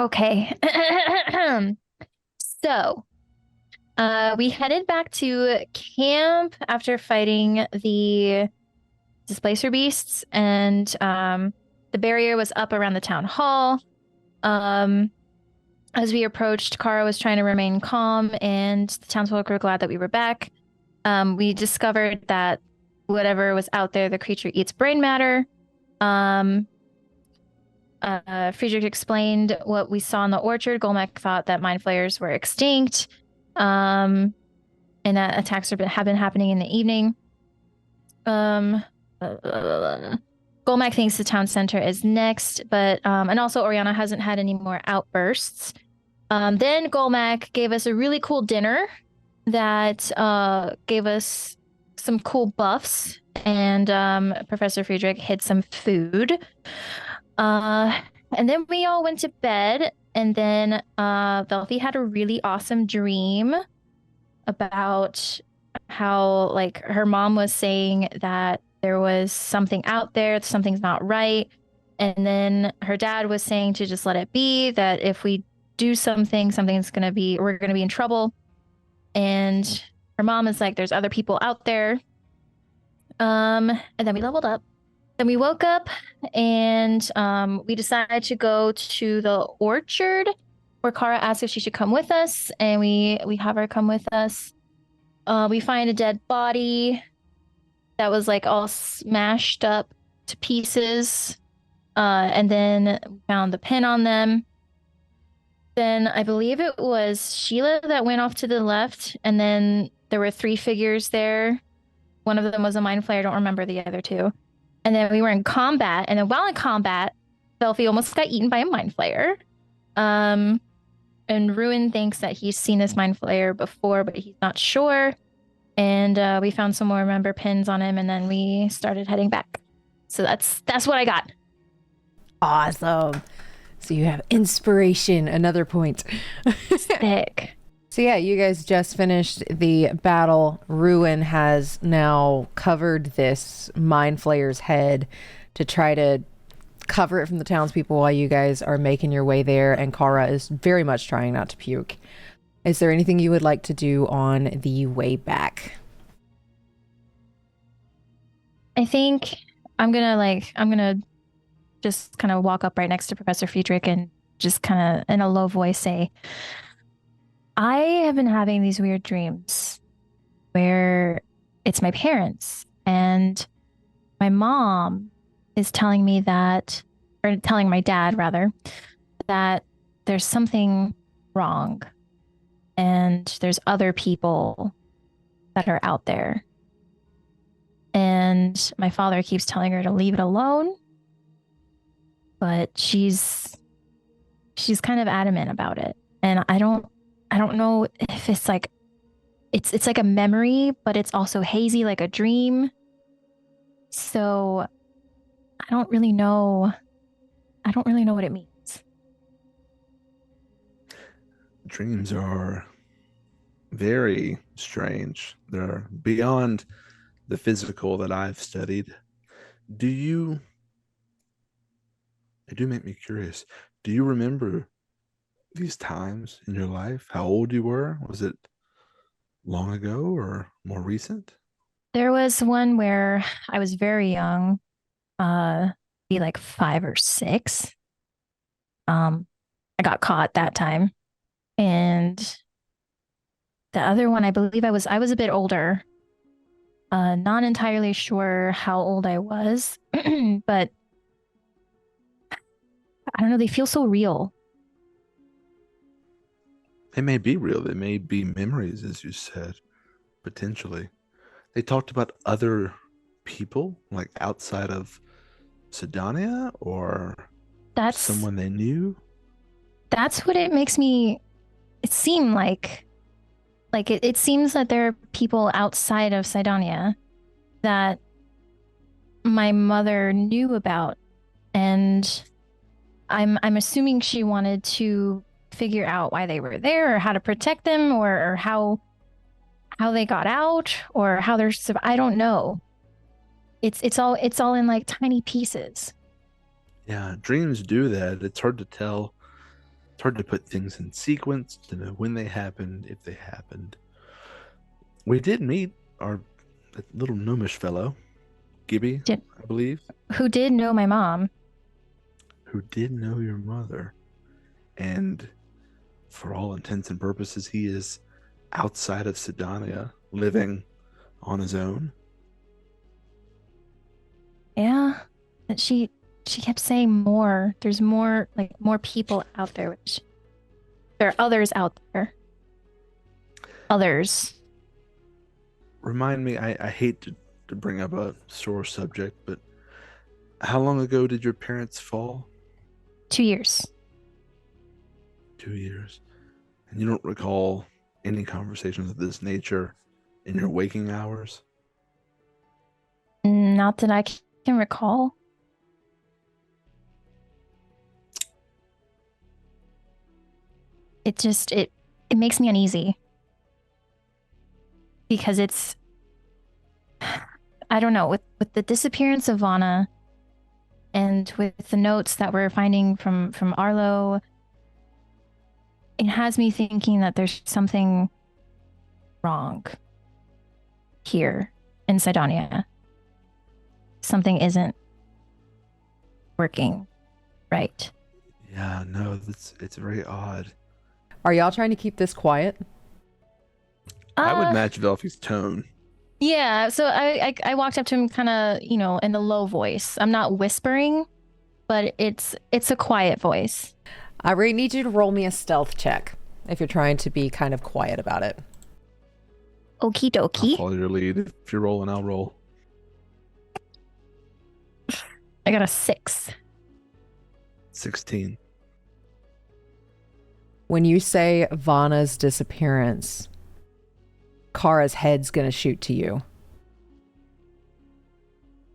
Okay. So, we headed back to camp after fighting the displacer beasts, and the barrier was up around the town hall. Um, as we approached, Kara was trying to remain calm, and the townsfolk were glad that we were back. We discovered that whatever was out there, the creature eats brain matter. Um, Friedrich explained what we saw in the orchard. Golmek thought that mind flayers were extinct, and that attacks have been happening in the evening. Um, Golmek thinks the town center is next, but and also Oriana hasn't had any more outbursts. Then Golmek gave us a really cool dinner that gave us some cool buffs, and Professor Friedrich hid some food. And then we all went to bed, and then Velphie had a really awesome dream about how like her mom was saying that there was something out there, something's not right. And then her dad was saying to just let it be, that if we do something, we're gonna be in trouble. And her mom is like, there's other people out there. And then we leveled up. Then we woke up and we decided to go to the orchard where Kara asked if she should come with us, and we have her come with us. We find a dead body that was like all smashed up to pieces. And then found the pin on them. Then I believe it was Sheila that went off to the left, and then there were three figures there. One of them was a mind flayer. I don't remember the other two. And then we were in combat, and then while in combat, Velphie almost got eaten by a mind flayer. And Ruen thinks that he's seen this mind flayer before, but he's not sure. And we found some more member pins on him, and then we started heading back. So that's what I got. Awesome. So you have inspiration, another point. Sick. So yeah, you guys just finished the battle. Ruen has now covered this mind flayer's head to try to cover it from the townspeople while you guys are making your way there, and Kara is very much trying not to puke. Is there anything you would like to do on the way back? I think I'm gonna just kind of walk up right next to Professor Friedrich and just kind of in a low voice say, I have been having these weird dreams where it's my parents, and my mom is telling me that, or telling my dad rather, that there's something wrong and there's other people that are out there. And my father keeps telling her to leave it alone, but she's kind of adamant about it. And I don't know if it's like it's like a memory, but it's also hazy like a dream. So I don't really know what it means. Dreams are very strange. They're beyond the physical that I've studied. Do you, They do make me curious. Do you remember these times in your life? How old you were? Was it long ago or more recent? There was one where I was very young, be like 5 or 6. I got caught that time. And the other one, I believe I was a bit older. Not entirely sure how old I was, but I don't know, they feel so real. They may be real. They may be memories, as you said, potentially. They talked about other people, like outside of Sydonea or That's someone they knew. that's what it makes me it seem like. It seems that there are people outside of Sydonea that my mother knew about, and I'm assuming she wanted to figure out why they were there, or how to protect them, or how they got out, or how they're I don't know. It's all in like tiny pieces. Yeah, dreams do that. It's hard to tell It's hard to put things in sequence to know when they happened, if they happened. We did meet our that little gnomish fellow, Gibby, Did, I believe, who did know my mom. who did know your mother. And for all intents and purposes, he is outside of Sydonea, living on his own. Yeah, but she kept saying more. There's more, like more people out there, which there are others out there. Others. Remind me, I hate to bring up a sore subject, but how long ago did your parents fall? 2 years. 2 years. And you don't recall any conversations of this nature in your waking hours? Not that I can recall. It makes me uneasy because it's, I don't know, with the disappearance of Vana and with the notes that we're finding from Arlo, it has me thinking that there's something wrong here in Sydonea. Something isn't working right. Yeah, no, it's very odd. Are y'all trying to keep this quiet? I would match Velphie's tone. Yeah, so I walked up to him kind of, in a low voice. I'm not whispering, but it's a quiet voice. I really need you to roll me a stealth check if you're trying to be kind of quiet about it. Okie I'll dokie. follow your lead. If you're rolling, I'll roll. I got a 6. 16. When you say Vana's disappearance, Kara's head's gonna shoot to you.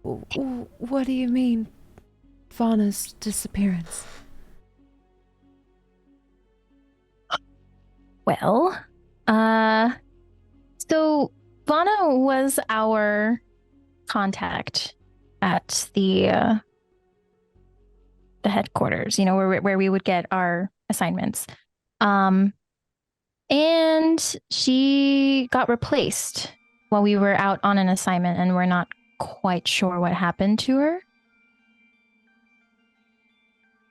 What do you mean, Vana's disappearance? Well, so Vana was our contact at the headquarters, where we would get our assignments. And she got replaced while we were out on an assignment, and we're not quite sure what happened to her.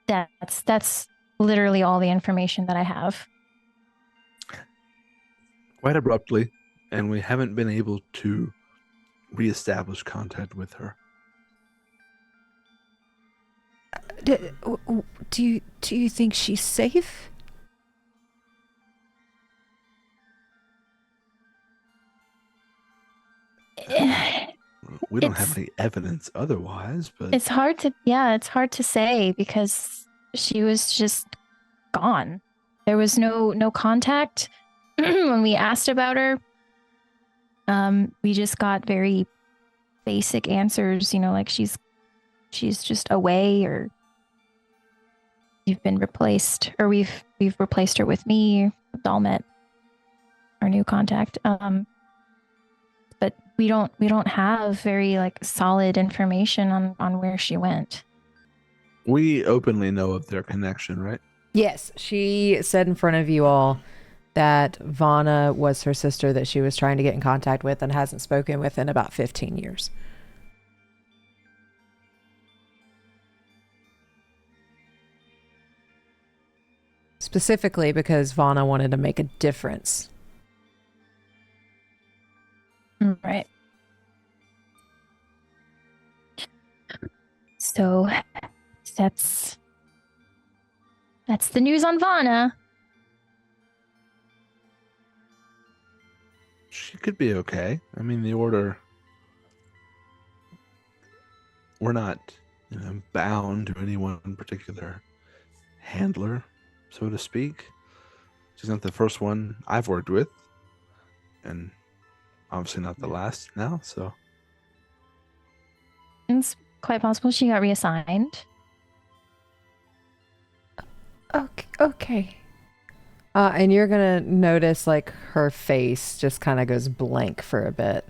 That's literally all the information that I have. Quite abruptly, and we haven't been able to reestablish contact with her. Do you think she's safe? We don't have any evidence otherwise, but it's hard to say because she was just gone. There was no contact when we asked about her. We just got very basic answers, like she's just away, or you've been replaced, or we've replaced her with me, Dalmet, our new contact. But we don't have very solid information on where she went. we openly know of their connection, right? Yes, she said in front of you all that Vana was her sister that she was trying to get in contact with and hasn't spoken with in about 15 years. Specifically because Vana wanted to make a difference. Right. So that's the news on Vana. She could be okay. I mean, the Order, we're not, bound to any one particular handler, so to speak. She's not the first one I've worked with, and obviously not the last now, so. It's quite possible she got reassigned. Okay. And you're gonna notice her face just kind of goes blank for a bit.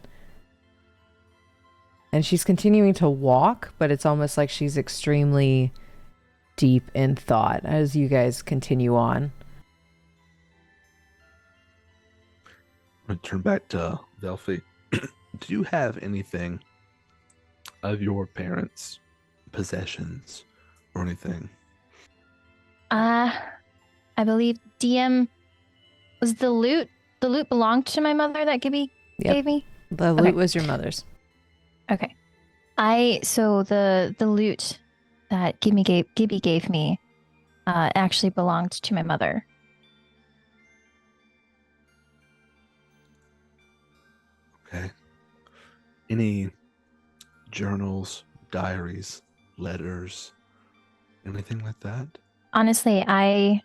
And she's continuing to walk, but it's almost like she's extremely deep in thought as you guys continue on. I'm going to turn back to Velphie. Do you have anything of your parents' possessions or anything? Uh, I believe DM was the loot. The loot belonged to my mother that Gibby Yep. gave me. The loot Okay. was your mother's. Okay. So the loot that Gibby gave me actually belonged to my mother. Okay. Any journals, diaries, letters, anything like that? Honestly, I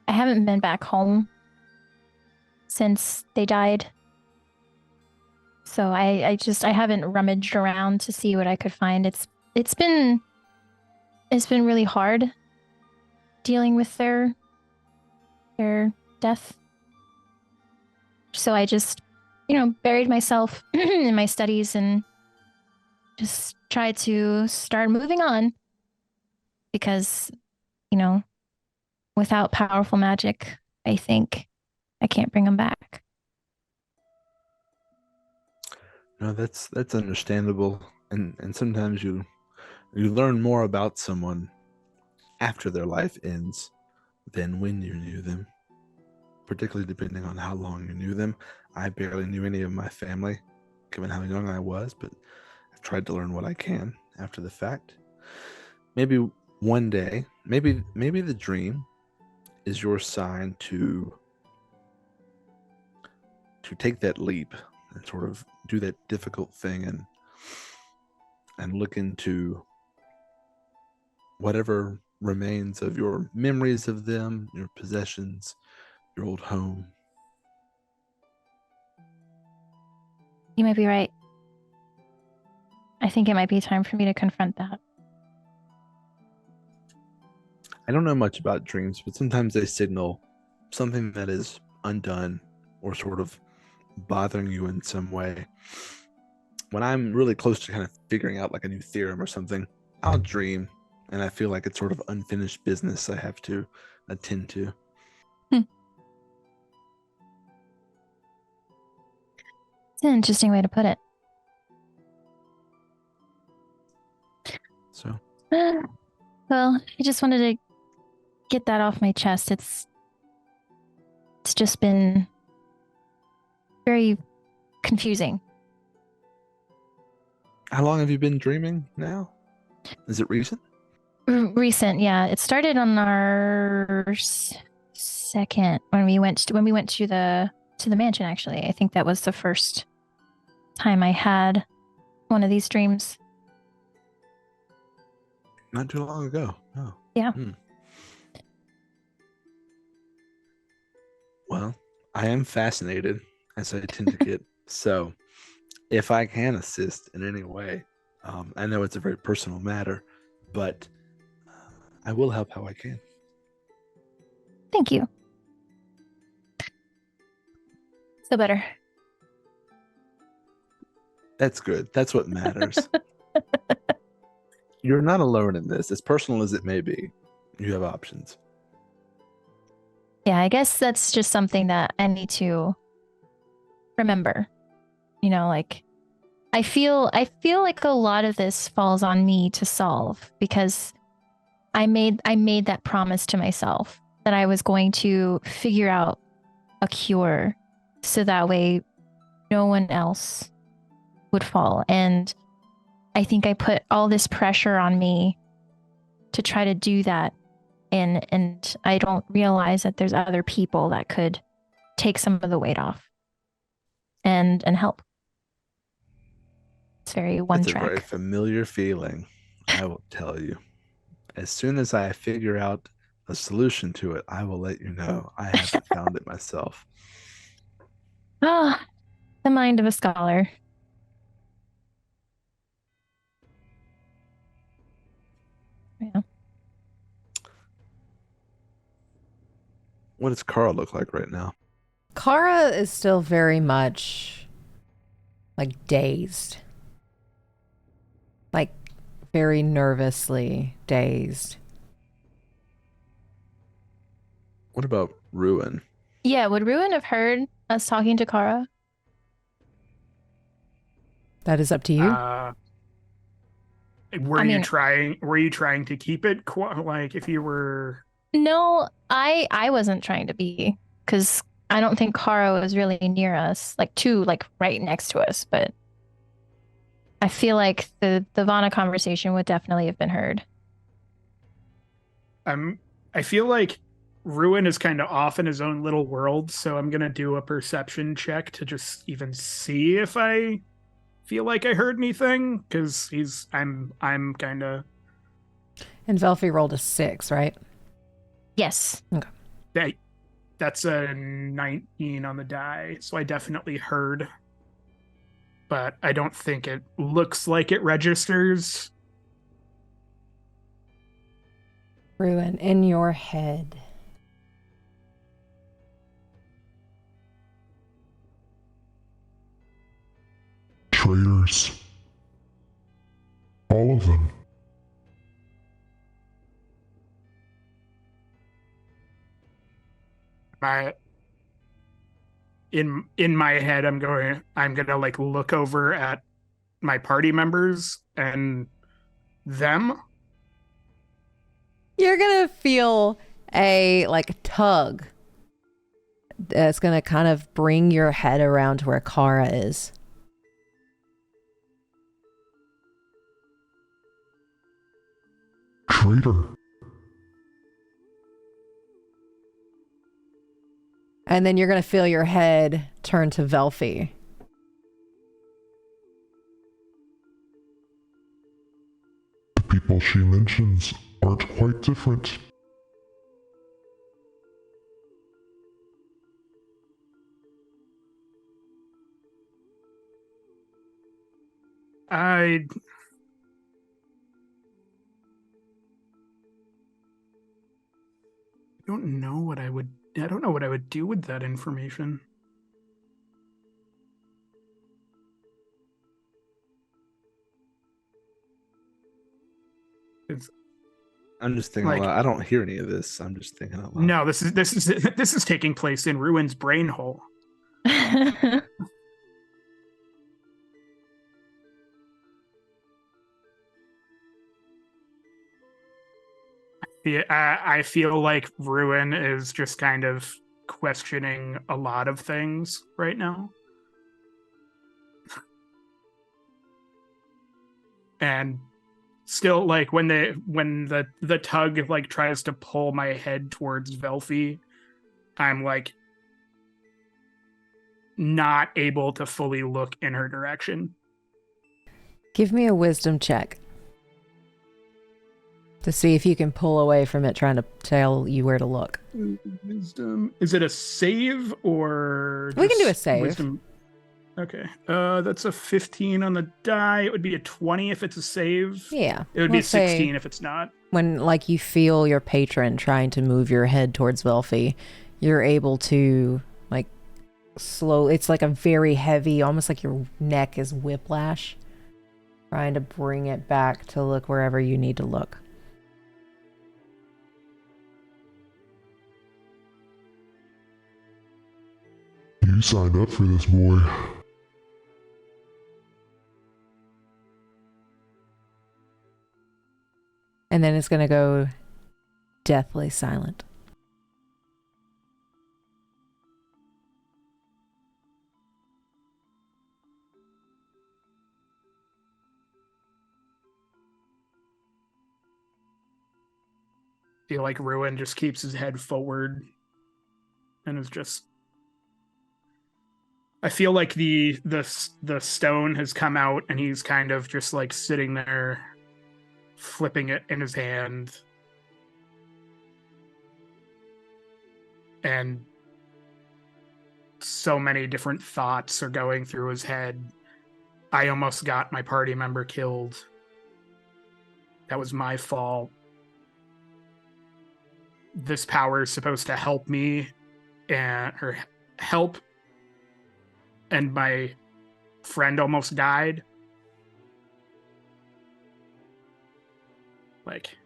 haven't been back home since they died. So I haven't rummaged around to see what I could find. It's been really hard dealing with their death. So I just, buried myself in my studies and just tried to start moving on because, you know, without powerful magic, I think I can't bring them back. No, that's understandable, and sometimes you learn more about someone after their life ends than when you knew them, particularly depending on how long you knew them. I barely knew any of my family, given how young I was, but I've tried to learn what I can after the fact. Maybe one day, maybe the dream is your sign to take that leap and sort of do that difficult thing and look into whatever remains of your memories of them, your possessions, your old home. You might be right. I think it might be time for me to confront that. I don't know much about dreams, but sometimes they signal something that is undone or sort of bothering you in some way. When I'm really close to kind of figuring out like a new theorem or something, I'll dream, and I feel like it's sort of unfinished business I have to attend to. It's an interesting way to put it. So, well, I just wanted to get that off my chest. It's just been very confusing. how long have you been dreaming now? Is it recent? Recent, yeah. It started on our second when we went to the mansion. Actually, I think that was the first time I had one of these dreams. Not too long ago. Oh. Yeah. Well, I am fascinated, as I tend to get. So, if I can assist in any way, I know it's a very personal matter, but I will help how I can. Thank you. So better. That's good. That's what matters. You're not alone in this. As personal as it may be, you have options. Yeah, I guess that's just something that I need to remember. Like I feel like a lot of this falls on me to solve because I made that promise to myself that I was going to figure out a cure so that way no one else would fall. And I think I put all this pressure on me to try to do that. And I don't realize that there's other people that could take some of the weight off and help. It's very one It's track. a very familiar feeling, I will tell you. As soon as I figure out a solution to it, I will let you know. I haven't found it myself. Ah, the mind of a scholar. Yeah. What does Carl look like right now? Kara is still very much like dazed. Like very nervously dazed. What about Ruen? Yeah, would Ruin have heard us talking to Kara? That is up to you. I mean, Were you trying to keep it like if you were? no, I wasn't trying to be, because I don't think Kara was really near us, like right next to us, but I feel like the Vana conversation would definitely have been heard. I feel like Ruin is kind of off in his own little world, so I'm gonna do a perception check to just even see if I feel like I heard anything, because I'm kind of. And Velphie rolled a 6, right? Yes. Okay. That's a 19 on the die, so I definitely heard, but I don't think it looks like it registers. Ruin in your head. Traitors. All of them. In my head, I'm gonna like look over at my party members and them. You're gonna feel a like tug that's gonna kind of bring your head around to where Kara is. Traitor. And then you're gonna feel your head turn to Velphie. The people she mentions aren't quite different. I don't know what I would. I don't know what I would do with that information. I'm just thinking Like- out loud. I don't hear any of this. I'm just thinking out loud. No, this is taking place in Ruin's brain hole. Yeah, I feel like Ruin is just kind of questioning a lot of things right now. And still, like when the tug like tries to pull my head towards Velphie, I'm like not able to fully look in her direction. Give me a wisdom check to see if you can pull away from it trying to tell you where to look. Wisdom. Is it a save or We can do a just save. Wisdom? Okay. That's a 15 on the die. It would be a 20 if it's a save. Yeah. It would be we'll say 16 if it's not. when like you feel your patron trying to move your head towards Velphie, you're able to like slow. It's like a very heavy, almost like your neck is whiplash, trying to bring it back to look wherever you need to look. You signed up for this, boy. And then it's gonna go deathly silent. Feel like Ruin just keeps his head forward and is just. I feel like the stone has come out and he's kind of just like sitting there, flipping it in his hand, and so many different thoughts are going through his head. I almost got my party member killed. That was my fault. This power is supposed to help me or help, and my friend almost died. Like,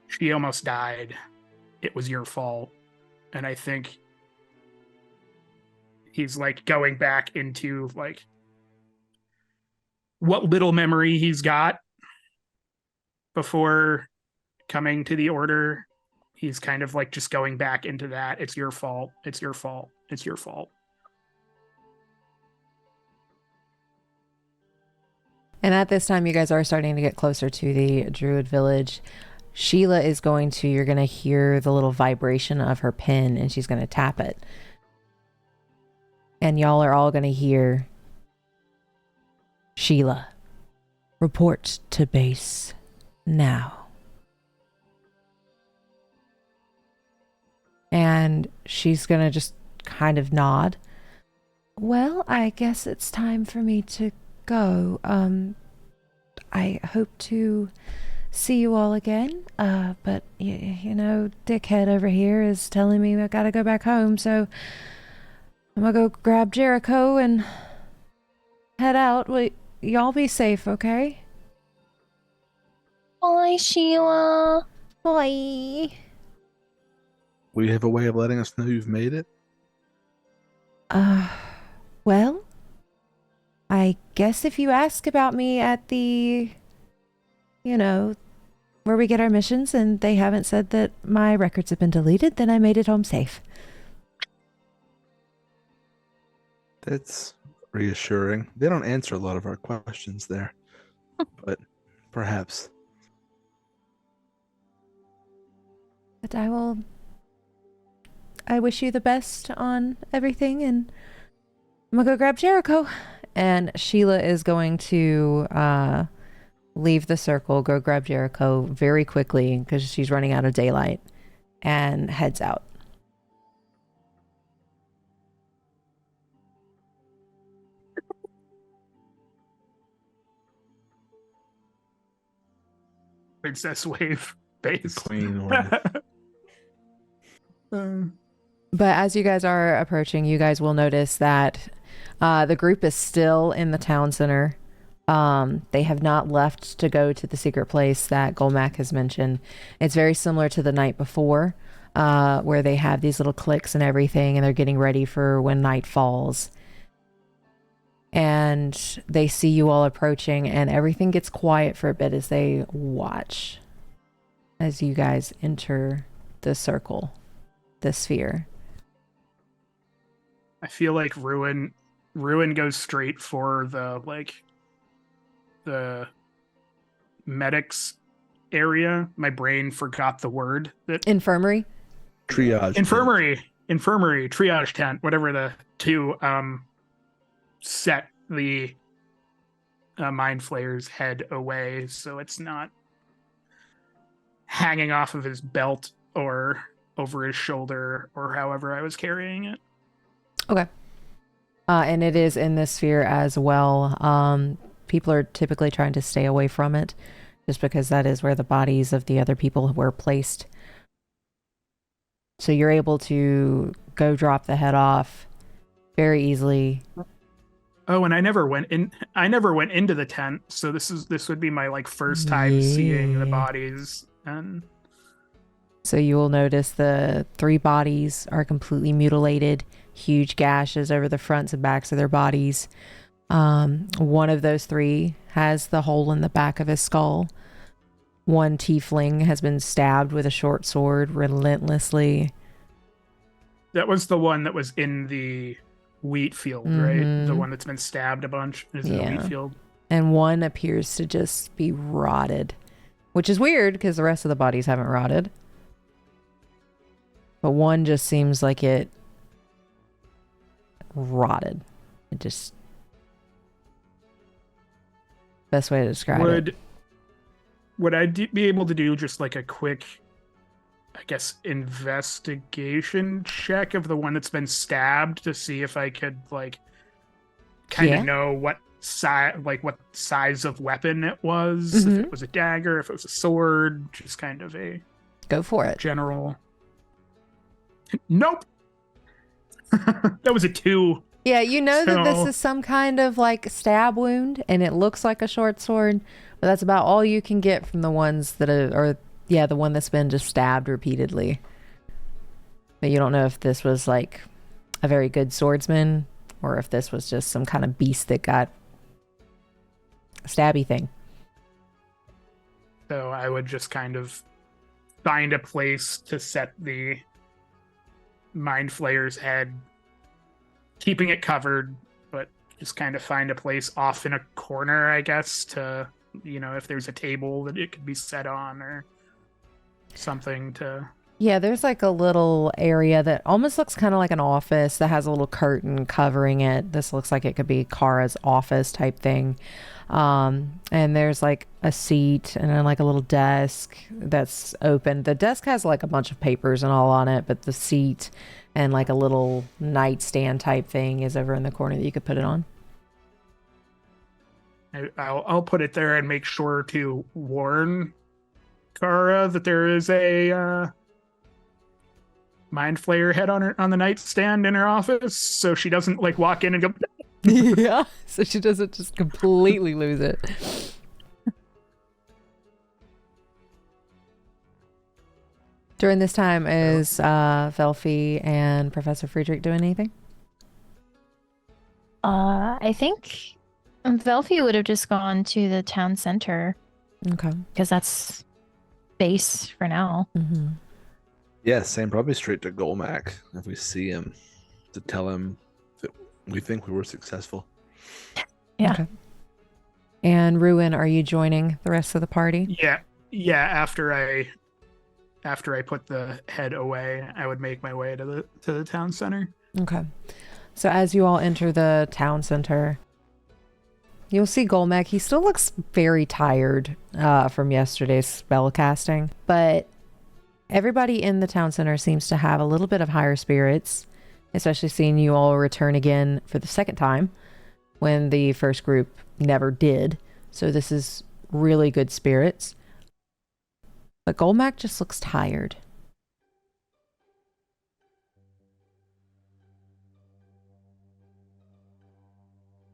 she almost died, it was your fault. And I think he's like going back into like what little memory he's got before coming to the order. He's kind of like just going back into that. It's your fault. It's your fault. It's your fault. And at this time, you guys are starting to get closer to the Druid village. Sheila is you're going to hear the little vibration of her pen, and she's going to tap it. And y'all are all going to hear, Sheila, report to base now. And she's going to just kind of nod. Well, I guess it's time for me to go. I hope to see you all again. But you know, dickhead over here is telling me I gotta go back home, so I'm gonna go grab Jericho and head out. Well, y'all be safe, okay? Bye, Sheila. Bye. Will you have a way of letting us know you've made it? Well, I guess if you ask about me at the, you know, where we get our missions and they haven't said that my records have been deleted, then I made it home safe. That's reassuring. They don't answer a lot of our questions there, but perhaps. But I wish you the best on everything, and I'm gonna go grab Jericho. And Sheila is going to leave the circle, go grab Jericho very quickly because she's running out of daylight, and heads out. Princess wave base. Queen wave. But as you guys are approaching, you guys will notice that the group is still in the town center. They have not left to go to the secret place that Golmack has mentioned. It's very similar to the night before, where they have these little cliques and everything, and they're getting ready for when night falls. And they see you all approaching, and everything gets quiet for a bit as they watch as you guys enter the circle, the sphere. I feel like Ruen goes straight for the medics area. My brain forgot the word. That Infirmary? Triage. Infirmary, triage tent, whatever the two set the mind flayer's head away so it's not hanging off of his belt or over his shoulder or however I was carrying it. Okay. And it is in this sphere as well. People are typically trying to stay away from it just because that is where the bodies of the other people were placed. So you're able to go drop the head off very easily. Oh, and I never went into the tent, so this would be my first time seeing the bodies. And so you will notice the 3 bodies are completely mutilated, huge gashes over the fronts and backs of their bodies. One of those 3 has the hole in the back of his skull. One tiefling has been stabbed with a short sword relentlessly. that was the one that was in the wheat field, right? The one that's been stabbed a bunch is in the wheat field. And one appears to just be rotted, which is weird because the rest of the bodies haven't rotted. But one just seems like it rotted. It just... Best way to describe it. Would I be able to do just like a quick, I guess, investigation check of the one that's been stabbed to see if I could kind of know what size of weapon it was, if it was a dagger, if it was a sword, just kind of a go for it. General. Nope. That was a 2. Yeah, you know that this is some kind of stab wound, and it looks like a short sword, but that's about all you can get from the ones that are, the one that's been just stabbed repeatedly. But you don't know if this was like a very good swordsman or if this was just some kind of beast that got a stabby thing. So I would just kind of find a place to set the mind flayer's head, keeping it covered, but just kind of find a place off in a corner, I guess, to, if there's a table that it could be set on or something to... Yeah, there's like a little area that almost looks kind of like an office that has a little curtain covering it. This looks like it could be Kara's office type thing. And there's like a seat and then like a little desk that's open. The desk has like a bunch of papers and all on it, but the seat and like a little nightstand type thing is over in the corner that you could put it on. I'll put it there and make sure to warn Kara that there is a mind flayer head on the nightstand in her office, so she doesn't like walk in and go. Yeah, so she doesn't just completely lose it. During this time, is Velphie and Professor Friedrich doing anything? I think Velphie would have just gone to the town center Okay. because that's base for now. Mm-hmm. Yeah, same. Probably straight to Golmac if we see him, to tell him that we think we were successful. Yeah. Okay. And Ruen, are you joining the rest of the party? Yeah. After I put the head away, I would make my way to the town center. Okay. So as you all enter the town center, you'll see Golmac. He still looks very tired from yesterday's spell casting, but everybody in the town center seems to have a little bit of higher spirits, especially seeing you all return again for the second time when the first group never did. So this is really good spirits. But Golmac just looks tired.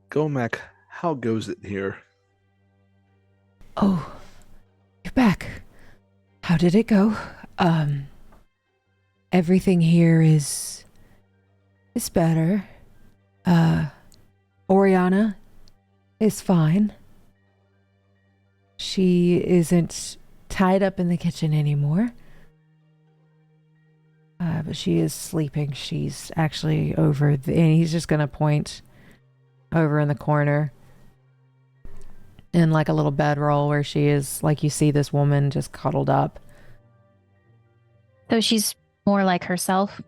Golmac, how goes it here? Oh, you're back. How did it go? Everything here is better. Oriana is fine. She isn't tied up in the kitchen anymore. But she is sleeping. She's actually over and he's just gonna point over in the corner in like a little bedroll where she is, like you see this woman just cuddled up. So she's more like herself.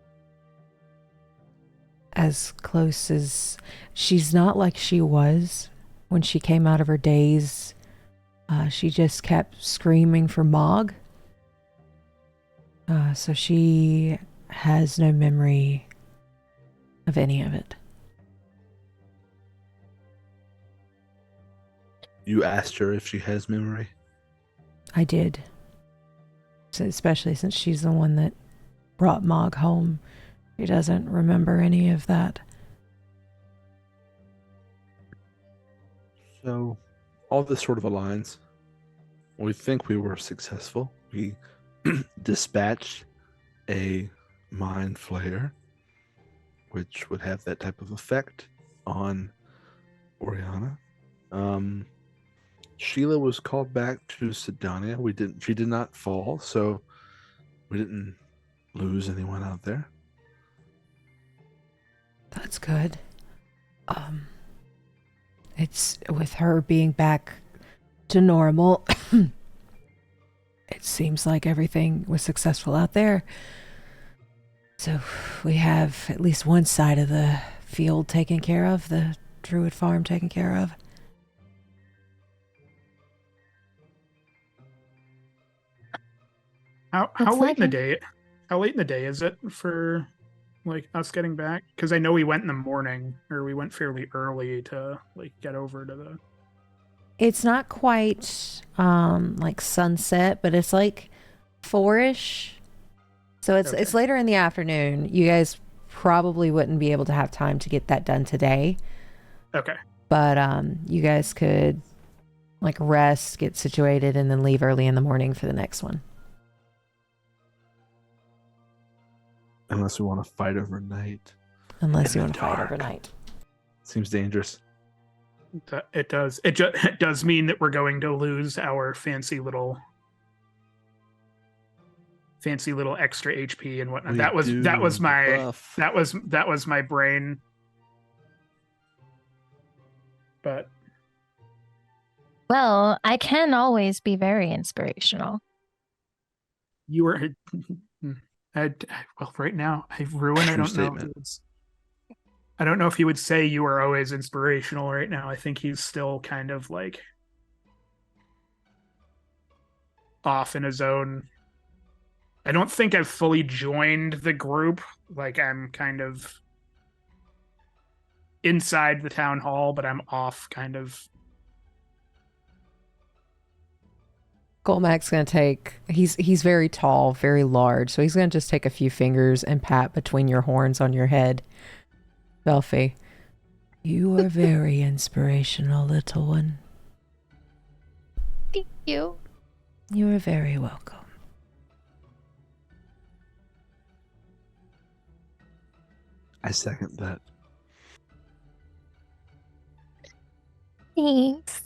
As close as... She's not like she was when she came out of her daze. She just kept screaming for Mog. So she has no memory of any of it. You asked her if she has memory? I did. So especially since she's the one that brought Mog home. She doesn't remember any of that. So, all this sort of aligns. We think we were successful. We dispatched a mind flayer, which would have that type of effect on Oriana. Sheila was called back to Sydonea. She did not fall, so we didn't lose anyone out there. That's good. It's with her being back to normal. It seems like everything was successful out there. So we have at least one side of the field taken care of, the Druid farm taken care of. How late in the day? How late in the day is it for like us getting back? Because I know we went in the morning, or we went fairly early to like get over to the... It's not quite like sunset, but it's like 4-ish. So it's later in the afternoon. You guys probably wouldn't be able to have time to get that done today. Okay. But you guys could like rest, get situated, and then leave early in the morning for the next one. Unless we want to fight overnight. Unless In you the want to fight dark. overnight. Seems dangerous. It does. It does mean that we're going to lose our fancy little extra HP and whatnot. We That was do my buff. that was my brain. But Well, I can always be very inspirational. you were well right now. Ruen, I True don't know. statement. I don't know if he would say you are always inspirational right now. I think he's still kind of like off in his own. I don't think I've fully joined the group. Like I'm kind of inside the town hall, but I'm off kind of. Golmack's gonna take. He's very tall, very large, so he's gonna just take a few fingers and pat between your horns on your head. Velphie, you are very inspirational, little one. Thank you. You are very welcome. I second that. Thanks.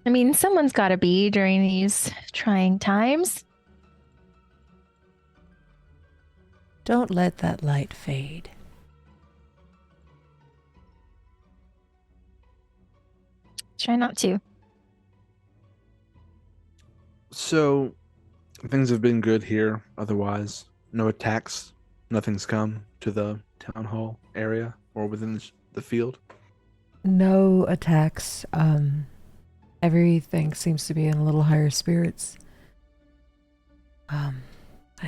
I mean, someone's got to be during these trying times. Don't let that light fade. Try not to. So, things have been good here. Otherwise, no attacks. Nothing's come to the town hall area or within the field. No attacks. Everything seems to be in a little higher spirits.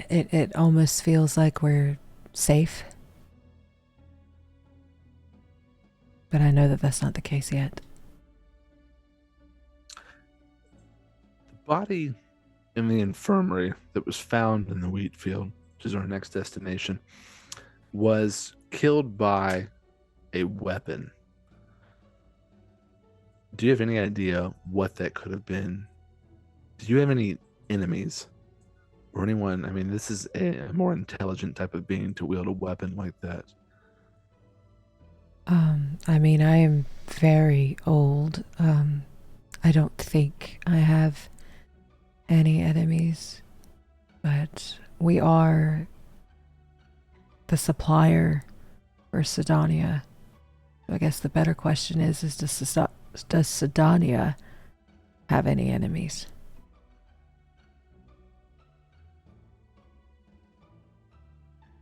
It almost feels like we're safe. But I know that that's not the case yet. The body in the infirmary that was found in the wheat field, which is our next destination, was killed by a weapon. Do you have any idea what that could have been? Do you have any enemies or anyone? I mean, this is a more intelligent type of being to wield a weapon like that. I mean, I am very old. I don't think I have any enemies, but we are the supplier for Sydonea. So I guess the better question is does Sydonea have any enemies?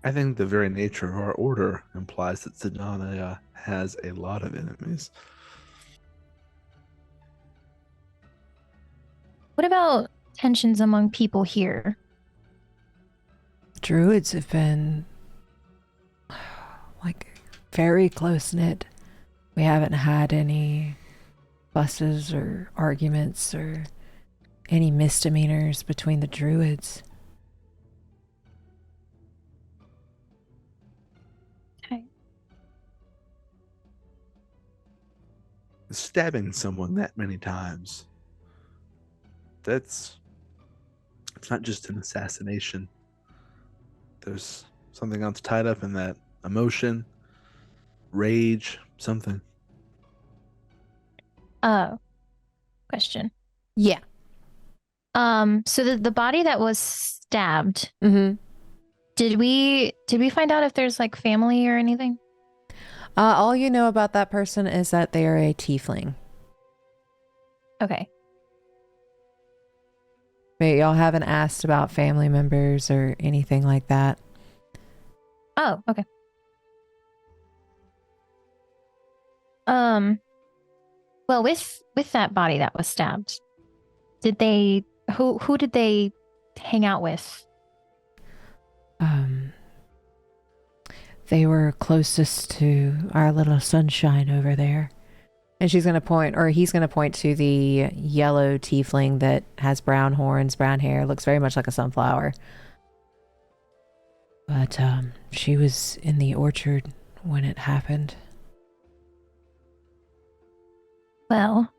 I think the very nature of our order implies that Sydonea has a lot of enemies. What about tensions among people here? Druids have been like very close knit. We haven't had any fusses or arguments or any misdemeanors between the druids. Okay. Stabbing someone that many times, it's not just an assassination. There's something else tied up in that. Emotion, rage, something. Question. Yeah. So the body that was stabbed, Mm-hmm. did we find out if there's like family or anything? All you know about that person is that they are a tiefling. Okay. But y'all haven't asked about family members or anything like that. Oh, okay. Well, with that body that was stabbed, did they who did they hang out with? They were closest to our little sunshine over there. And she's going to point, or he's going to point to the yellow tiefling that has brown horns, brown hair, looks very much like a sunflower. But she was in the orchard when it happened. Well,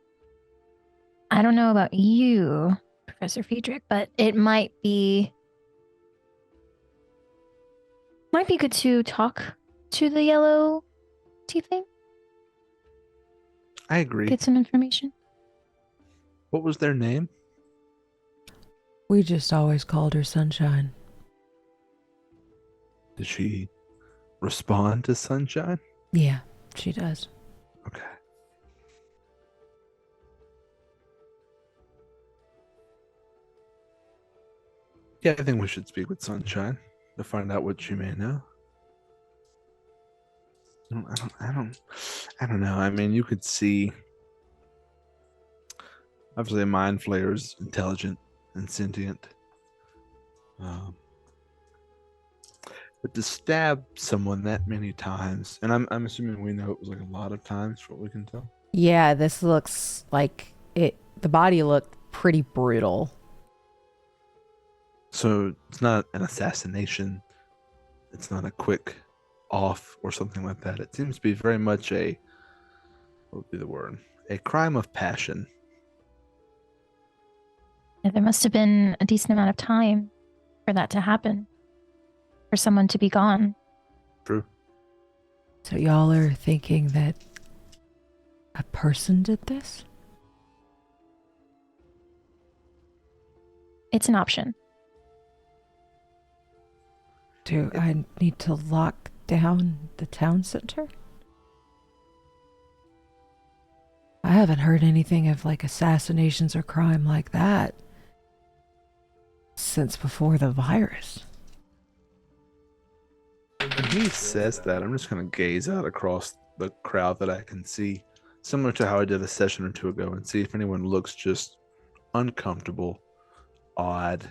I don't know about you, Professor Friedrich, but it might be Might be good to talk to the yellow tiefling. I agree. Get some information. What was their name? We just always called her Sunshine. Did she respond to Sunshine? Yeah, she does. Okay. Yeah, I think we should speak with Sunshine to find out what she may know. I don't know. I mean, you could see. Obviously, Mind Flayer's intelligent and sentient. But to stab someone that many times, and I'm assuming we know it was like a lot of times, from what we can tell. Yeah, this looks like it. The body looked pretty brutal. So it's not an assassination. It's not a quick off or something like that. It seems to be very much what would be the word? A crime of passion. Yeah, there must have been a decent amount of time for that to happen. For someone to be gone. True. So y'all are thinking that a person did this? It's an option. Do I need to lock down the town center? I haven't heard anything of like assassinations or crime like that since before the virus. When he says that, I'm just going to gaze out across the crowd that I can see, similar to how I did a session or two ago, and see if anyone looks just uncomfortable, odd,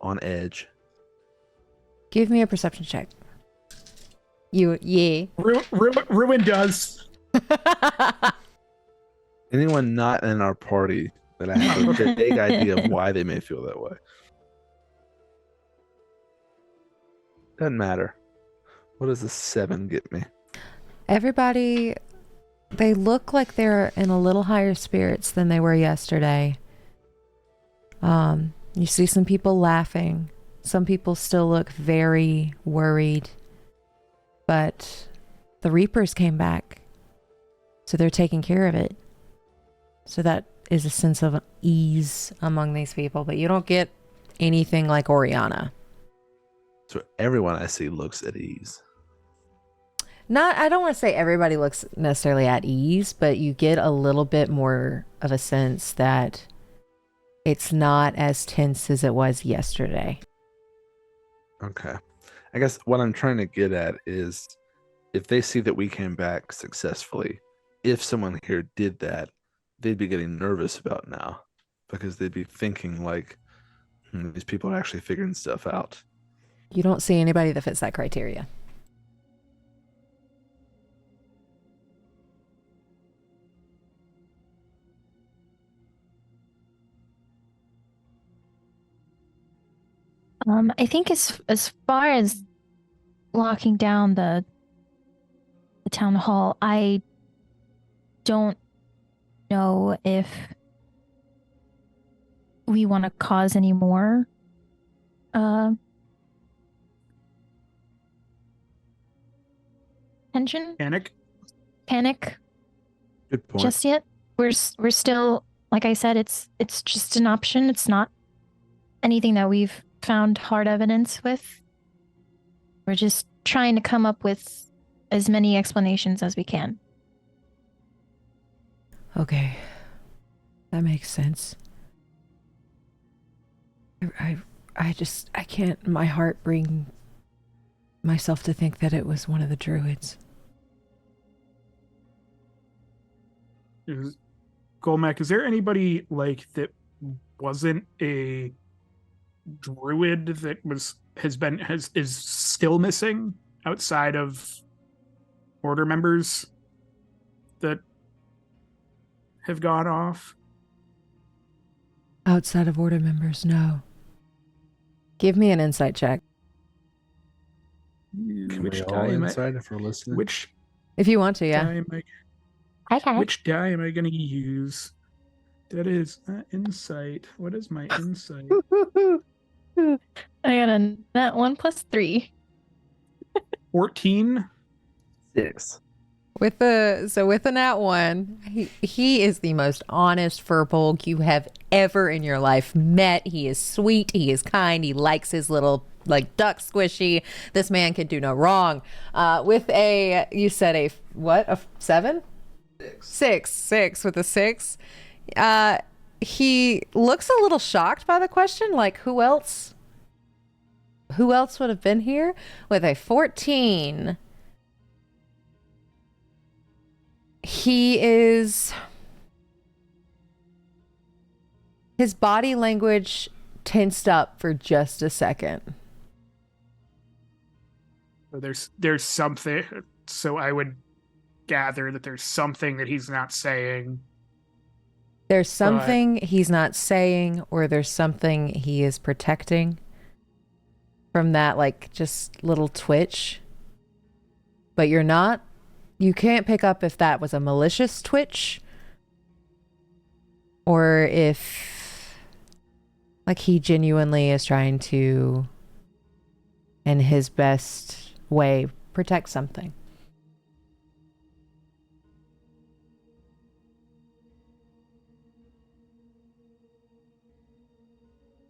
on edge. Give me a perception check. Yeah. Ruen does. Anyone not in our party that I have a vague idea of why they may feel that way. Doesn't matter. What does a 7 get me? Everybody, they look like they're in a little higher spirits than they were yesterday. You see some people laughing. Some people still look very worried. But the Reapers came back. So they're taking care of it. So that is a sense of ease among these people. But you don't get anything like Oriana. So everyone I see looks at ease. I don't want to say everybody looks necessarily at ease, but you get a little bit more of a sense that it's not as tense as it was yesterday. Okay. I guess what I'm trying to get at is if they see that we came back successfully, if someone here did that, they'd be getting nervous about now because they'd be thinking like, these people are actually figuring stuff out. You don't see anybody that fits that criteria. I think as far as locking down the town hall, I don't know if we want to cause any more tension, panic Good point. just yet. We're still, like I said, it's just an option. It's not anything that we've found hard evidence with. We're just trying to come up with as many explanations as we can. Okay. That makes sense. I can't, my heart bring myself to think that it was one of the druids. Golmac, is there anybody like that wasn't a druid that is still missing outside of Order members that have gone off? Outside of Order members, no. Give me an insight check. Can Which we all die am I? inside if we're listening? Which If you want to, yeah. die am I? Which die am I going to use? That is insight. What is my insight? I got a net 1 + 3. 14. 6. With the nat one, he is the most honest furbolg you have ever in your life met. He is sweet, he is kind, he likes his little like duck squishy. This man can do no wrong. With a, you said a what? A 7? 6 with a 6. He looks a little shocked by the question, like who else would have been here? With a 14. His body language tensed up for just a second. So there's something. So I would gather that there's something that he's not saying. There's something he's not saying, or there's something he is protecting from that, like, just little twitch. But you can't pick up if that was a malicious twitch or if, like, he genuinely is trying to, in his best way, protect something.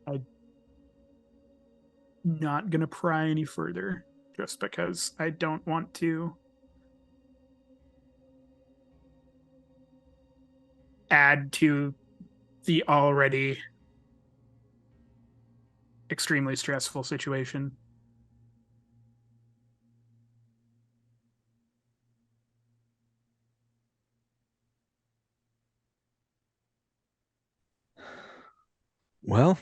I'm not gonna pry any further just because I don't want to add to the already extremely stressful situation. Well,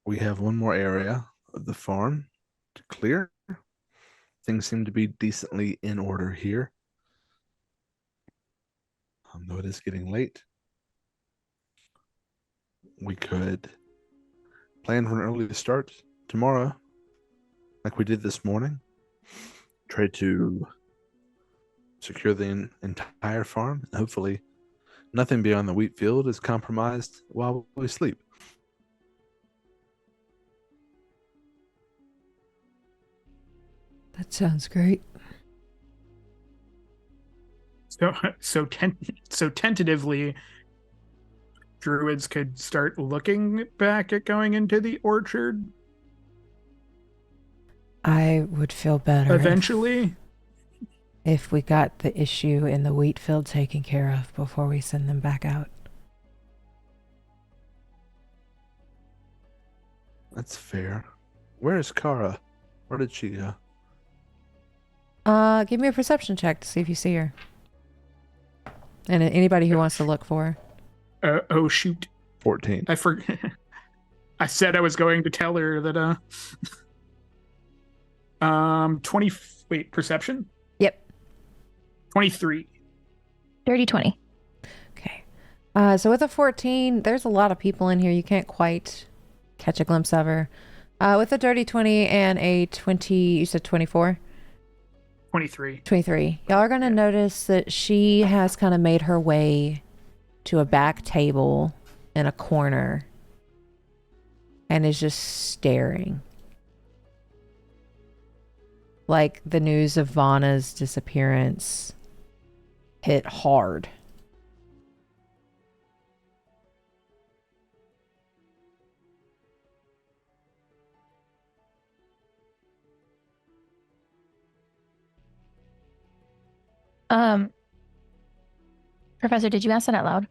we have one more area of the farm to clear. Things seem to be decently in order here. Though it is getting late, we could plan for an early start tomorrow, like we did this morning. Try to secure the entire farm. Hopefully, nothing beyond the wheat field is compromised while we sleep. That sounds great. So tentatively, druids could start looking back at going into the orchard I would feel better eventually. if we got the issue in the wheat field taken care of before we send them back out. That's fair. Where is Kara? Where did she go? Give me a perception check to see if you see her. And anybody who wants to look for her. Oh shoot! 14. I forgot. I said I was going to tell her that. 20. Wait, perception. Yep. 23. Dirty 20. Okay. So with a 14, there's a lot of people in here. You can't quite catch a glimpse of her. With a dirty 20 and a 20, you said 24? 23. 23. Y'all are going to notice that she has kind of made her way to a back table in a corner and is just staring. Like the news of Vanna's disappearance hit hard. Professor, did you ask that out loud?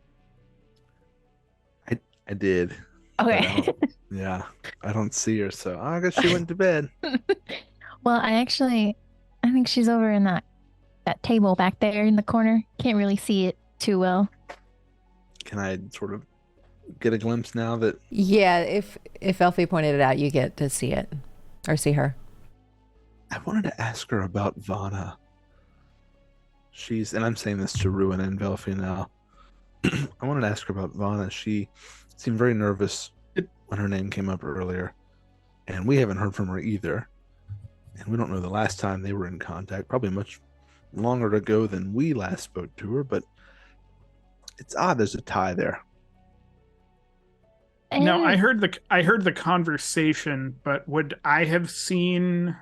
I did. Okay. Yeah, I don't see her, so I guess she went to bed. Well, I think she's over in that table back there in the corner. Can't really see it too well. Can I sort of get a glimpse now that... Yeah, if Velphie pointed it out, you get to see it. Or see her. I wanted to ask her about Vanna. And I'm saying this to Ruen and Velphie now. I wanted to ask her about Vanna. She seemed very nervous when her name came up earlier. And we haven't heard from her either. And we don't know the last time they were in contact. Probably much longer ago than we last spoke to her. But it's odd there's a tie there. No, I heard the conversation, but would I have seen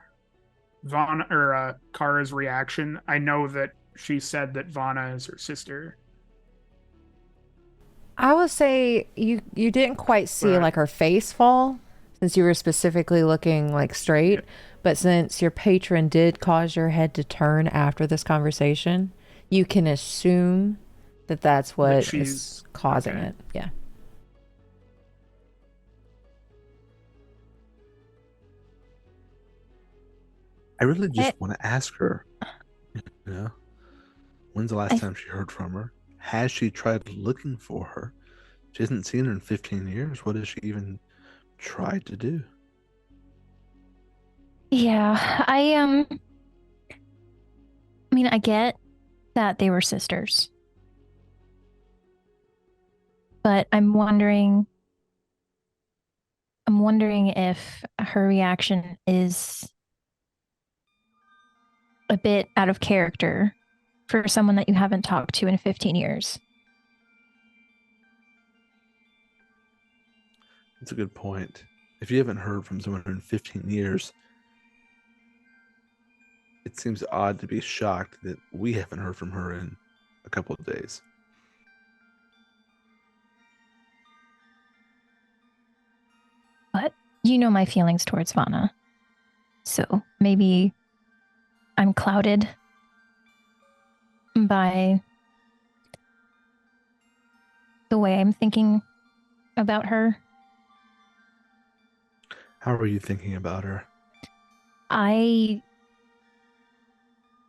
Kara's reaction. I know that she said that Vana is her sister, I will say you didn't quite see but like her face fall since you were specifically looking like straight, yeah, but since your patron did cause your head to turn after this conversation, you can assume that that's that what is she's causing okay. it. Yeah. I really just I, want to ask her, you know, when's the last I, time she heard from her? Has she tried looking for her? She hasn't seen her in 15 years. What has she even tried to do? yeah, I mean, I get that they were sisters, but I'm wondering if her reaction is a bit out of character for someone that you haven't talked to in 15 years. That's a good point. If you haven't heard from someone in 15 years, it seems odd to be shocked that we haven't heard from her in a couple of days. But you know my feelings towards Vana. So maybe I'm clouded by the way I'm thinking about her. How are you thinking about her? I,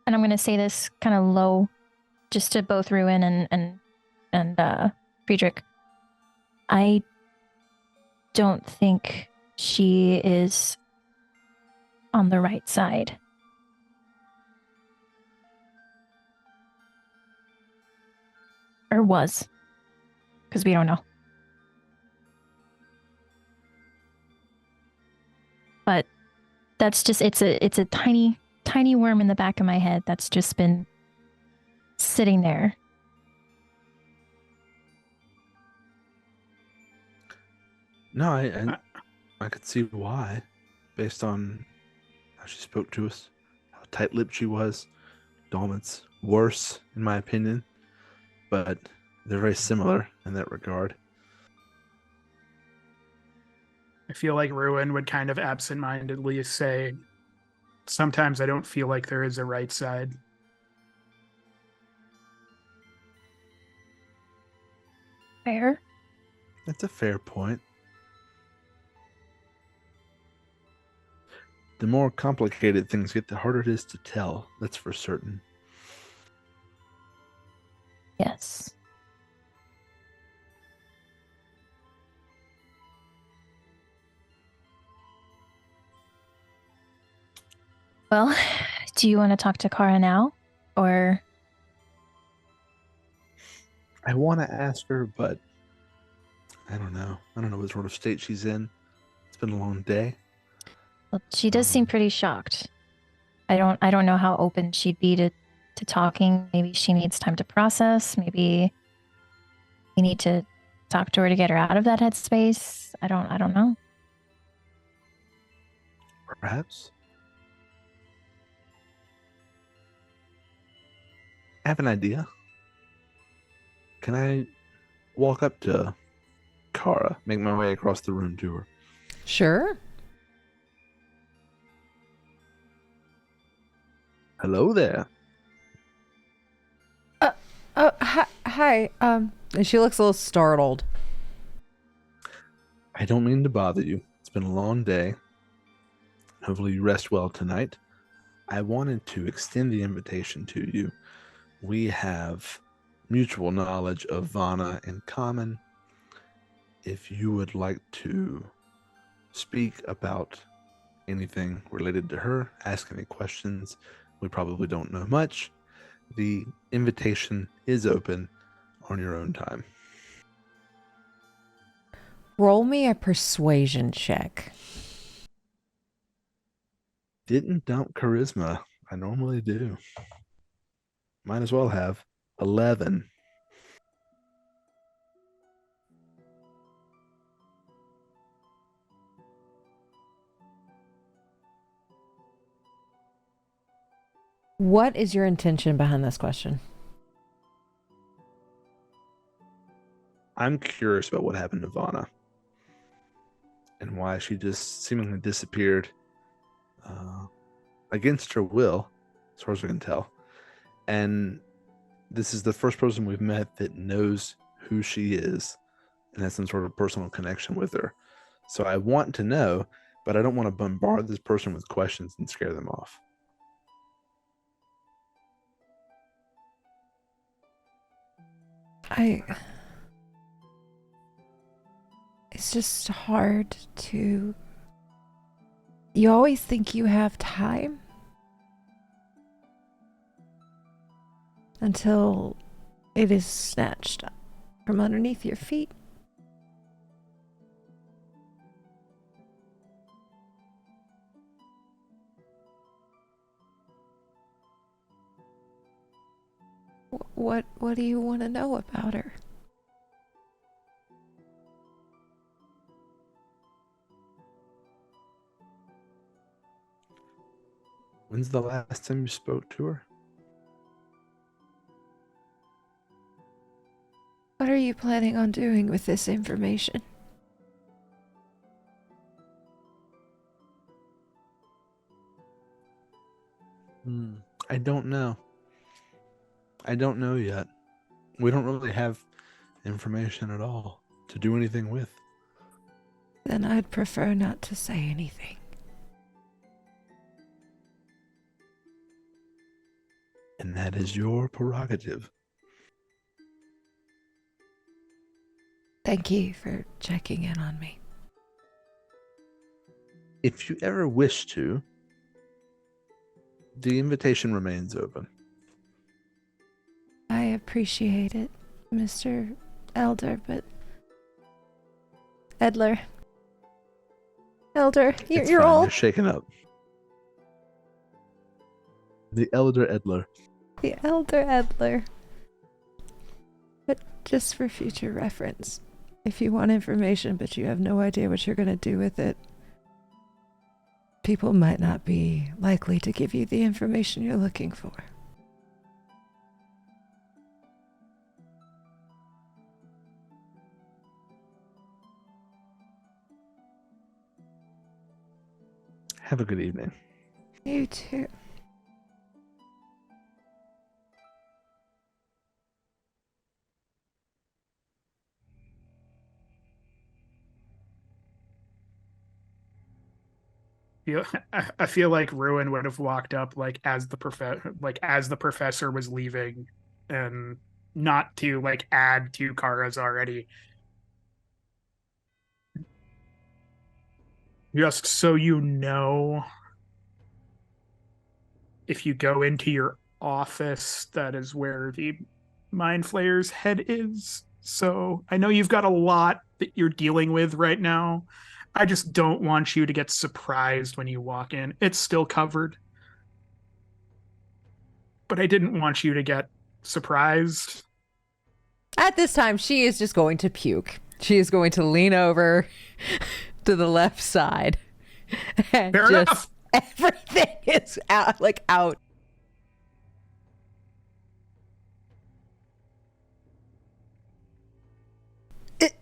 and I'm going to say this kind of low just to both Ruen and Friedrich. I don't think she is on the right side. Or was, because we don't know. But that's just it's a tiny worm in the back of my head that's just been sitting there. No, I, I could see why, based on how she spoke to us, how tight-lipped she was. Dolmet's worse, in my opinion, but they're very similar in that regard. I feel like Ruen would kind of absentmindedly say, "Sometimes I don't feel like there is a right side." Fair. That's a fair point. The more complicated things get, the harder it is to tell. That's for certain. Yes. Well, do you want to talk to Kara now? Or I want to ask her, but I don't know. I don't know what sort of state she's in. It's been a long day. well, she does seem pretty shocked. I don't know how open she'd be to talking. Maybe she needs time to process. Maybe we need to talk to her to get her out of that headspace. I don't know. Perhaps. I have an idea. Can I walk up to Kara, make my way across the room to her? Sure. Hello there. Oh, hi. And she looks a little startled. I don't mean to bother you. It's been a long day. Hopefully you rest well tonight. I wanted to extend the invitation to you. We have mutual knowledge of Vana in common. If you would like to speak about anything related to her, ask any questions, we probably don't know much. The invitation is open on your own time. Roll me a persuasion check. Didn't dump charisma. I normally do. Might as well have. 11. What is your intention behind this question? I'm curious about what happened to Vana and why she just seemingly disappeared against her will, as far as we can tell. And this is the first person we've met that knows who she is and has some sort of personal connection with her. So I want to know, but I don't want to bombard this person with questions and scare them off. It's just hard to... You always think you have time until it is snatched from underneath your feet. What do you want to know about her? When's the last time you spoke to her? What are you planning on doing with this information? I don't know. I don't know yet. We don't really have information at all to do anything with. Then I'd prefer not to say anything. And that is your prerogative. Thank you for checking in on me. If you ever wish to, the invitation remains open. I appreciate it, Mr. Elder, but... Elder, It's you're fine, old. You're shaken up. The Elder Edler. The Elder Edler. But just for future reference, if you want information but you have no idea what you're going to do with it, people might not be likely to give you the information you're looking for. Have a good evening. You too. I feel like Ruen would have walked up like as the professor was leaving, and not to like add to Kara's already. Just so you know, if you go into your office, that is where the Mind Flayer's head is. So I know you've got a lot that you're dealing with right now. I just don't want you to get surprised when you walk in. It's still covered. But I didn't want you to get surprised. At this time, she is just going to puke. She is going to lean over to the left side. And Fair enough. Everything is out.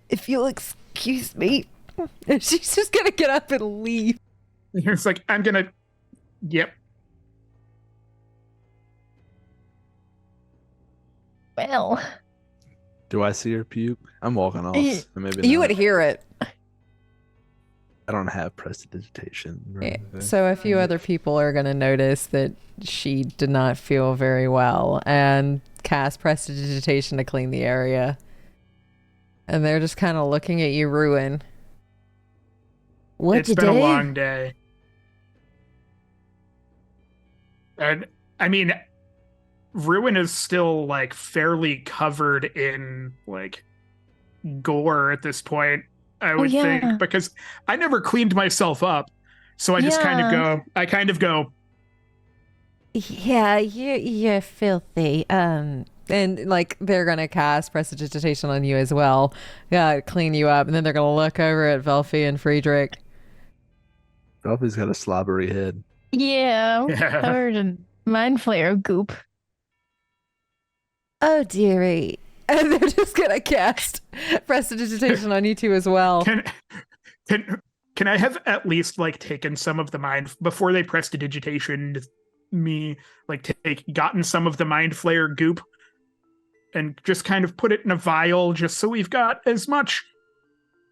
If you'll excuse me. She's just going to get up and leave. It's like, I'm going to... Yep. Well, Do I see her puke? I'm walking off. You- So maybe You not. would hear it. I don't have prestidigitation. or Yeah, anything. so a few other people are going to notice that she did not feel very well and cast prestidigitation to clean the area. And they're just kind of looking at you, Ruen. It's been a long day. And, I mean, Ruen is still, like, fairly covered in, like, gore at this point, I would think. Because I never cleaned myself up. So I just kind of go, Yeah, you're filthy. And like they're gonna cast prestidigitation on you as well. Yeah, clean you up, and then they're gonna look over at Velphie and Friedrich. Velphie's got a slobbery head. yeah, covered in Mind flayer goop. Oh, dearie. And they're just going to cast prestidigitation on you two as well. Can can I have at least like taken some of the mind before they prestidigitation me, like gotten some of the mind flayer goop and just kind of put it in a vial just so we've got as much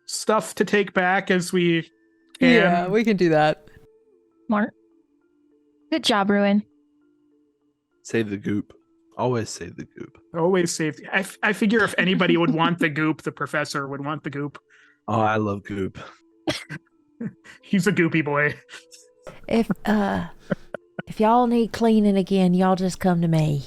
stuff to take back as we can. Yeah, we can do that. Smart. Good job, Ruen. Save the goop. Always save the goop. Always save. I figure if anybody would want the goop, the professor would want the goop. Oh, I love goop. He's a goopy boy. If y'all need cleaning again, y'all just come to me.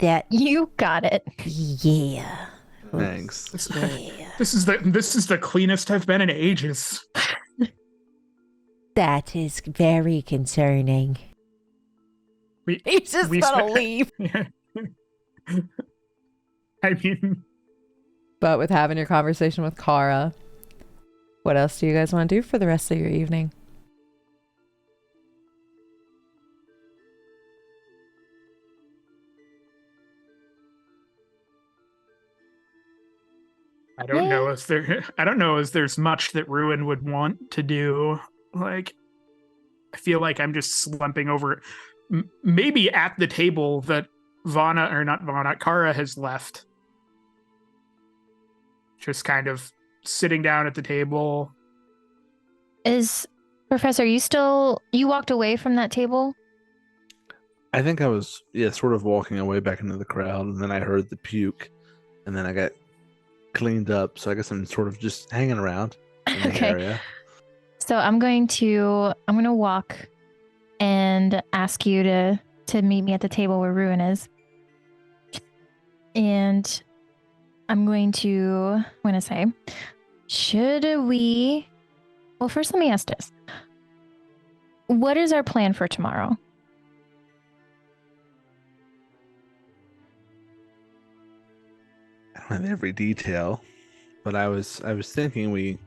That You got it. yeah. Thanks. Yeah. This is the cleanest I've been in ages. That is very concerning. He's just gonna leave. I mean, But with having your conversation with Kara, what else do you guys want to do for the rest of your evening? I don't know if there's much that Ruen would want to do. Like, I feel like I'm just slumping over maybe at the table that Kara has left. Just kind of sitting down at the table. Professor, you walked away from that table? I think I was, sort of walking away back into the crowd, and then I heard the puke, and then I got cleaned up. So I guess I'm sort of just hanging around in the area. So I'm going to walk and ask you to meet me at the table where Ruen is. And I'm going to say, should we... Well, first let me ask this. What is our plan for tomorrow? I don't have every detail, but I was thinking we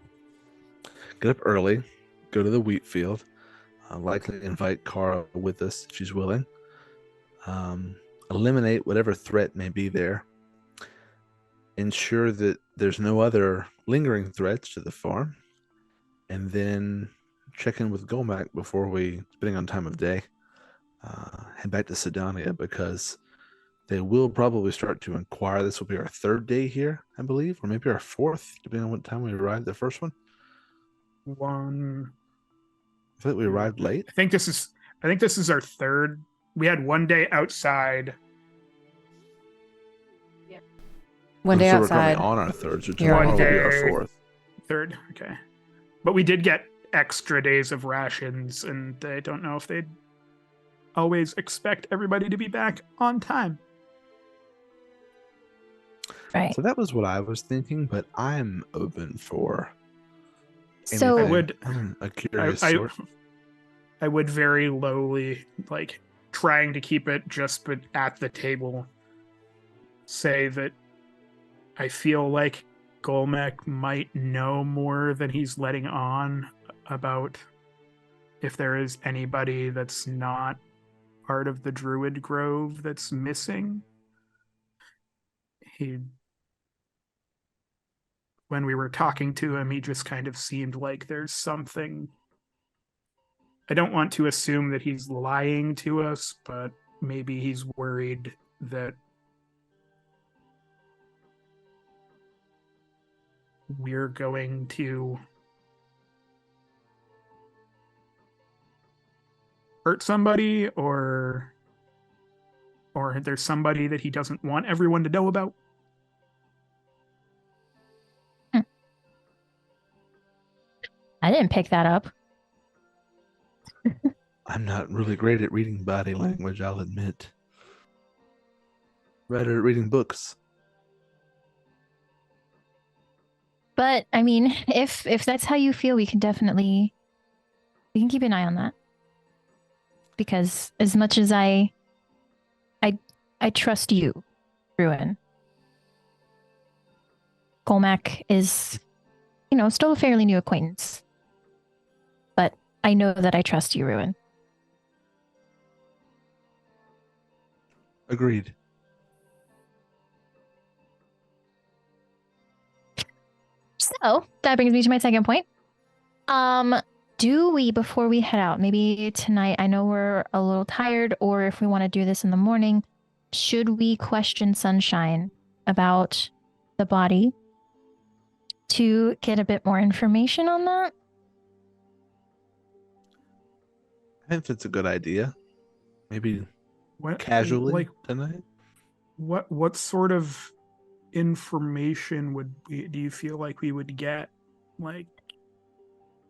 get up early, go to the wheat field, likely invite Kara with us if she's willing, eliminate whatever threat may be there, ensure that there's no other lingering threats to the farm, and then check in with Golmac before we, depending on time of day, head back to Sydonea, because they will probably start to inquire. This will be our third day here, I believe, or maybe our fourth, depending on what time we arrived the first one. I feel like we arrived late. I think this is our third. We had one day outside. One day So outside. we're currently on our third, so You're tomorrow on will be our day. fourth. Third, okay. But we did get extra days of rations, and I don't know if they'd always expect everybody to be back on time. Right. So that was what I was thinking, but I'm open for So anything. I would- A curious sort. I would very lowly, like, trying to keep it just but at the table, say that I feel like Golmac might know more than he's letting on about if there is anybody that's not part of the Druid Grove that's missing. When we were talking to him, he just kind of seemed like there's something. I don't want to assume that he's lying to us, but maybe he's worried that we're going to hurt somebody, or there's somebody that he doesn't want everyone to know about. I didn't pick that up. I'm not really great at reading body language, I'll admit. Better at reading books. But I mean, if that's how you feel, we can keep an eye on that. Because as much as I trust you, Ruen, Golmac is, still a fairly new acquaintance. But I know that I trust you, Ruen. Agreed. So that brings me to my second point. Do we, before we head out, maybe tonight, I know we're a little tired, or if we want to do this in the morning, should we question Sunshine about the body to get a bit more information on that? I think that's a good idea. Maybe What, casually like, tonight. what sort of information do you feel like we would get? Like,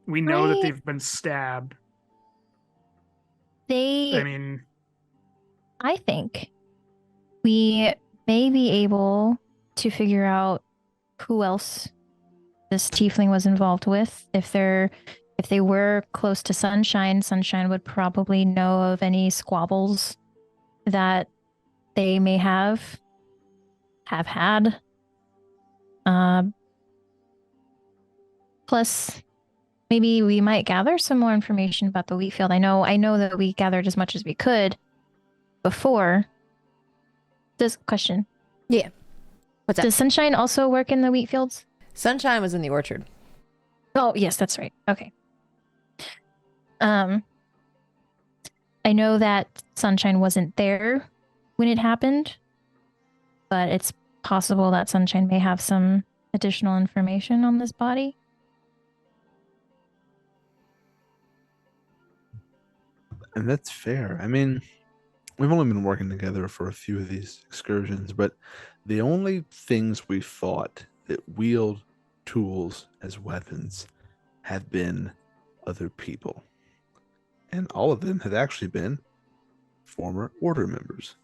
we know that they've been stabbed. I mean, I think we may be able to figure out who else this tiefling was involved with. If they were close to Sunshine, Sunshine would probably know of any squabbles that they may have had. Plus, maybe we might gather some more information about the wheat field. I know that we gathered as much as we could before. Question. Yeah. What's that? Does Sunshine also work in the wheat fields? Sunshine was in the orchard. Oh, yes, that's right. Okay. I know that Sunshine wasn't there when it happened, but it's possible that Sunshine may have some additional information on this body. And that's fair. I mean, we've only been working together for a few of these excursions, but the only things we fought that wield tools as weapons have been other people. And all of them have actually been former Order members.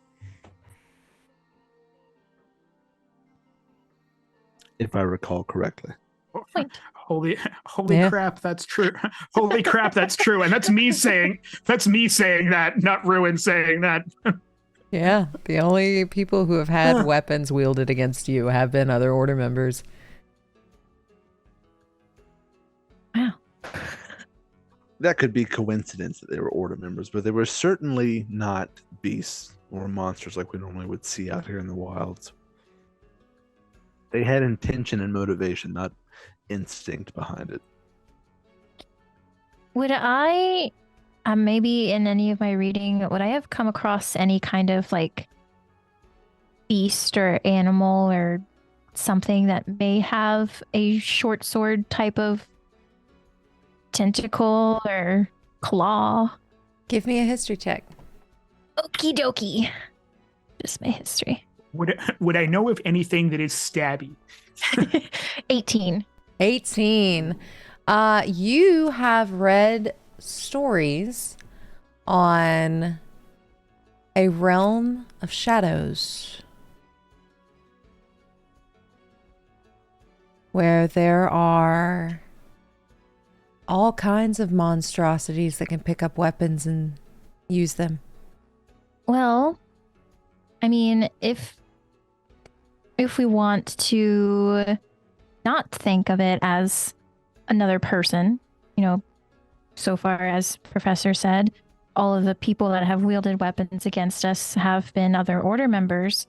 If I recall correctly. holy crap, that's true. Holy crap, that's true. And that's me saying that, not Ruen saying that. Yeah, the only people who have had weapons wielded against you have been other Order members. Wow. That could be coincidence that they were Order members, but they were certainly not beasts or monsters like we normally would see out here in the wilds. They had intention and motivation, not instinct behind it. Would I, maybe in any of my reading, would I have come across any kind of like beast or animal or something that may have a short sword type of tentacle or claw? Give me a history check. Okie dokie. Just my history. Would I know of anything that is stabby? 18. 18. You have read stories on a realm of shadows where there are all kinds of monstrosities that can pick up weapons and use them. Well, I mean, if we want to not think of it as another person, so far as Professor said, all of the people that have wielded weapons against us have been other Order members.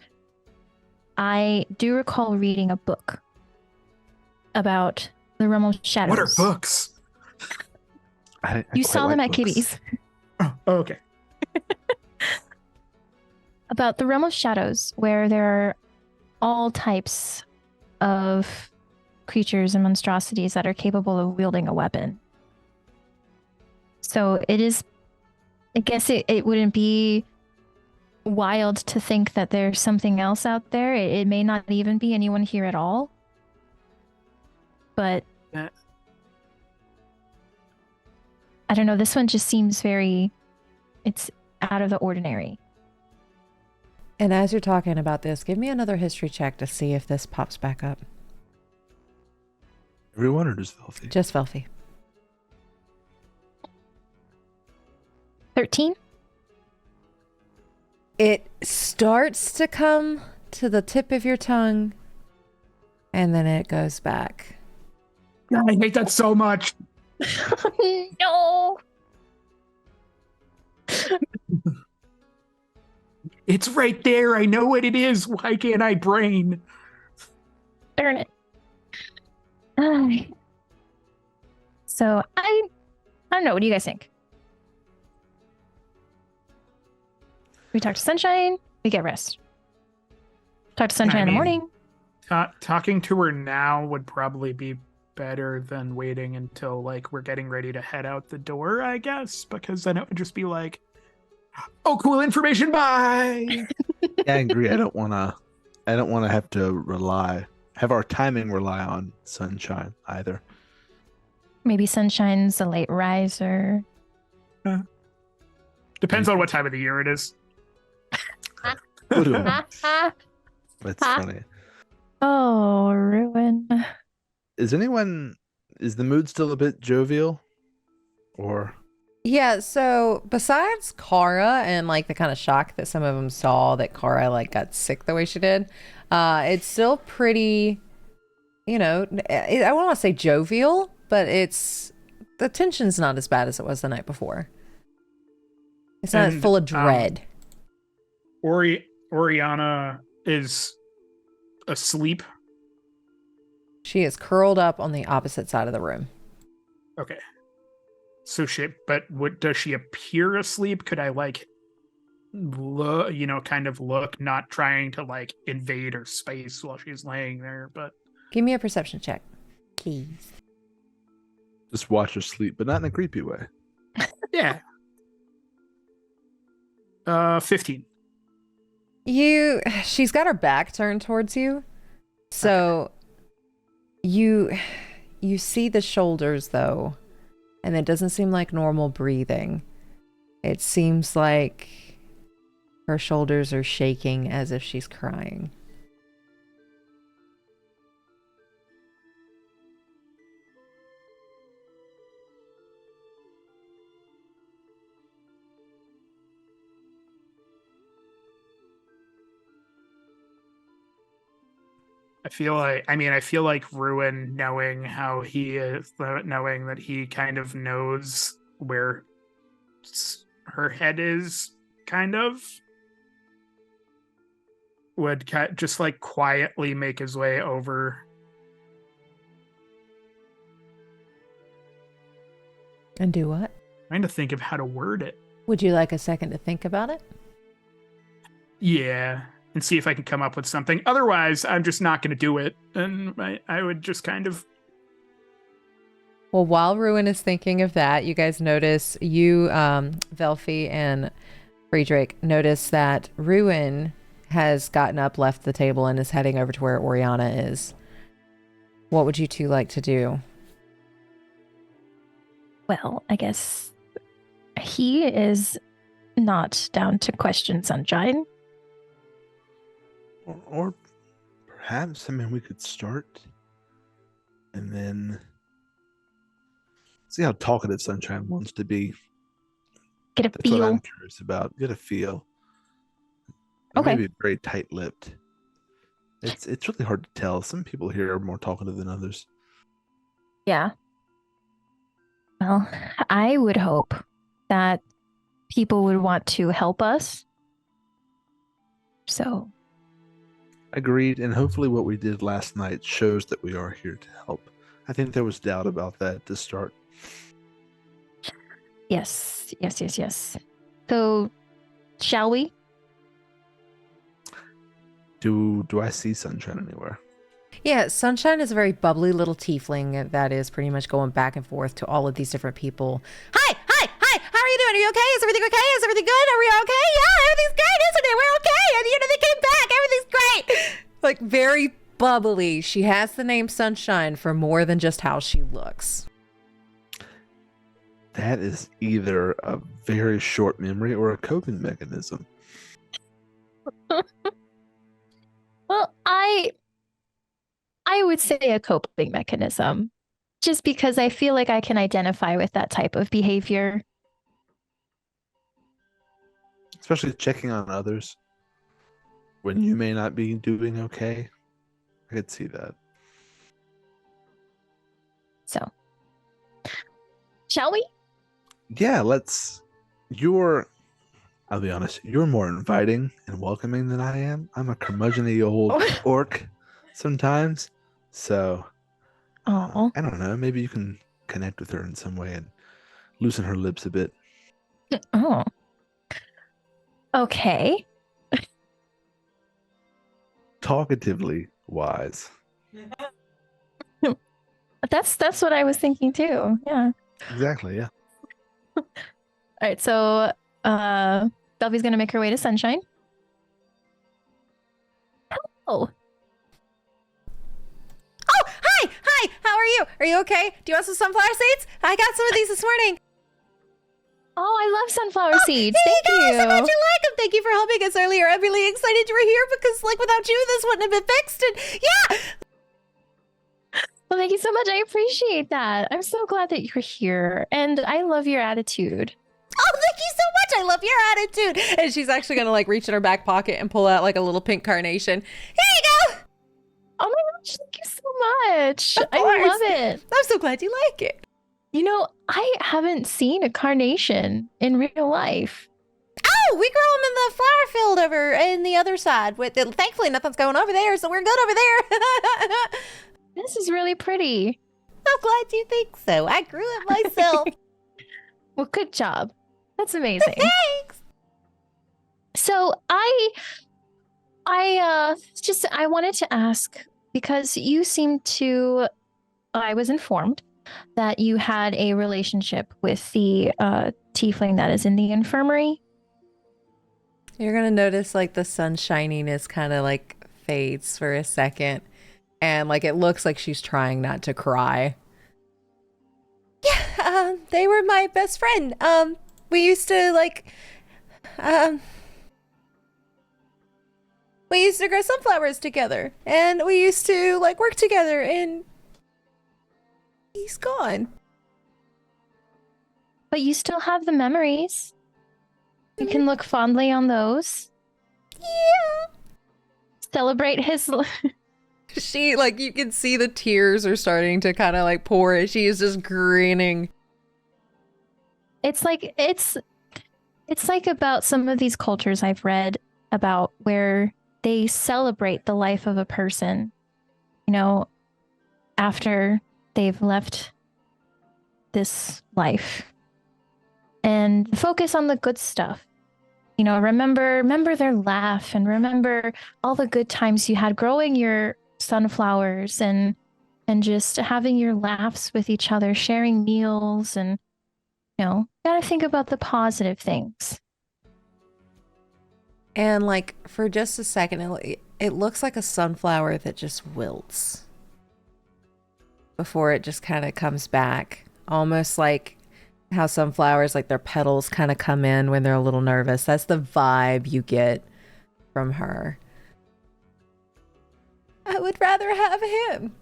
I do recall reading a book about the realm of shadows. What are books? You saw them at Kitty's. Oh, okay. About the realm of shadows, where there are all types of creatures and monstrosities that are capable of wielding a weapon. So it is, I guess it wouldn't be wild to think that there's something else out there. It may not even be anyone here at all. But I don't know, this one just seems it's out of the ordinary. And as you're talking about this, give me another history check to see if this pops back up. Everyone or just Velphie? Just Velphie. 13? It starts to come to the tip of your tongue, and then it goes back. God, I hate that so much. No! It's right there. I know what it is. Why can't I brain? Darn it. Ay. So I don't know. What do you guys think? We talk to Sunshine. We get rest. Talk to Sunshine in the morning. Talking to her now would probably be better than waiting until like we're getting ready to head out the door, I guess, because then it would just be like, oh, cool information, bye. Yeah, I agree. I don't want to have to have our timing rely on Sunshine either. Maybe Sunshine's a late riser. Depends on what time of the year it is. That's funny. Oh, Ruen. Is the mood still a bit jovial? Or Yeah, so besides Kara and like the kind of shock that some of them saw that Kara like got sick the way she did, it's still pretty, I don't want to say jovial, but the tension's not as bad as it was the night before. It's not full of dread. Oriana is asleep. She is curled up on the opposite side of the room. Okay. So does she appear asleep? Could I like look, kind of look, not trying to like invade her space while she's laying there, but Give me a perception check, please. just watch her sleep, but not in a creepy way. yeah. 15. She's got her back turned towards you. So you see the shoulders though, and it doesn't seem like normal breathing. It seems like her shoulders are shaking as if she's crying. I feel like Ruen, knowing how he is, knowing that he kind of knows where her head is, kind of, would just like quietly make his way over. And do what? Trying to think of how to word it. Would you like a second to think about it? Yeah. And see if I can come up with something. Otherwise, I'm just not going to do it. And I would just kind of... Well, while Ruen is thinking of that, you guys notice, Velphie and Friedrich notice that Ruen has gotten up, left the table, and is heading over to where Oriana is. What would you two like to do? Well, I guess he is not down to question Sunshine. Or perhaps, we could start and then see how talkative Sunshine wants to be. Get a That's feel. what I'm curious about. Get a feel. Okay. Maybe very tight-lipped. It's really hard to tell. Some people here are more talkative than others. Yeah. Well, I would hope that people would want to help us. So. Agreed, and hopefully what we did last night shows that we are here to help. I think there was doubt about that to start. Yes. So, shall we? Do I see Sunshine anywhere? Yeah, Sunshine is a very bubbly little tiefling that is pretty much going back and forth to all of these different people. Hi, how are you doing? Are you okay? Is everything okay? Is everything good? Are we okay? Yeah, everything's great, isn't it? We're okay. And they came back. Everything's great. Like, very bubbly. She has the name Sunshine for more than just how she looks. That is either a very short memory or a coping mechanism. Well, I would say a coping mechanism, just because I feel like I can identify with that type of behavior. Especially checking on others when you may not be doing okay. I could see that. So, shall we? Yeah, let's. You're I'll be honest, you're more inviting and welcoming than I am. I'm a curmudgeon-y old orc sometimes. So, Oh. I don't know. Maybe you can connect with her in some way and loosen her lips a bit. Oh. Okay. Talkatively wise. That's what I was thinking too. Yeah. Exactly, yeah. All right, so Velphie's gonna make her way to Sunshine. Oh, Oh, hi, how are you? Are you okay? Do you want some sunflower seeds? I got some of these this morning. I love sunflower seeds. Thank Thank you. you. So much you like them. Thank you for helping us earlier. I'm really excited you were here because, like, without you, this wouldn't have been fixed. And yeah, Well, thank you so much. I appreciate that. I'm so glad that you're here, and I love your attitude. oh, thank you so much. I love your attitude. And she's actually gonna like reach in her back pocket and pull out like a little pink carnation. Here you go. Oh my gosh, thank you so much. Of I course. love it. I'm so glad you like it. You know, I haven't seen a carnation in real life. Oh, we grow them in the flower field over in the other side. Thankfully, nothing's going over there, so we're good over there. This is really pretty. I'm glad you think so. I grew it myself. Well, good job. That's amazing. Thanks. So I wanted to ask because you seem to, I was informed that you had a relationship with the tiefling that is in the infirmary. You're gonna notice like the sun shininess kind of like fades for a second, and like it looks like she's trying not to cry. Yeah, they were my best friend. We used to like, we used to grow sunflowers together, and we used to like work together, and he's gone. But you still have the memories. You can look fondly on those. Yeah. Celebrate his. She, like, you can see the tears are starting to kind of like pour as she is just grinning. It's like about some of these cultures I've read about where they celebrate the life of a person, you know, after they've left this life. And focus on the good stuff. You know, remember their laugh and remember all the good times you had growing your sunflowers and just having your laughs with each other, sharing meals, and you know, gotta think about the positive things. And like for just a second, it looks like a sunflower that just wilts before it just kind of comes back, almost like how some flowers, like their petals kind of come in when they're a little nervous. That's the vibe you get from her. I would rather have him.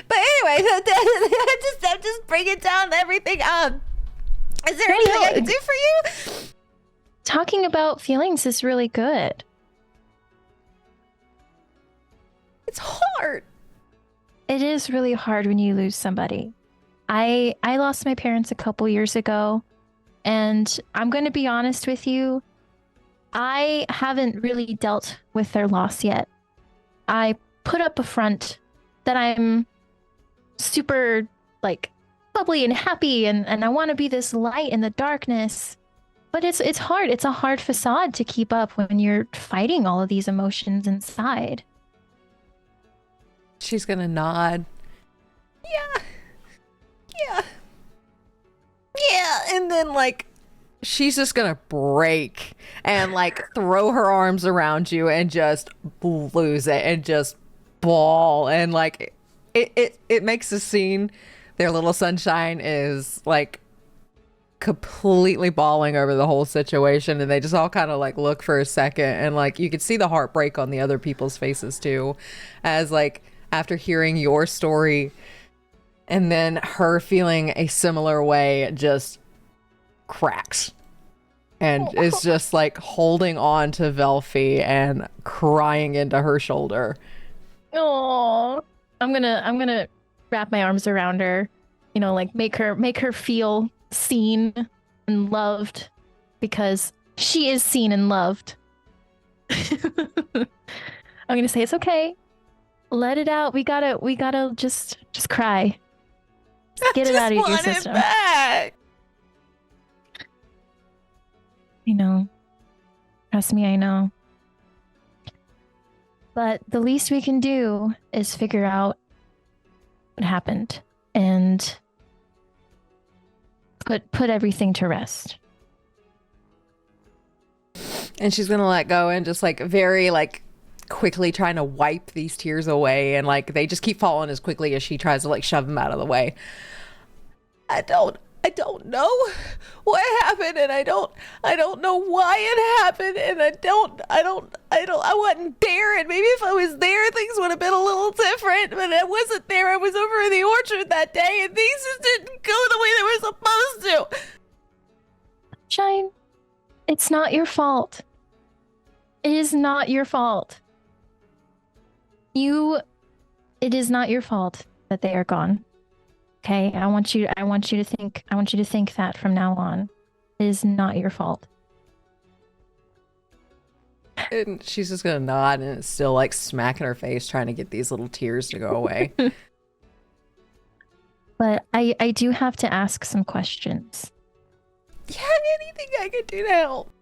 But anyway, I'm just bringing down everything. Is there anything I can do for you? Talking about feelings is really good. It's hard. It is really hard when you lose somebody. I lost my parents a couple years ago, and I'm going to be honest with you. I haven't really dealt with their loss yet. I put up a front that I'm super like bubbly and happy and I want to be this light in the darkness. But it's hard. It's a hard facade to keep up when you're fighting all of these emotions inside. She's gonna nod. Yeah. And then like she's just gonna break and like throw her arms around you and just lose it and just bawl, and like it makes the scene. Their little sunshine is like completely bawling over the whole situation, and they just all kind of like look for a second, and like you could see the heartbreak on the other people's faces too, as like after hearing your story and then her feeling a similar way, just cracks and is just like holding on to Velphie and crying into her shoulder. Oh, I'm gonna wrap my arms around her, you know, like make her feel seen and loved because she is seen and loved. I'm gonna say it's okay. Let it out. We gotta just cry. Get it out of your system. Back. I know. Trust me, I know. But the least we can do is figure out what happened and put everything to rest. And she's gonna let go and just like very like quickly trying to wipe these tears away, and like they just keep falling as quickly as she tries to like shove them out of the way. I don't know what happened, and I don't know why it happened, and I wasn't there, and maybe if I was there things would have been a little different, but I wasn't there. I was over in the orchard that day and things just didn't go the way they were supposed to. Shine, it's not your fault. It is not your fault. It is not your fault that they are gone. Okay, I want you to think that from now on. It is not your fault. And she's just gonna nod, and it's still like smacking her face trying to get these little tears to go away. But I do have to ask some questions. Yeah, anything I could do to help.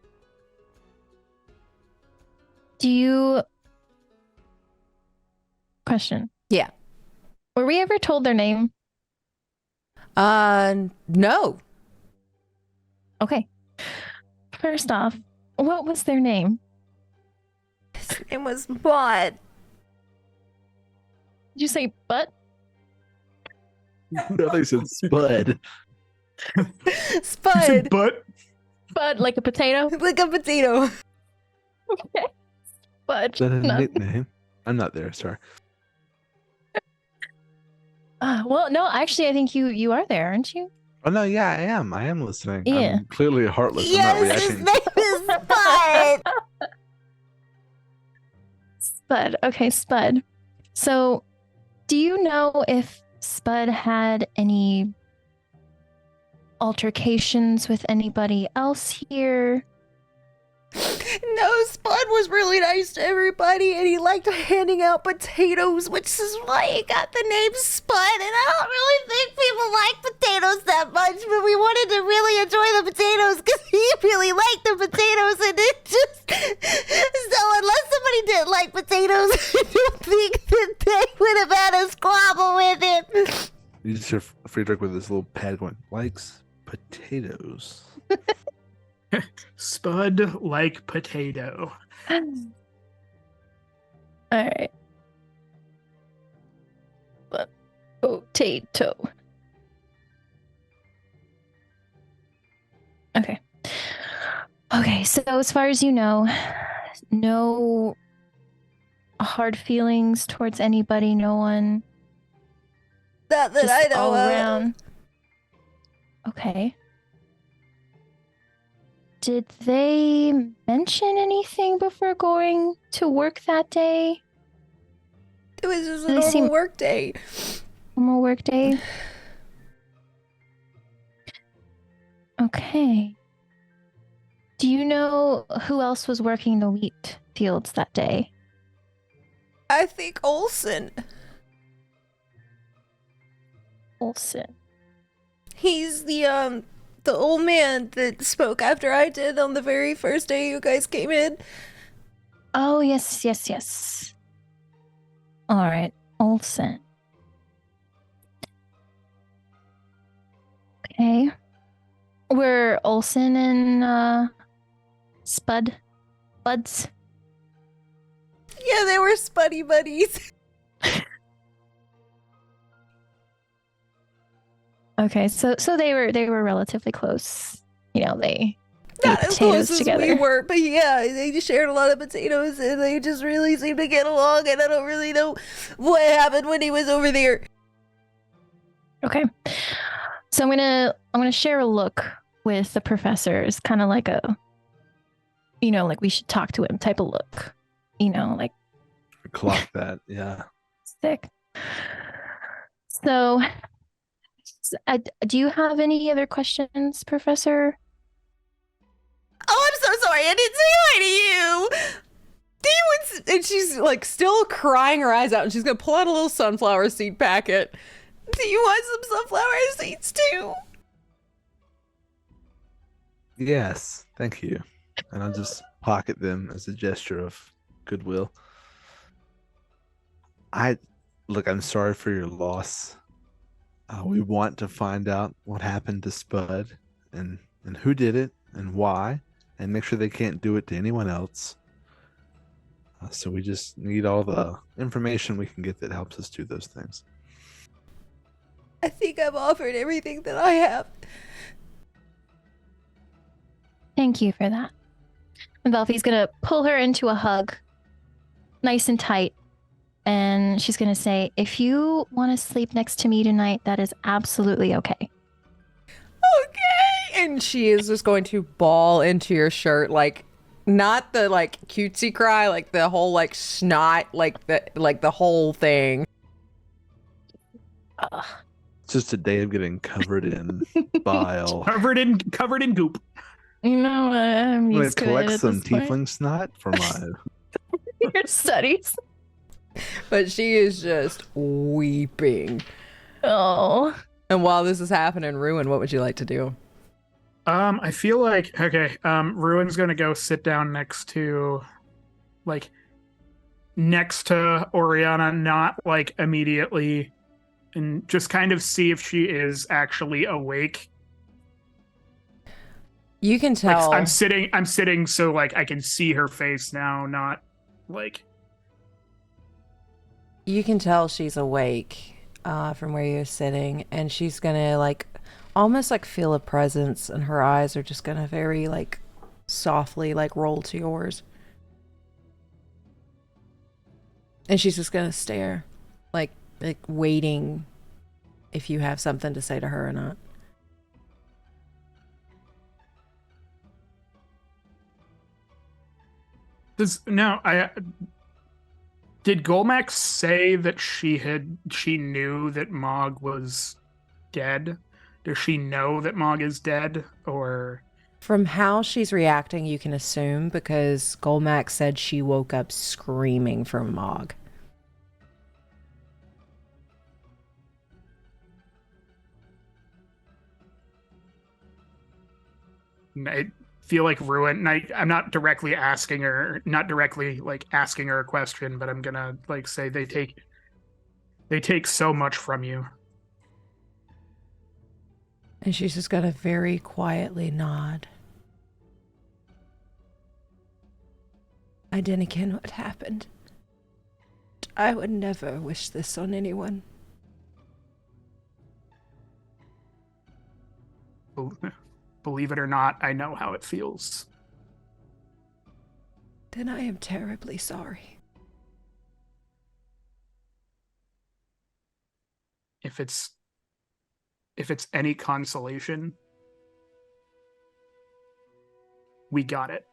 Question. Yeah. Were we ever told their name? No. Okay. First off, what was their name? His name was Bud. Did you say butt? No, they said Spud. Spud. But Bud, like a potato? Like a potato. Okay. Bud. Is that a No. nickname? I'm not there, sorry. Well, no, actually, I think you are there, aren't you? Oh no, yeah, I am. I am listening. Yeah. I'm clearly heartless. I'm not Yes, his reacting. name is Spud. Spud. Okay, Spud. So, do you know if Spud had any altercations with anybody else here? No, Spud was really nice to everybody, and he liked handing out potatoes, which is why he got the name Spud. And I don't really think people like potatoes that much, but we wanted to really enjoy the potatoes because he really liked the potatoes, and it just so unless somebody didn't like potatoes, I don't think that they would have had a squabble with it. You just hear Friedrich with his little pad going, likes potatoes. Spud like potato. All right. But potato. Okay. Okay, so as far as you know, no hard feelings towards anybody, no one. Not that Just I know all of. around. Okay. Did they mention anything before going to work that day? It was just a They normal seem- work day. Normal work day? Okay. Do you know who else was working the wheat fields that day? I think Olson. Olson. He's the old man that spoke after I did on the very first day you guys came in. Oh, yes. All right, Olson. Okay. Were Olson and Buds? Yeah, they were spuddy buddies. Okay, so they were relatively close. You know, they Not ate as close potatoes as together. we were, but yeah, they just shared a lot of potatoes and they just really seemed to get along, and I don't really know what happened when he was over there. Okay. So I'm gonna share a look with the professor. It's kind of like a, like we should talk to him type of look. Like Clock that, yeah. sick. So, do you have any other questions, Professor? sorry. I didn't say hi to you. And she's like still crying her eyes out, and she's gonna pull out a little sunflower seed packet. Do you want some sunflower seeds too? Yes, thank you. And I'll just pocket them as a gesture of goodwill. I'm sorry for your loss. We want to find out what happened to Spud and who did it and why, and make sure they can't do it to anyone else. So we just need all the information we can get that helps us do those things. I think I've offered everything that I have. Thank you for that. And Velphie's gonna pull her into a hug, nice and tight. And she's gonna say, if you want to sleep next to me tonight, that is absolutely okay. Okay. And she is just going to bawl into your shirt, like not the like cutesy cry, like the whole like snot, like the whole thing. Ugh. It's just a day of getting covered in bile. Covered in goop. You know, I'm I'm gonna used to it collect at some this point. tiefling snot for my Your studies. But she is just weeping. Oh. And while this is happening, Ruen, what would you like to do? I feel like Ruin's gonna go sit down next to Oriana, not like immediately, and just kind of see if she is actually awake. You can tell. Like, I'm sitting so like I can see her face now, not like. You can tell she's awake from where you're sitting, and she's gonna like almost like feel a presence, and her eyes are just gonna very like softly like roll to yours, and she's just gonna stare, like waiting if you have something to say to her or not. Did Golmax say that she knew that Mog was dead? Does she know that Mog is dead, or? From how she's reacting, you can assume, because Golmax said she woke up screaming for Mog. I feel like Ruen. I'm not directly asking her a question, but I'm gonna like say they take so much from you. And she's just gonna very quietly nod. I didn't ken what happened. I would never wish this on anyone. Believe it or not, I know how it feels. Then I am terribly sorry. If it's any consolation, we got it.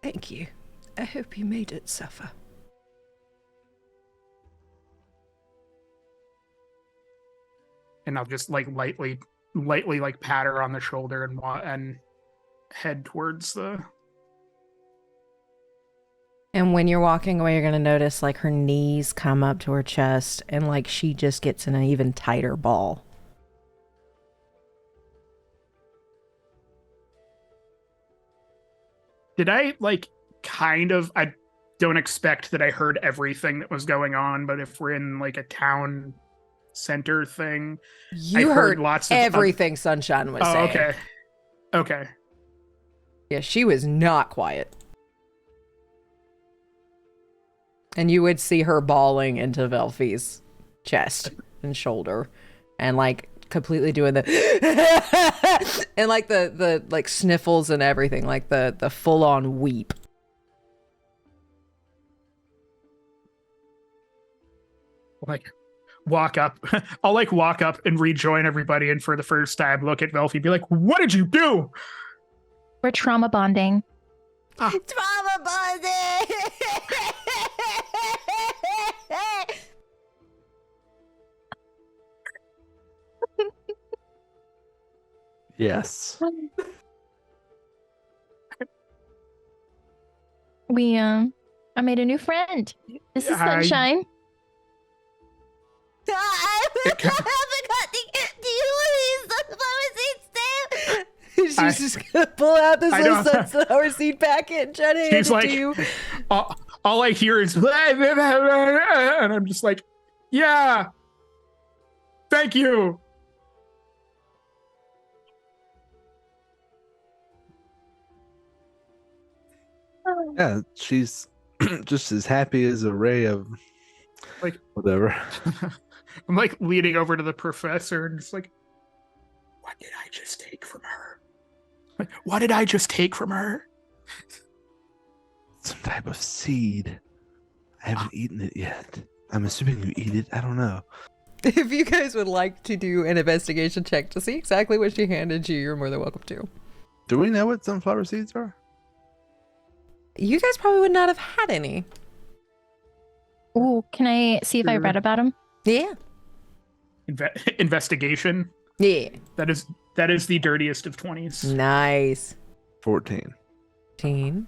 Thank you. I hope you made it suffer. And I'll just like lightly like pat her on the shoulder and head towards the. And when you're walking away, you're going to notice like her knees come up to her chest, and like she just gets in an even tighter ball. Did I like I don't expect that I heard everything that was going on, but if we're in like a town center thing, You I heard lots of everything Sunshine was saying. Okay. Yeah, she was not quiet. And you would see her bawling into Velphie's chest and shoulder, and like completely doing the and like the like sniffles and everything, like the full on weep. Like walk up. I'll like walk up and rejoin everybody, and for the first time look at Velphie, be like, "What did you do?" We're trauma bonding. Trauma bonding. Yes. I made a new friend. This is I- Sunshine. I It ca- haven't got to do you want these sunflower seeds, Sam? I- She's just gonna pull out this I little don't- sunflower seed packet and try to hand She's it like, to you. all I hear is, and I'm just like, yeah, thank you. Yeah, she's just as happy as a ray of Like- whatever. I'm like leaning over to the professor and just like, what did I just take from her? Like, what did I just take from her? Some type of seed. I haven't eaten it yet. I'm assuming you eat it. I don't know. If you guys would like to do an investigation check to see exactly what she handed you, you're more than welcome to. Do we know what sunflower seeds are? You guys probably would not have had any. Ooh, can I see if I read about him? Yeah. Investigation. Yeah. That is the dirtiest of 20s. Nice. 14. 15.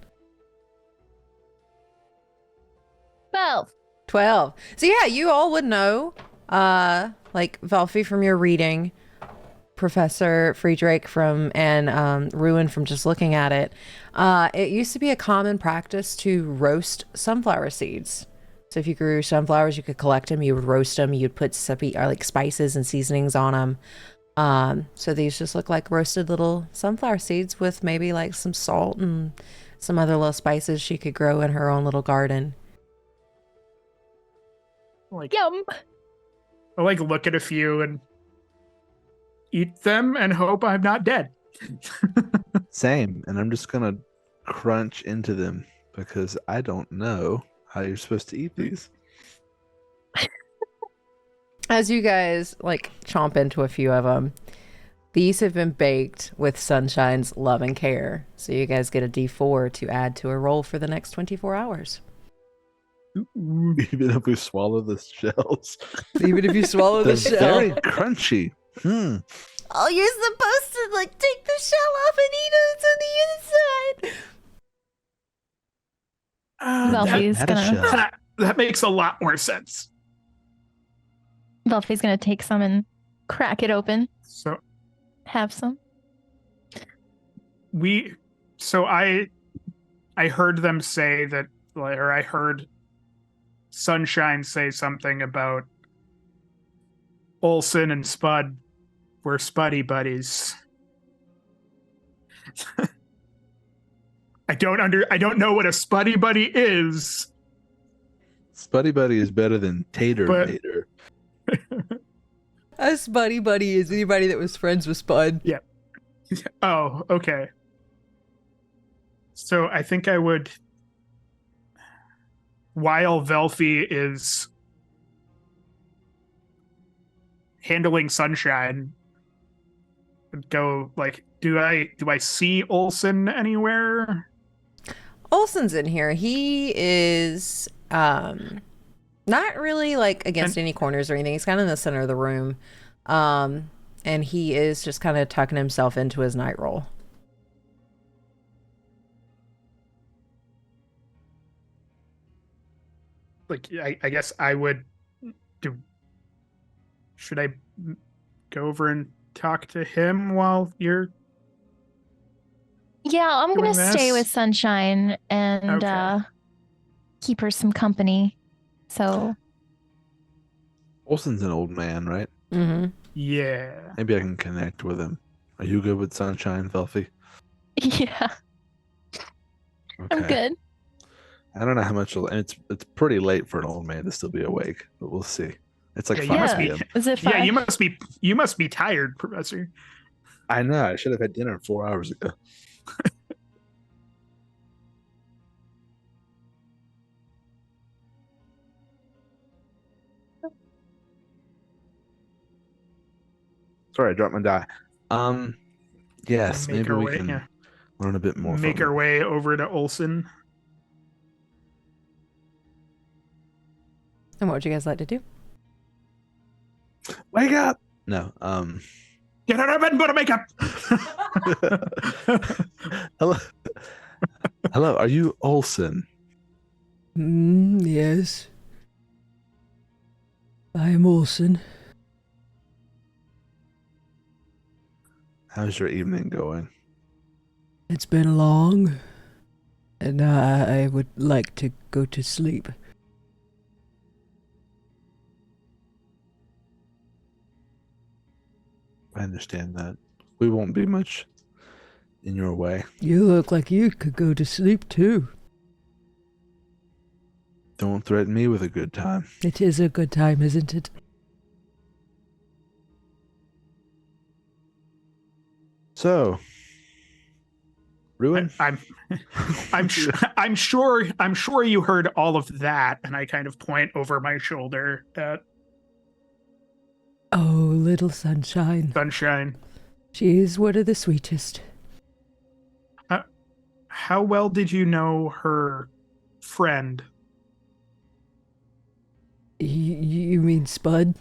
12. 12. So yeah, you all would know, like Velphie from your reading, Professor Friedrich from, and Ruen from just looking at it. It used to be a common practice to roast sunflower seeds. So if you grew sunflowers, you could collect them, you would roast them, you'd put spices and seasonings on them. So these just look like roasted little sunflower seeds with maybe like some salt and some other little spices she could grow in her own little garden. Like, Yum. I like look at a few and eat them and hope I'm not dead. Same. And I'm just going to crunch into them because I don't know how you're supposed to eat these. As you guys like chomp into a few of them, these have been baked with Sunshine's love and care. So you guys get a D4 to add to a roll for the next 24 hours. Even if we swallow the shells. Even if you swallow They're the shell. very crunchy. Oh, you're supposed to like take the shell off and eat it on the inside. Velphie's Had a gonna shell. That makes a lot more sense. Velphie's gonna take some and crack it open. So Have some. I heard them say that, or I heard Sunshine say something about Olsen and Spud were Spuddy buddies. I don't know what a Spuddy buddy is. Spuddy Buddy is better than Tater But- Mater. A Spuddy Buddy is anybody that was friends with Spud. Oh, okay. So I think I would, while Velphie is handling Sunshine, go like, do I see Olsen anywhere? Olsen's in here. He is not really like against any corners or anything. He's kind of in the center of the room. And he is just kind of tucking himself into his night roll. Like, I guess I would do. Should I go over and talk to him while you're? Yeah, I'm gonna Doing stay this? with Sunshine and Okay. keep her some company. So Olsen's an old man, right? Mm-hmm. Yeah. Maybe I can connect with him. Are you good with Sunshine, Velphie? yeah, I'm good. I don't know how much. It's pretty late for an old man to still be awake, but we'll see. It's like Yeah, you 5 must be. p.m. Is it Yeah, five? you must be tired, Professor. I know. I should have had dinner 4 hours ago. Sorry, I dropped my die. Yes, Make maybe our we way- can yeah. learn a bit more. Make from our him. way over to Olsen. And what would you guys like to do? Wake up! No, Get out of bed and put on makeup. Hello. Hello, are you Olsen? Yes. I am Olsen. How's your evening going? It's been long, and I would like to go to sleep. I understand that. We won't be much in your way. You look like you could go to sleep too. Don't threaten me with a good time. It is a good time, isn't it? So, Ruen? I'm sure you heard all of that, and I kind of point over my shoulder at Oh, little sunshine. Sunshine. She is one of the sweetest. How well did you know her friend? You mean Spud?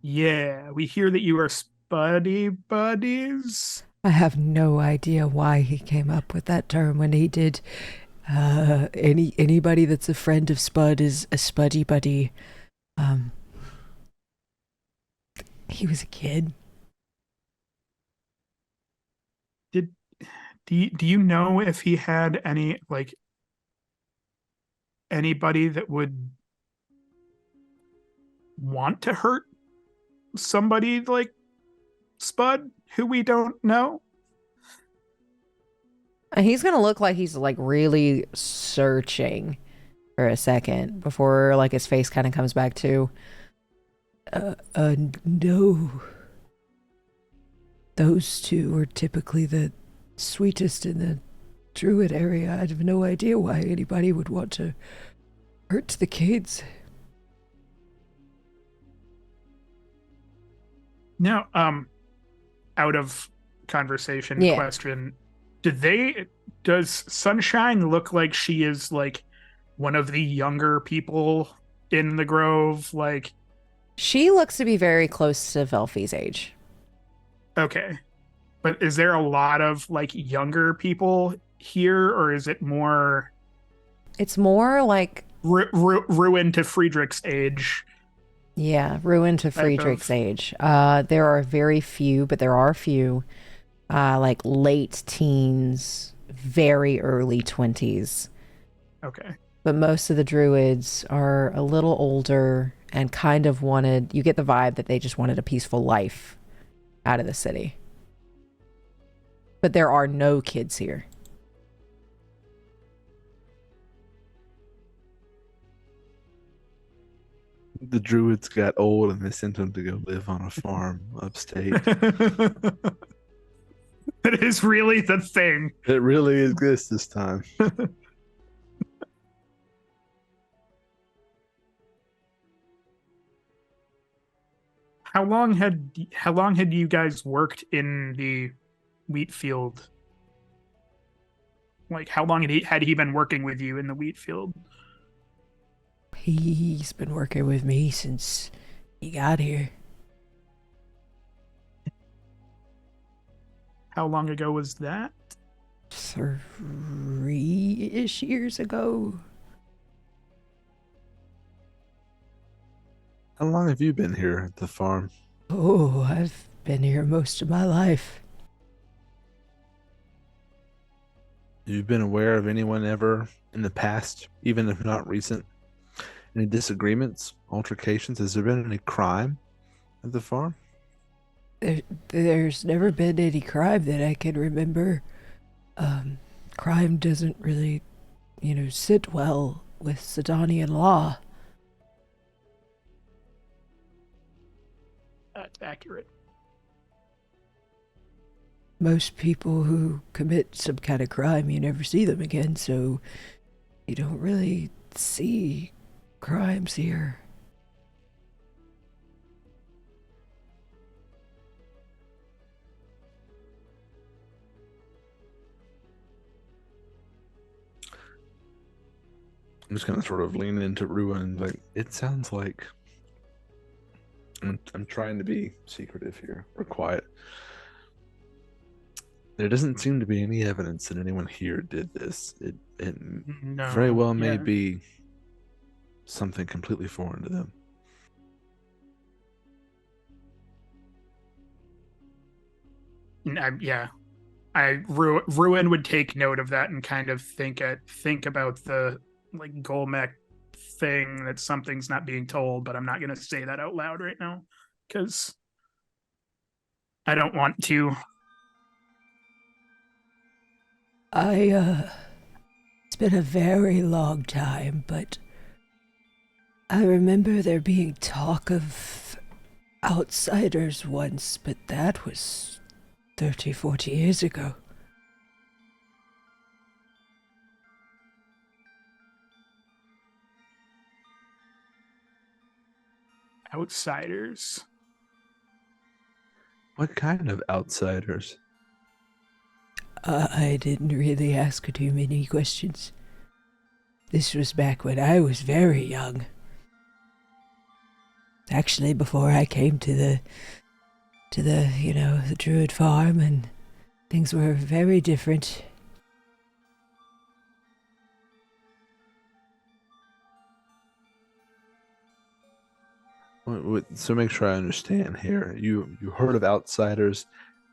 Yeah, we hear that you are Spuddy buddies. I have no idea why he came up with that term when he did. Anybody that's a friend of Spud is a Spuddy buddy. He was a kid. Do you know if he had any, like, anybody that would want to hurt somebody like Spud who we don't know? He's gonna look like he's like really searching for a second before like his face kind of comes back to. No. Those two are typically the sweetest in the druid area. I have no idea why anybody would want to hurt the kids. Now, out of conversation question, does Sunshine look like she is like one of the younger people in the Grove? Like, she looks to be very close to Velphie's age. Okay. But is there a lot of like younger people here, or is it more? It's more like Ruen to Friedrich's age. Yeah, Ruen to Friedrich's age. There are very few, but there are a few, like late teens, very early 20s. Okay. But most of the druids are a little older and kind of wanted, you get the vibe that they just wanted a peaceful life out of the city. But there are no kids here. The druids got old and they sent them to go live on a farm upstate. That is really the thing. It really exists this time. How long had you guys worked in the wheat field? Like, how long had he been working with you in the wheat field? He's been working with me since he got here. How long ago was that? 3-ish years ago. How long have you been here at the farm? Oh, I've been here most of my life. Have you been aware of anyone ever in the past, even if not recent? Any disagreements, altercations? Has there been any crime at the farm? There's never been any crime that I can remember. Crime doesn't really, sit well with Sydonian law. That's accurate. Most people who commit some kind of crime, you never see them again, so you don't really see crimes here. I'm just gonna sort of lean into Ruen, like, it sounds like I'm trying to be secretive here or quiet. There doesn't seem to be any evidence that anyone here did this. It very No, well may yeah. be something completely foreign to them. Yeah. Ruen would take note of that and kind of think about the like Golmec thing, that something's not being told, but I'm not gonna say that out loud right now because I don't want to. It's been a very long time, but I remember there being talk of outsiders once, but that was 30, 40 years ago. Outsiders. What kind of outsiders? I didn't really ask too many questions. This was back when I was very young. Actually, before I came to the the Druid farm, and things were very different. So make sure I understand here. You heard of outsiders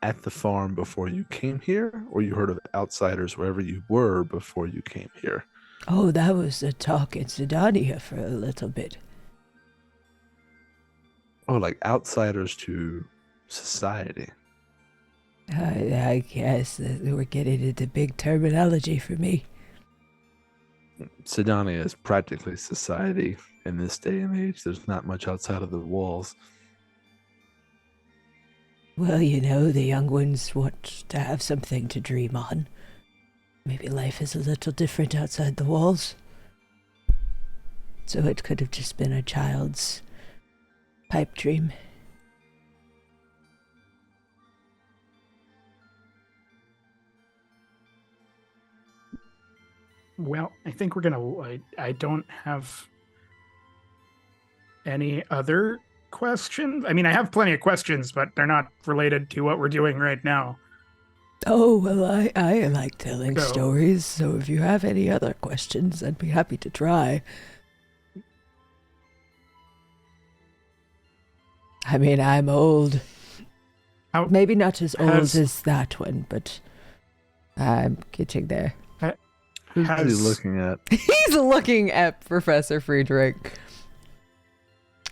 at the farm before you came here, or you heard of outsiders wherever you were before you came here? Oh, that was the talk in Sydonea for a little bit. Oh, like outsiders to society. I guess that we're getting into big terminology for me. Sidonia is practically society in this day and age. There's not much outside of the walls. Well, the young ones want to have something to dream on. Maybe life is a little different outside the walls. So it could have just been a child's pipe dream. Well, I think we're gonna. I don't have any other questions. I mean, I have plenty of questions, but they're not related to what we're doing right now. Oh, well, I like telling So- stories, so if you have any other questions, I'd be happy to try. I mean, I'm old. How- Maybe not as old has- as that one, but I'm getting there. Who's he Has- looking at? He's looking at Professor Friedrich.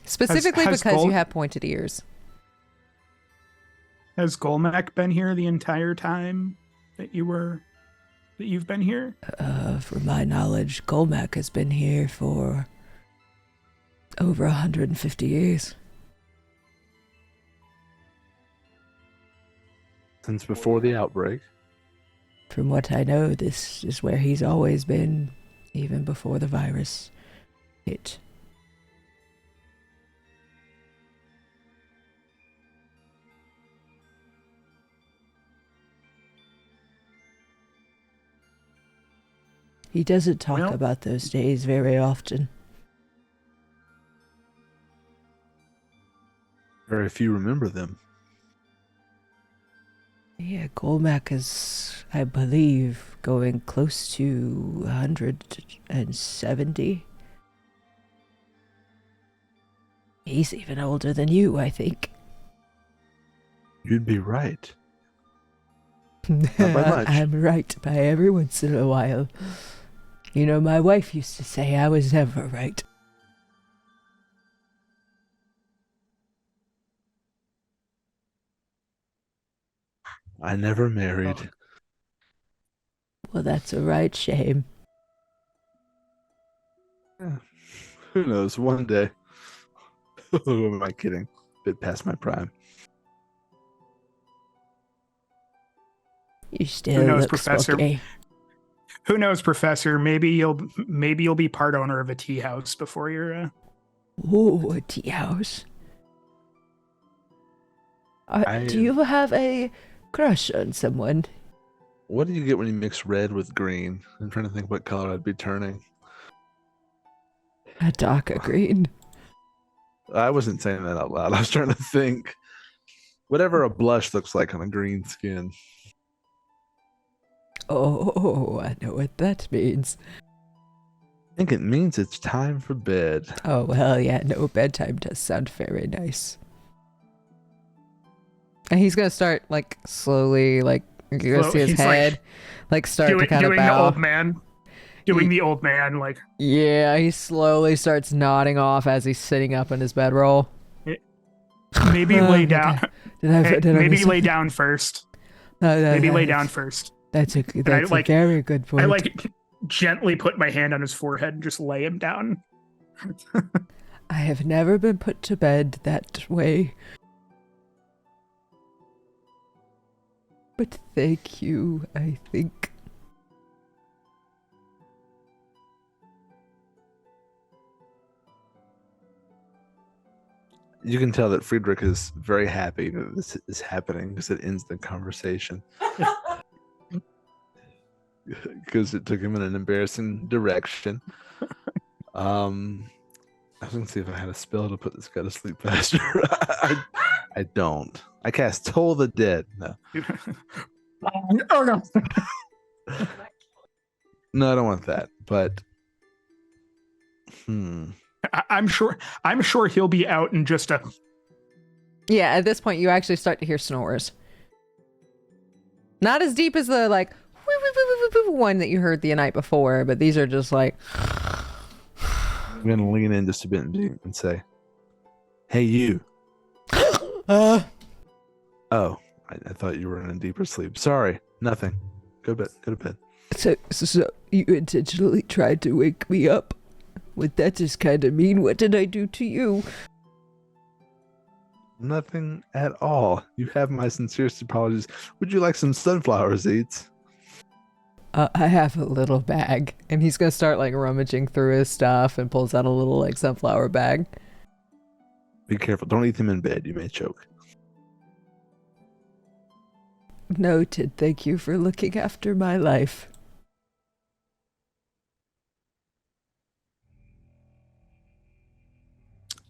Specifically has because Gold- you have pointed ears. Has Golmec been here the entire time that you've been here? From my knowledge, Golmac has been here for over 150 years. Since before the outbreak. From what I know, this is where he's always been, even before the virus hit. He doesn't talk Well- about those days very often. Very few remember them. Yeah, Golmac is, I believe, going close to 170. He's even older than you, I think. You'd be right. Not by much. I'm right by every once in a while. My wife used to say I was never right. I never married. Well, that's a right shame. Who knows? One day. Who am I kidding? Bit past my prime. You still knows, look Professor? spunky. Who knows, Professor? Maybe you'll be part owner of a tea house before you're. Ooh, a tea house. Do you have a crush on someone? What do you get when you mix red with green? I'm trying to think what color I'd be turning. A darker green. I wasn't saying that out loud. I was trying to think. Whatever a blush looks like on a green skin. Oh, I know what that means. I think it means it's time for bed. Oh, well, yeah, no, bedtime does sound very nice. And he's gonna start like slowly, like you're gonna see his He's, head, like start to kind of doing the bow. old man. Doing the old man, like Yeah, he slowly starts nodding off as he's sitting up in his bedroll. maybe lay down. Maybe lay down. down first. No, Maybe lay down first. That's a like- very good point. I like gently put my hand on his forehead and just lay him down. I have never been put to bed that way. But thank you, I think. You can tell that Friedrich is very happy that this is happening because it ends the conversation. Because it took him in an embarrassing direction. I was gonna see if I had a spell to put this guy to sleep faster. I don't. I cast Toll the Dead. No. Oh no. No, I don't want that. But I'm sure he'll be out in just a. Yeah, at this point you actually start to hear snores. Not as deep as the like one that you heard the night before, but these are just like. I'm gonna lean in just a bit and say, "Hey, you." Uh, Oh, I thought you were in a deeper sleep. Sorry, nothing. Go to bed. So you intentionally tried to wake me up? Would that just kind of mean? What did I do to you? Nothing at all. You have my sincerest apologies. Would you like some sunflower seeds? I have a little bag. and he's gonna start like rummaging through his stuff and pulls out a little like sunflower bag. Be careful. Don't eat them in bed. You may choke. Noted. Thank you for looking after my life.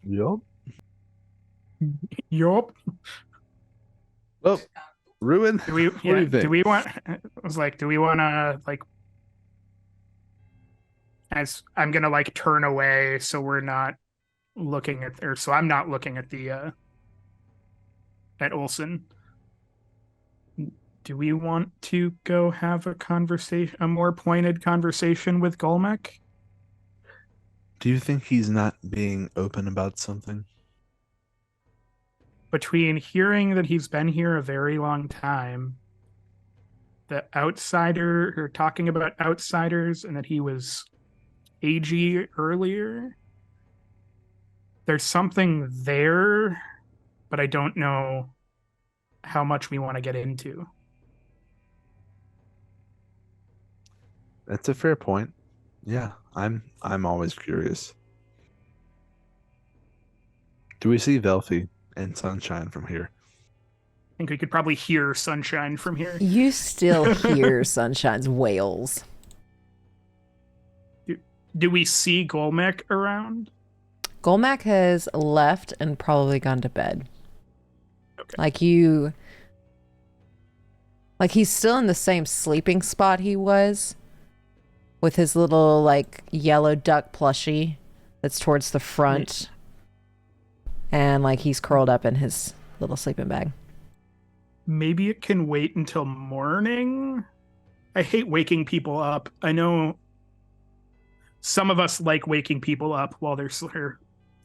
Yup. Yup. Oh, Ruen. Do we? What do you think? Do we want? I was like, do we want to like? As I'm gonna like turn away, so we're not looking at, or so I'm not looking at the at Olsen. Do we want to go have a conversation, a more pointed conversation with Golmek? Do you think he's not being open about something? Between hearing that he's been here a very long time, the outsider, or talking about outsiders, and that he was AG earlier, there's something there, but I don't know how much we want to get into. That's a fair point. Yeah, I'm always curious. Do we see Velphie and Sunshine from here? I think we could probably hear Sunshine from here. You still hear Sunshine's wails. Do we see Golmek around? Golmak has left and probably gone to bed. Okay. Like he's still in the same sleeping spot he was, with his little like yellow duck plushie that's towards the front, and like he's curled up in his little sleeping bag. Maybe it can wait until morning. I hate waking people up. I know some of us like waking people up while they're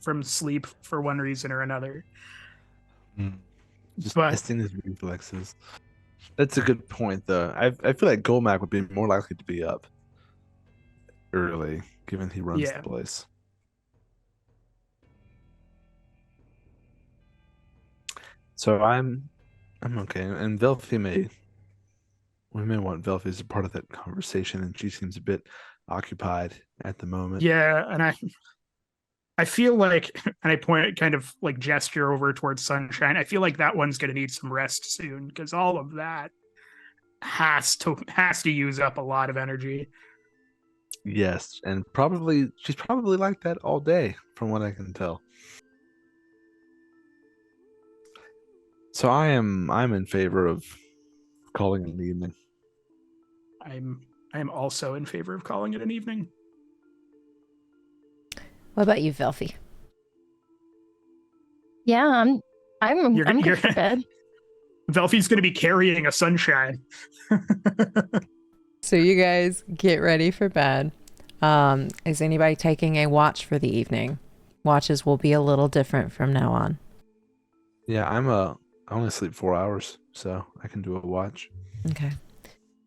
from sleep for one reason or another. Just But- testing his reflexes. That's a good point, though. I feel like Golmak would be more likely to be up early, given he runs Yeah. the place. So I'm okay, and Velphie we may want Velphie as a part of that conversation, and she seems a bit occupied at the moment. Yeah, and I feel like, and I point kind of like gesture over towards Sunshine. I feel like that one's going to need some rest soon, because all of that has to use up a lot of energy. Yes, and she's probably like that all day, from what I can tell. So I'm in favor of calling it an evening. I'm also in favor of calling it an evening. What about you, Velphie? Yeah, I'm You're good for bed. Velphie's going to be carrying a sunshine. So you guys get ready for bed. Is anybody taking a watch for the evening? Watches will be a little different from now on. Yeah, I only sleep 4 hours, so I can do a watch. Okay.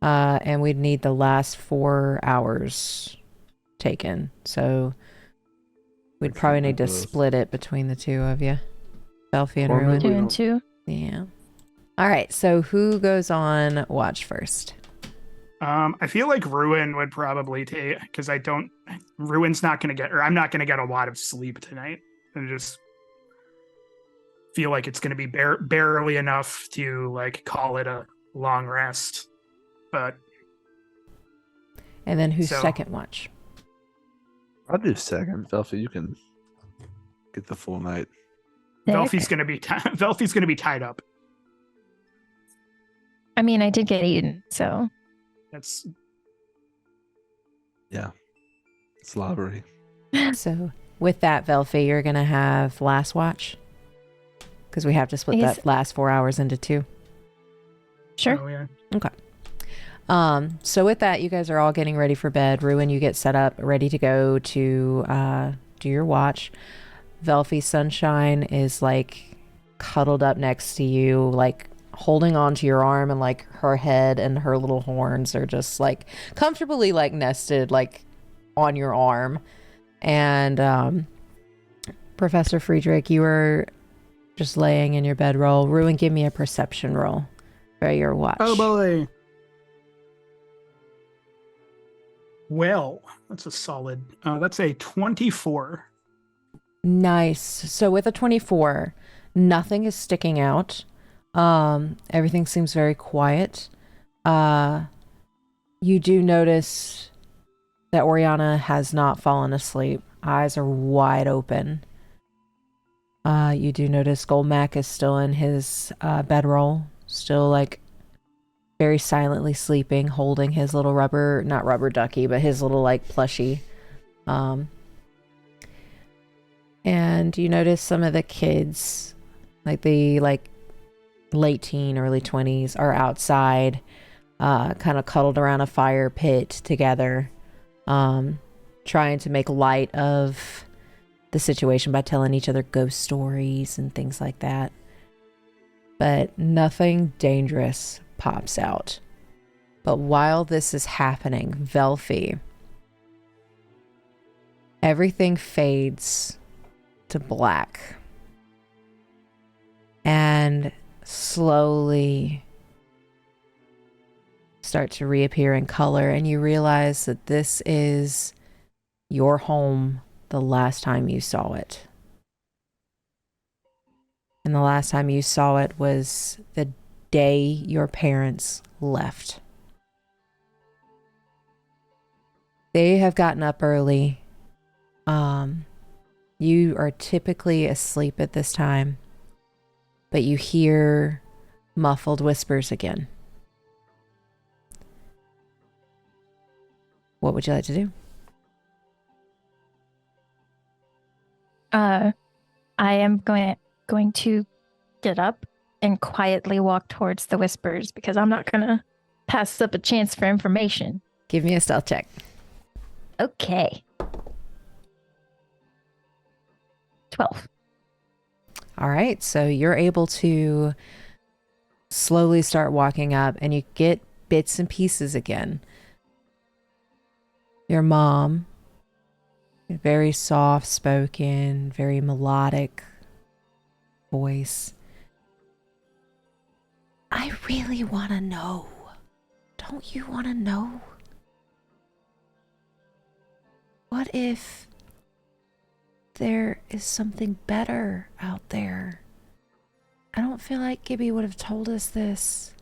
And we'd need the last 4 hours taken. So we'd I probably can need do to both. split it between the two of you. Velphie and Or Ruen. maybe- 2 and 2. Yeah. All right. So who goes on watch first? I feel like Ruen would probably take, because Ruen's not going to get, or I'm not going to get a lot of sleep tonight. And just feel like it's going to be barely enough to like call it a long rest. But And then who's So- second watch? I'll do second. Velphie, you can get the full night. Velphie's going to be Velphie's going to be tied up. I mean, I did get eaten, so That's Yeah. It's lottery. So with that, Velphie, you're going to have last watch? Because we have to split Yes. that last 4 hours into two. sure. Oh yeah. So with that, you guys are all getting ready for bed. Ruen, you get set up, ready to go to do your watch. Velphie Sunshine is like cuddled up next to you, like holding onto your arm, and like her head and her little horns are just like comfortably like nested like on your arm. And Professor Friedrich, you are just laying in your bedroll. Ruen, give me a perception roll for your watch. Oh boy. Well, that's a solid. That's a 24. Nice. So with a 24, nothing is sticking out. Everything seems very quiet. You do notice that Oriana has not fallen asleep. Eyes are wide open. You do notice Goldmac is still in his bedroll, still like very silently sleeping, holding his little not rubber ducky, but his little like plushie. And you notice some of the kids, like the late teen, early 20s, are outside, kind of cuddled around a fire pit together, trying to make light of the situation by telling each other ghost stories and things like that. But nothing dangerous pops out. But while this is happening, Velphie, everything fades to black and slowly start to reappear in color, and you realize that this is your home the last time you saw it. And the last time you saw it was the day your parents left. They have gotten up early. You are typically asleep at this time, but you hear muffled whispers again. What would you like to do? I am going to get up and quietly walk towards the whispers because I'm not gonna pass up a chance for information. Give me a stealth check. Okay. 12. All right, so you're able to slowly start walking up, and you get bits and pieces again. Your mom, very soft spoken, very melodic voice. I really want to know. Don't you want to know? What if there is something better out there? I don't feel like Gibby would have told us this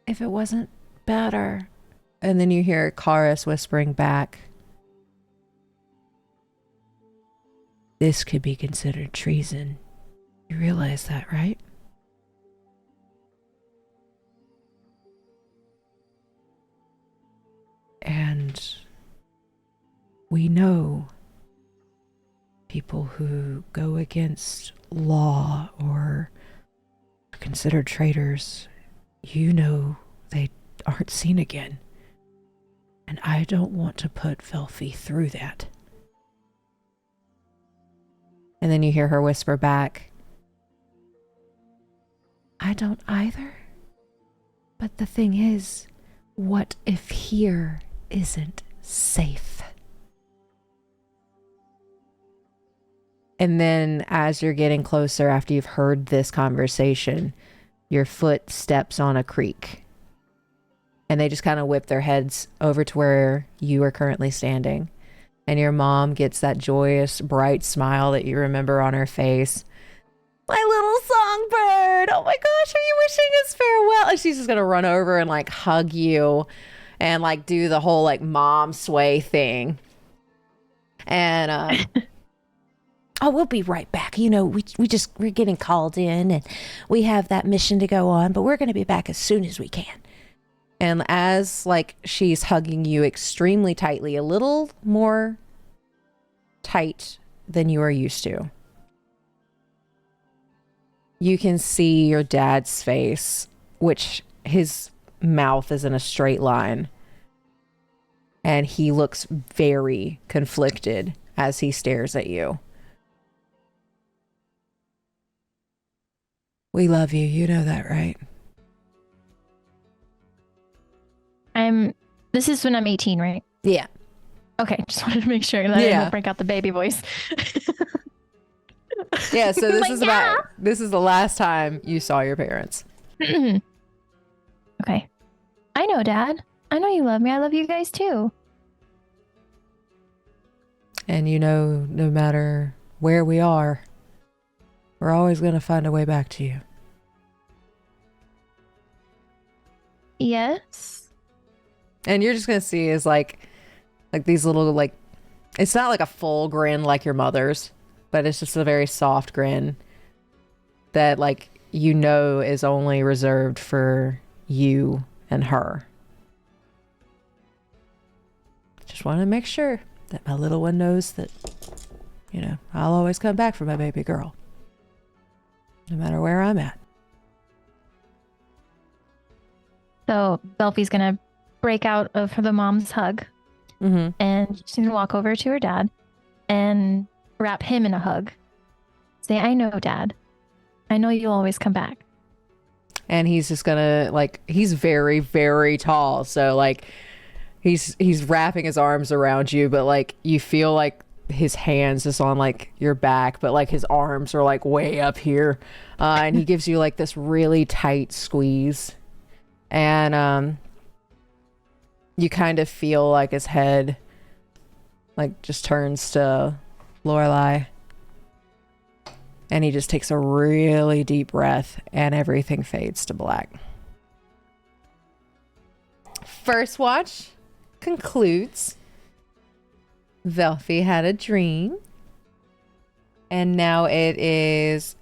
if it wasn't better. And then you hear Karis whispering back, this could be considered treason. You realize that, right? We know people who go against law or are considered traitors. You know they aren't seen again. And I don't want to put Velphie through that. And then you hear her whisper back, I don't either. But the thing is, what if here isn't safe? and then as you're getting closer after you've heard this conversation, your foot steps on a creek. And they just kind of whip their heads over to where you are currently standing. And your mom gets that joyous, bright smile that you remember on her face. My little songbird! Oh my gosh, are you wishing us farewell? And she's just gonna run over and like hug you and like do the whole like mom sway thing. And Oh, we'll be right back. You know, we're getting called in and we have that mission to go on, but we're going to be back as soon as we can. And as like she's hugging you extremely tightly, a little more tight than you are used to, you can see your dad's face, which his mouth is in a straight line. And he looks very conflicted as he stares at you. We love you. You know that, right? This is when I'm 18, right? Yeah. Okay, just wanted to make sure that I didn't break out the baby voice. Yeah, so this Like, is this is the last time you saw your parents. Okay. I know, Dad. I know you love me. I love you guys too. And you know, no matter where we are, we're always going to find a way back to you. Yes. And you're just going to see is like these little, like, it's not like a full grin like your mother's, but it's just a very soft grin that, like, you know is only reserved for you and her. Just want to make sure that my little one knows that, you know, I'll always come back for my baby girl. No matter where I'm at. So Velphie's gonna break out of the mom's hug, and she's gonna walk over to her dad and wrap him in a hug. Say, "I know, Dad. I know you'll always come back." And he's just gonna, like, he's very, very tall, so like he's wrapping his arms around you, but like you feel like his hands just on like your back, but like his arms are like way up here, and he gives you like this really tight squeeze, and you kind of feel like his head like just turns to Lorelai, and he just takes a really deep breath and everything fades to black. First watch concludes. Velphie had a dream. And now it is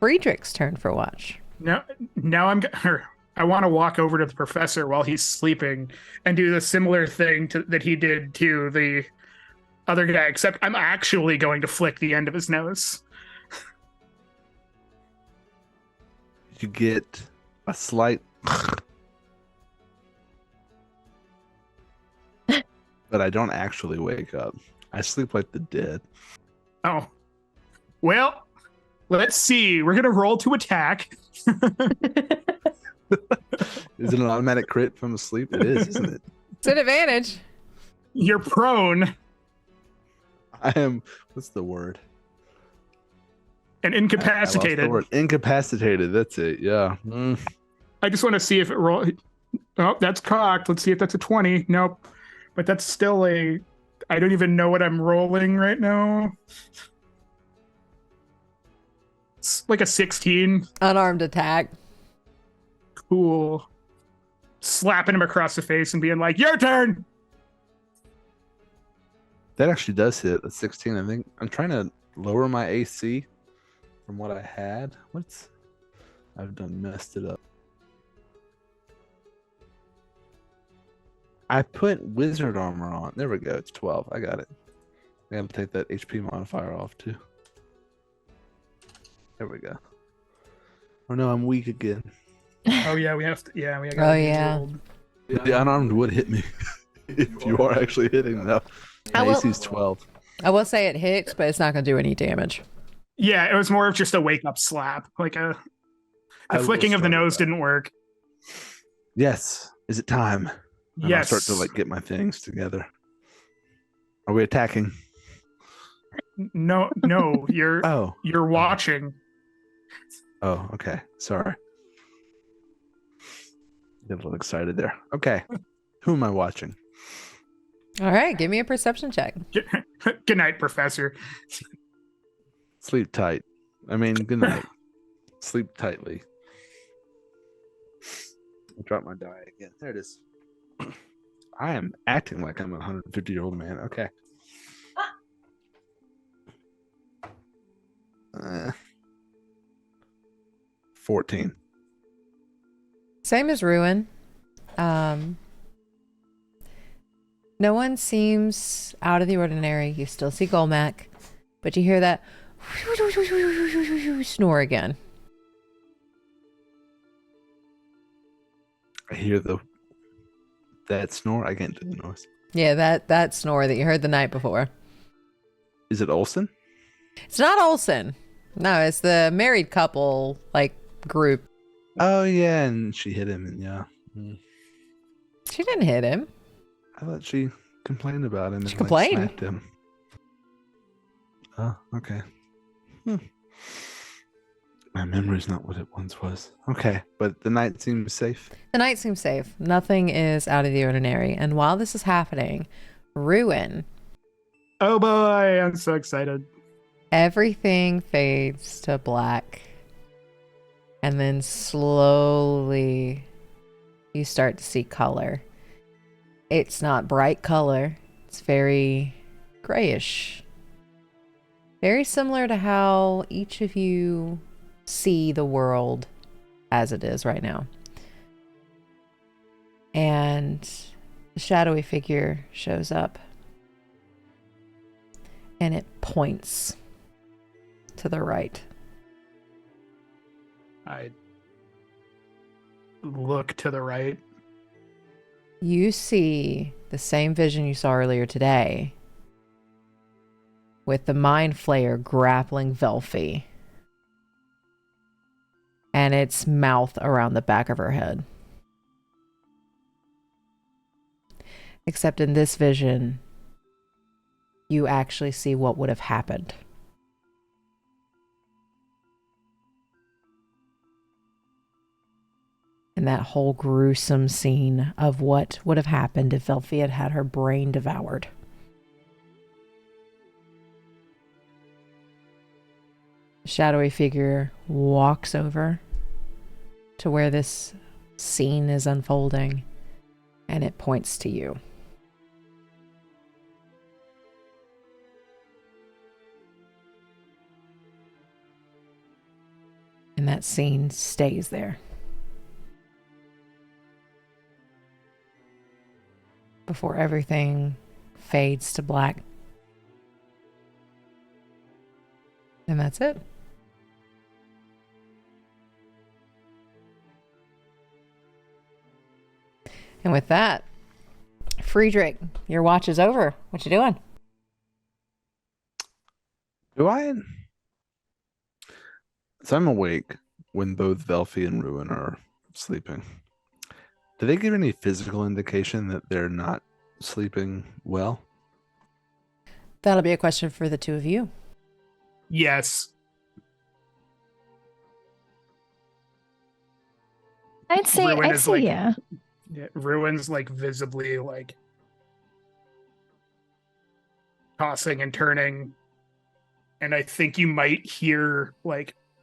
Friedrich's turn for watch. Now I want to walk over to the professor while he's sleeping and do the similar thing that he did to the other guy, except I'm actually going to flick the end of his nose. You get a slight but I don't actually wake up. I sleep like the dead. Oh. Well, let's see. We're going to roll to attack. Is it an automatic crit from asleep? It is, isn't it? It's an advantage. You're prone I am, what's the word? and I lost incapacitated. the word. Incapacitated, that's it, yeah. I just want to see if it rolls. Oh, that's cocked. Let's see if that's a 20. Nope. But that's still I don't even know what I'm rolling right now. It's like a 16. Unarmed attack. Cool. Slapping him across the face and being like, your turn. That actually does hit a 16, I think. I'm trying to lower my AC from what I had. I've done messed it up. I put wizard armor on. There we go. It's 12. I got it. I gotta take that HP modifier off too. There we go. Oh no, I'm weak again. Oh yeah, we have to. Yeah, we got. Oh, yeah. The unarmed would hit me if you are actually hitting though. I My will- AC's 12. I will say it hits, but it's not going to do any damage. Yeah, it was more of just a wake up slap. Like the I will flicking of the start with nose that. didn't work. Yes. Is it time? And I'll Yes. start to like get my things together. Are we attacking? No, you're Oh. you're watching. Oh, okay. Sorry. Get a little excited there. Okay. Who am I watching? All right, give me a perception check. Good night, Professor. Sleep tight. I mean, good night. Sleep tightly. I dropped my die again. There it is. I am acting like I'm a 150-year-old man. Okay. 14. Same as Ruen. No one seems out of the ordinary. You still see Golmac, but you hear that snore again. I hear that snore. I can't do the noise. Yeah, that snore that you heard the night before. Is it Olsen? It's not Olsen. No, it's the married couple group. Oh yeah, and she hit him, and yeah. She didn't hit him. I thought she complained about him. She and complained? smacked him. Oh, okay. My memory's not what it once was. Okay, but the night seems safe. The night seems safe. Nothing is out of the ordinary. And while this is happening, Ruen, Oh boy, I'm so excited. everything fades to black. And then slowly you start to see color. It's not bright color. It's very grayish. Very similar to how each of you see the world as it is right now. And the shadowy figure shows up. And it points to the right. I look to the right. You see the same vision you saw earlier today, with the mind flayer grappling Velphie and its mouth around the back of her head. Except in this vision, you actually see what would have happened. And that whole gruesome scene of what would have happened if Velphie had had her brain devoured. The shadowy figure walks over to where this scene is unfolding, and it points to you. And that scene stays there. Before everything fades to black. And that's it. And with that, Friedrich, your watch is over. What you doing? Do I? So I'm awake when both Velphie and Ruen are sleeping. Do they give any physical indication that they're not sleeping well? That'll be a question for the two of you. Yes. I'd say, Ruen is like- yeah. Yeah, Ruin's visibly tossing and turning. And I think you might hear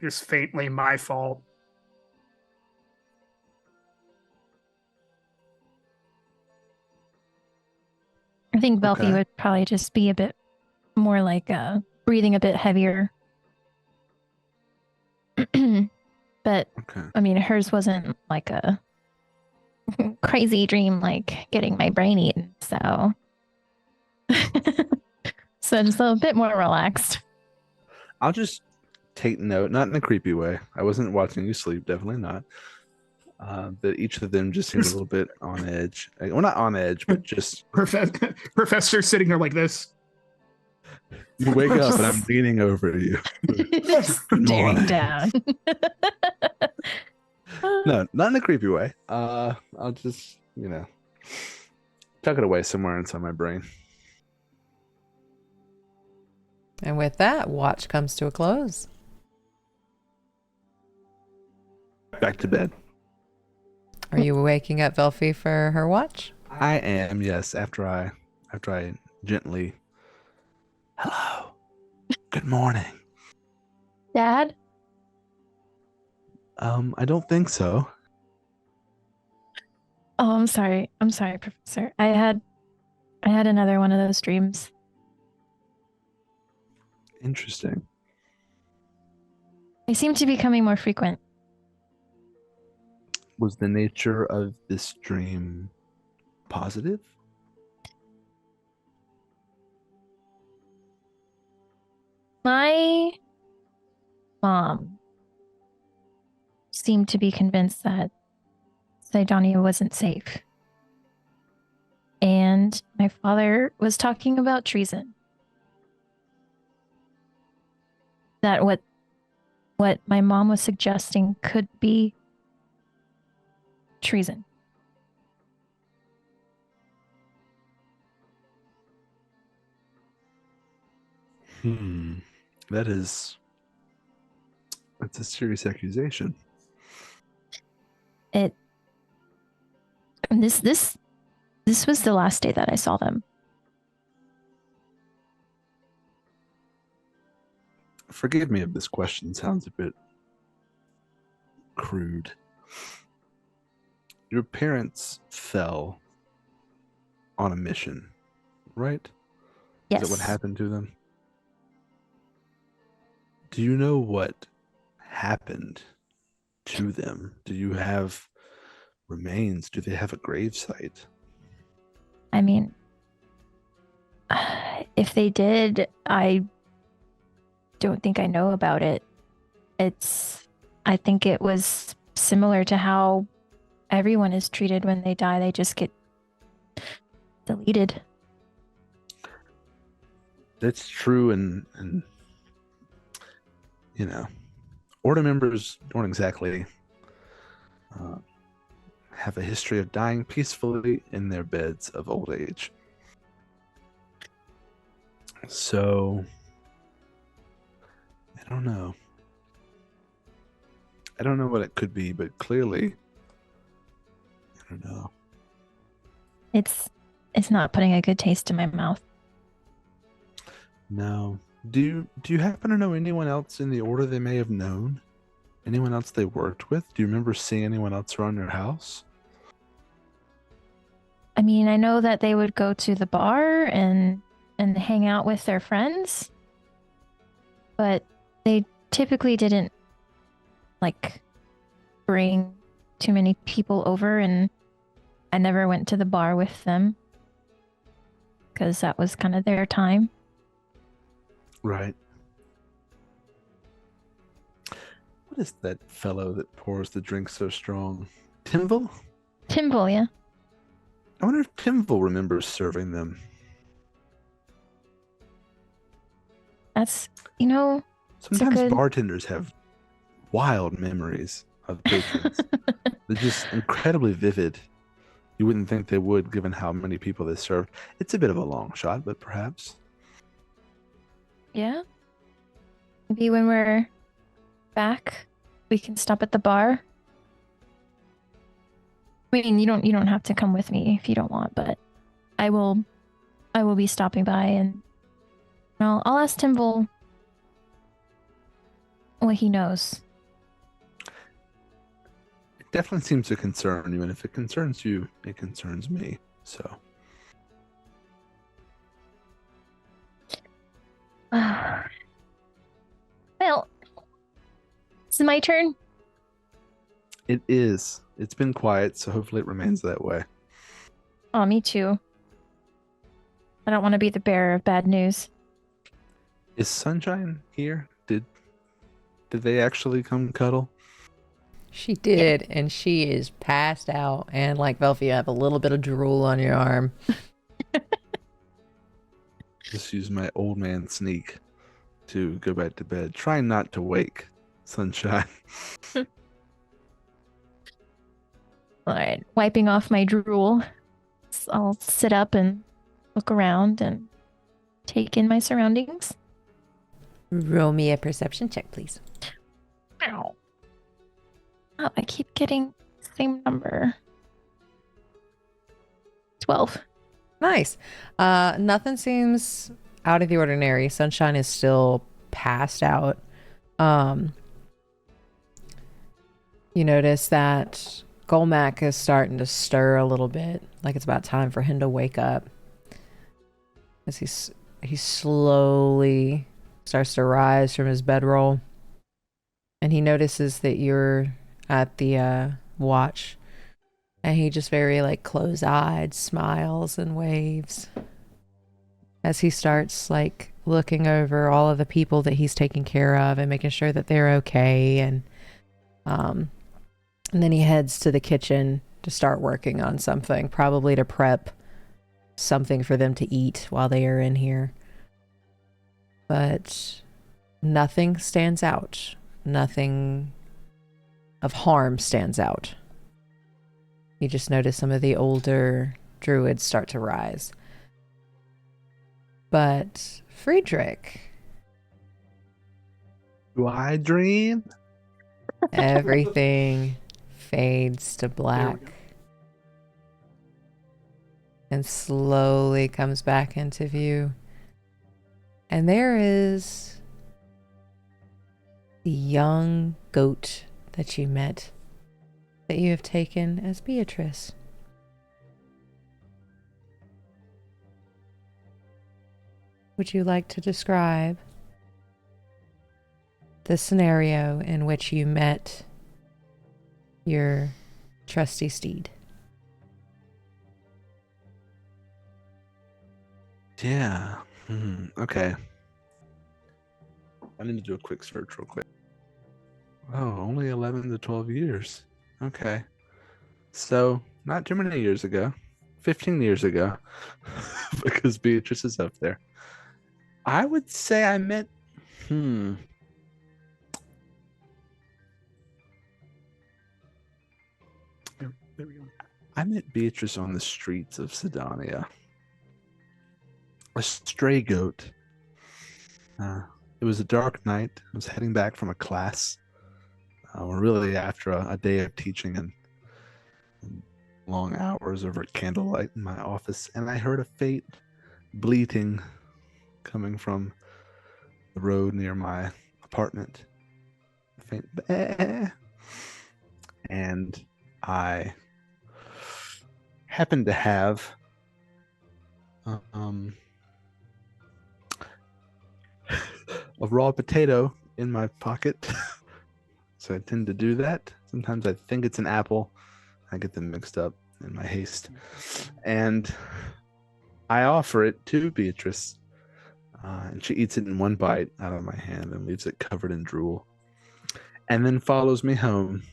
just faintly my fault. I think Velphie Okay. would probably just be a bit more breathing a bit heavier. But Okay. I mean, hers wasn't crazy dream, like getting my brain eaten. So, so just a bit more relaxed. I'll just take note, not in a creepy way. I wasn't watching you sleep, definitely not. That each of them just seemed a little bit on edge. Well, not on edge, but just Professor sitting there like this. you wake up and I'm leaning over you. Staring morning. down. No, not in a creepy way. I'll just, tuck it away somewhere inside my brain. And with that, watch comes to a close. Back to bed. Are you waking up Velphie for her watch? I am, yes. After I gently, hello, good morning. Dad? I don't think so. Oh, I'm sorry. I'm sorry, Professor. I had another one of those dreams. Interesting. They seem to be becoming more frequent. Was the nature of this dream positive? My mom seemed to be convinced that Sydonea wasn't safe. And my father was talking about treason. That what my mom was suggesting could be treason. That's a serious accusation. This was the last day that I saw them. Forgive me if this question sounds a bit crude. Your parents fell on a mission, right? Yes. Is that what happened to them? Do you know what happened to them? Do you have remains? Do they have a gravesite? I mean, if they did, I don't think I know about it. I think it was similar to how everyone is treated when they die. They just get deleted. That's true, and Order members don't exactly have a history of dying peacefully in their beds of old age. So, I don't know. I don't know what it could be, but clearly, I don't know. It's not putting a good taste in my mouth. No. Do you happen to know anyone else in the Order they may have known? Anyone else they worked with? Do you remember seeing anyone else around your house? I mean, I know that they would go to the bar and hang out with their friends, but they typically didn't bring too many people over, and I never went to the bar with them because that was kind of their time. Right. What is that fellow that pours the drink so strong? Timval? Timble, yeah. I wonder if Timval remembers serving them. That's, Sometimes good... bartenders have wild memories of patrons. They're just incredibly vivid. You wouldn't think they would, given how many people they served. It's a bit of a long shot, but perhaps. Yeah. Maybe when we're back, we can stop at the bar. I mean, you don't have to come with me if you don't want, but I will be stopping by, and I'll ask Timble what he knows. It definitely seems to concern you, and if it concerns you, it concerns me. So. Well, it's my turn. It is. It's been quiet, so hopefully it remains that way. Oh, me too. I don't want to be the bearer of bad news. Is Sunshine here? Did they actually come cuddle? She did, and she is passed out. And like Velphie, you have a little bit of drool on your arm. Just use my old man sneak to go back to bed. Try not to wake Sunshine. All right, wiping off my drool. I'll sit up and look around and take in my surroundings. Roll me a perception check, please. Ow. Oh, I keep getting the same number. 12. Nice. Nothing seems out of the ordinary. Sunshine is still passed out. You notice that Golmack is starting to stir a little bit, like it's about time for him to wake up. As he slowly starts to rise from his bedroll, and he notices that you're at the watch, and he just very like close-eyed smiles and waves as he starts like looking over all of the people that he's taking care of and making sure that they're okay, and then he heads to the kitchen to start working on something, probably to prep something for them to eat while they are in here. But nothing stands out. Nothing of harm stands out. You just notice some of the older druids start to rise. But Friedrich, Do I dream? everything fades to black and slowly comes back into view. And there is the young goat that you met, that you have taken as Beatrice. Would you like to describe the scenario in which you met your trusty steed? Yeah. Okay. I need to do a quick search real quick. Oh, only 11 to 12 years. Okay. So, not too many years ago. 15 years ago. Because Beatrice is up there. I would say I met... There we go. I met Beatrice on the streets of Sydonea. A stray goat. It was a dark night. I was heading back from a class. Really after a day of teaching and long hours over candlelight in my office, and I heard a faint bleating coming from the road near my apartment. A faint "bah." And I happened to have a raw potato in my pocket. So I tend to do that. Sometimes I think it's an apple. I get them mixed up in my haste. And I offer it to Beatrice. And she eats it in one bite out of my hand and leaves it covered in drool. And then follows me home.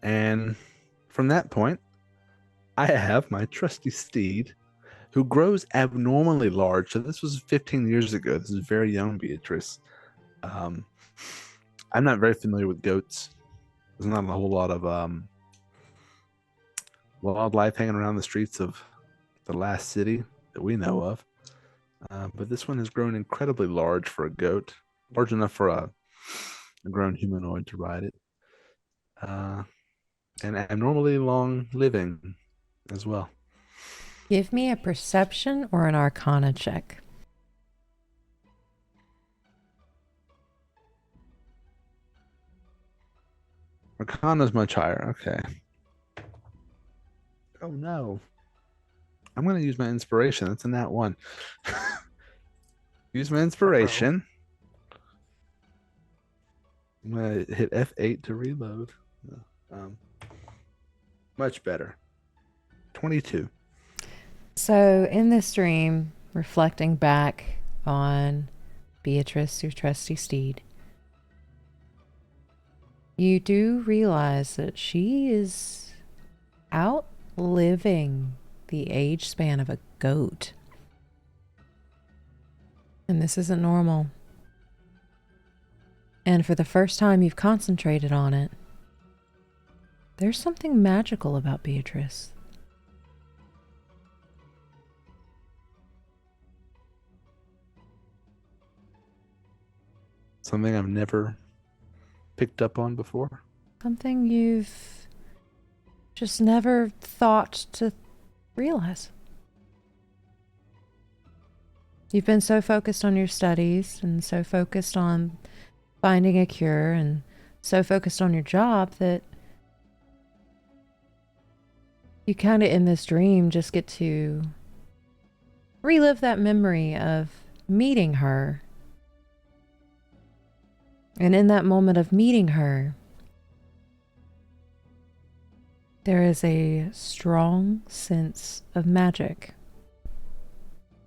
And from that point, I have my trusty steed, who grows abnormally large. So this was 15 years ago. This is very young Beatrice. I'm not very familiar with goats. There's not a whole lot of wildlife hanging around the streets of the last city that we know of. But this one has grown incredibly large for a goat, large enough for a grown humanoid to ride it. And abnormally long living as well. Give me a perception or an arcana check. Arcana's much higher. Okay. Oh no. I'm going to use my inspiration. That's a nat 1. Use my inspiration. I'm going to hit F8 to reload. Um, much better. 22. So, in this dream, reflecting back on Beatrice, your trusty steed, you do realize that she is outliving the age span of a goat. And this isn't normal. And for the first time you've concentrated on it, there's something magical about Beatrice. Something I've never picked up on before. Something you've just never thought to realize. You've been so focused on your studies and so focused on finding a cure and so focused on your job that you kind of in this dream just get to relive that memory of meeting her. And in that moment of meeting her, there is a strong sense of magic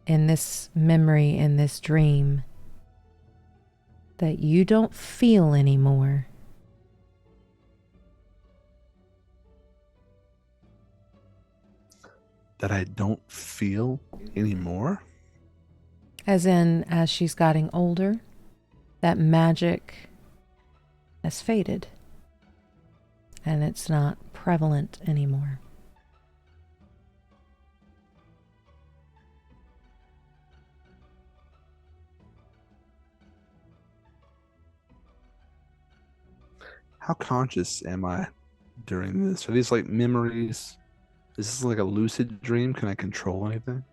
in this memory, in this dream, that you don't feel anymore. That I don't feel anymore? As in, as she's getting older, that magic has faded and it's not prevalent anymore. How conscious am I during this? Are these like memories? Is this like a lucid dream? Can I control anything?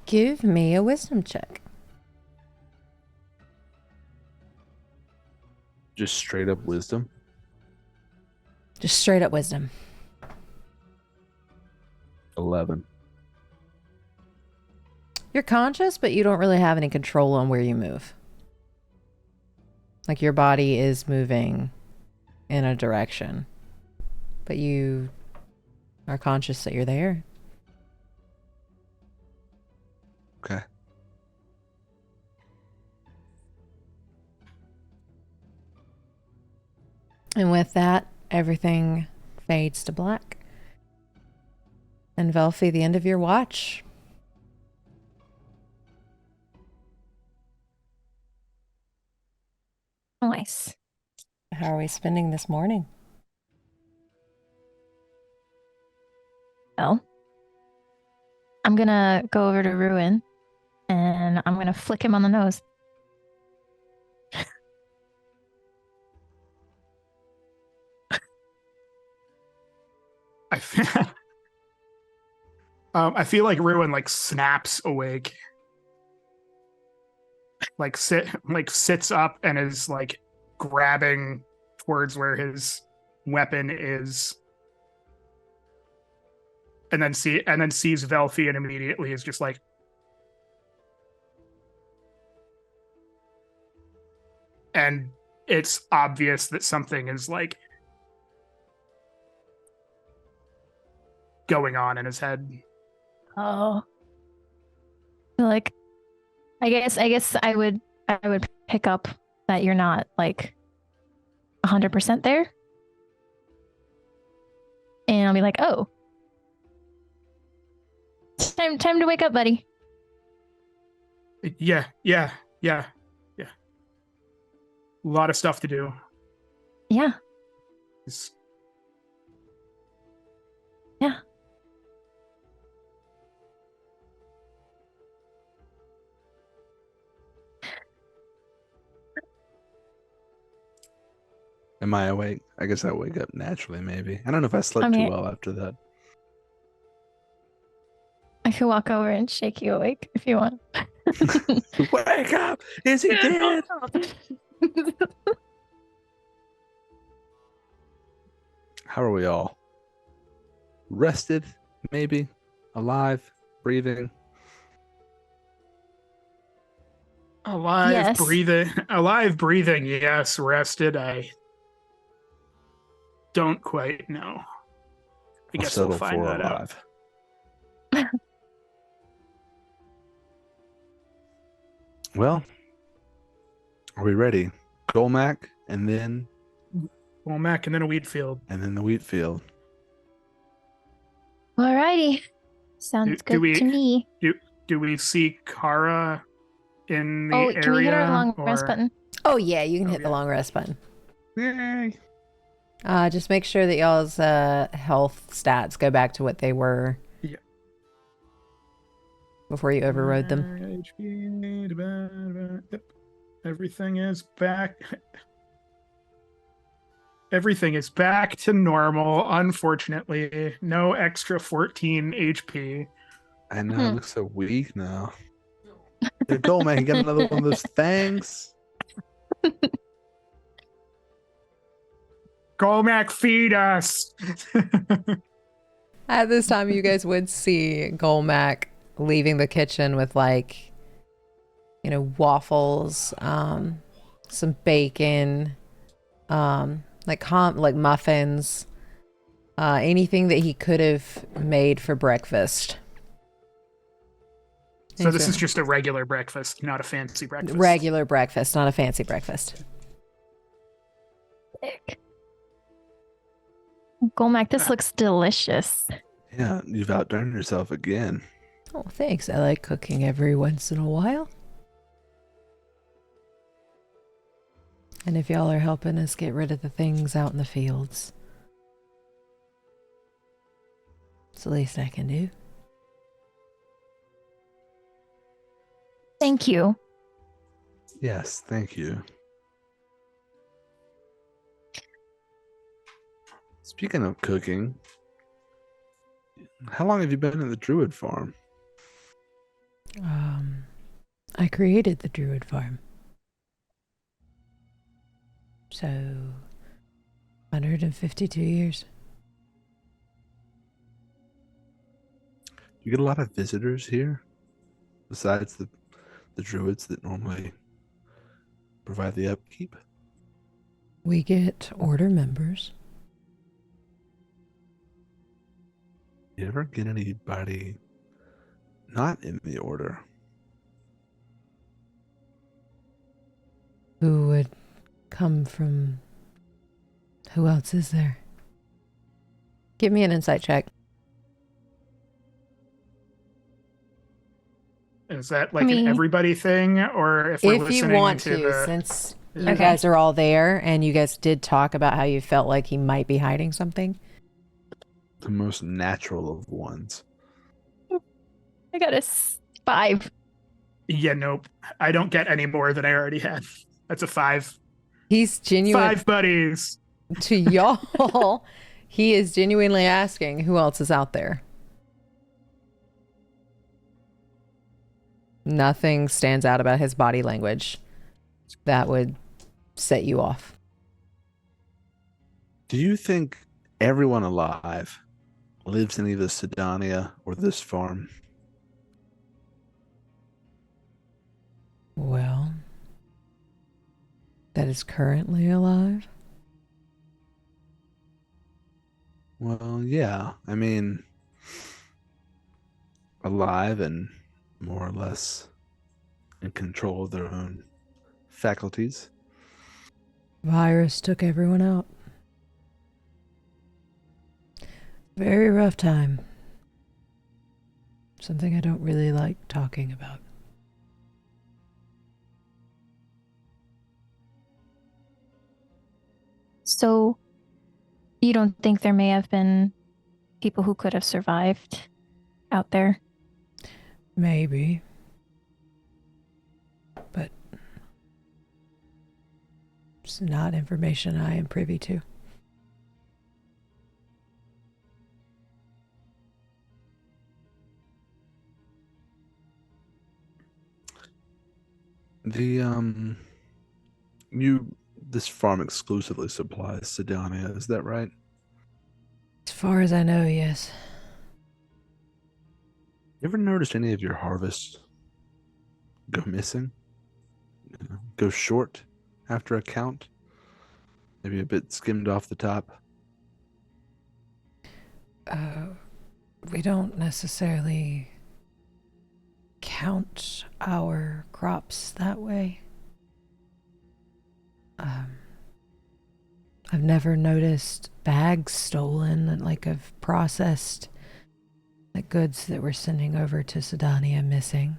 Give me a wisdom check. Just straight up wisdom? Just straight up wisdom. 11. You're conscious, but you don't really have any control on where you move. Like your body is moving in a direction, but you are conscious that you're there. Okay. And with that, everything fades to black. And Velphie, the end of your watch. Nice. How are we spending this morning? Well, I'm gonna go over to Ruen and I'm gonna flick him on the nose. I feel like Ruen like snaps awake, like sits up and is like grabbing towards where his weapon is, and then sees Velphie and immediately is just like, and it's obvious that something is like going on in his head. Oh. Like, I guess I would pick up that you're not like 100% there. And I'll be like, "Oh. Time to wake up, buddy." Yeah. A lot of stuff to do. Yeah. It's- Yeah. Am I awake? I guess I wake up naturally, maybe. I don't know if I slept too well after that. I could walk over and shake you awake if you want. Wake up! Is he dead? How are we all? Rested, maybe? Alive? Breathing? Alive, Yes. breathing. Yes, rested. don't quite know. I Or guess we'll settle find for that out. alive. Well, are we ready? Golmac, and then Womack and then a wheat field. the wheat field. Alrighty. Sounds Do good to me. Do we see Kara in the Oh, area? can we hit our long rest or- button? Oh yeah, you can Oh, hit the yeah. long rest button. Yay! Just make sure that y'all's health stats go back to what they were. Yeah. Before you overrode them. HP, yep. Everything is back. Everything is back to normal. Unfortunately, no extra 14 HP. I know, it looks so weak now. There, Golmac, you got another one of those things. Golmac, feed us. At this time, you guys would see Golmac leaving the kitchen with waffles, some bacon, like muffins, anything that he could have made for breakfast. So this is just a regular breakfast, not a fancy breakfast. Regular breakfast, not a fancy breakfast. Golmac, this looks delicious. Yeah, you've outdone yourself again. Oh, thanks. I like cooking every once in a while. And if y'all are helping us get rid of the things out in the fields, it's the least I can do. Thank you. Yes, thank you. Speaking of cooking, how long have you been at the Druid farm? I created the Druid farm. So, 152 years. You get a lot of visitors here, besides the druids that normally provide the upkeep. We get order members. You ever get anybody not in the order? Who would come from... Who else is there? Give me an insight check. Is that like I mean- an everybody thing, or if we're If you listening want to to, the... since you Okay. guys are all there and you guys did talk about how you felt like he might be hiding something. The most natural of ones. I got a 5. Yeah, nope. I don't get any more than I already had. That's a 5. He's genuine 5 buddies. to y'all. He is genuinely asking who else is out there. Nothing stands out about his body language that would set you off. Do you think everyone alive lives in either Sydonea or this farm? Well, that is currently alive. Well, yeah. I mean, alive and more or less in control of their own faculties. Virus took everyone out. Very rough time. Something I don't really like talking about. So, you don't think there may have been people who could have survived out there? Maybe. But it's not information I am privy to. The this farm exclusively supplies Sydonea, is that right? As far as I know, yes. You ever noticed any of your harvests go missing? Go short after a count? Maybe a bit skimmed off the top? We don't necessarily count our crops that way. I've never noticed bags stolen, like of processed goods that we're sending over to Sydonea missing.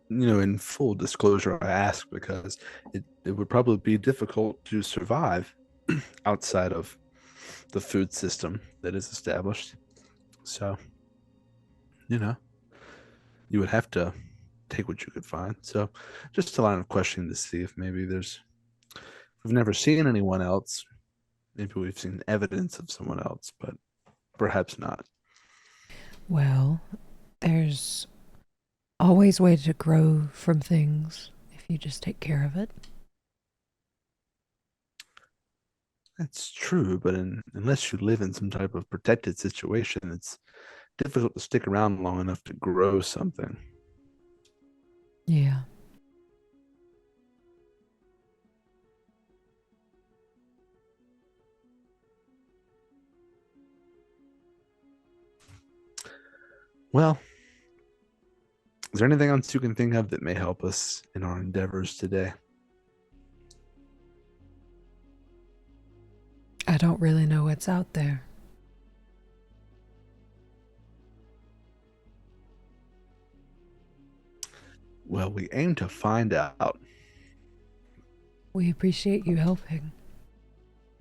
In full disclosure, I ask because it would probably be difficult to survive outside of the food system that is established. So, you would have to take what you could find. So, just a line of questioning to see if maybe we've never seen anyone else. Maybe we've seen evidence of someone else, but perhaps not. Well, there's always way to grow from things if you just take care of it. That's true, but unless you live in some type of protected situation, it's difficult to stick around long enough to grow something. Yeah. Well, is there anything else you can think of that may help us in our endeavors today? I don't really know what's out there. Well, we aim to find out. We appreciate you helping.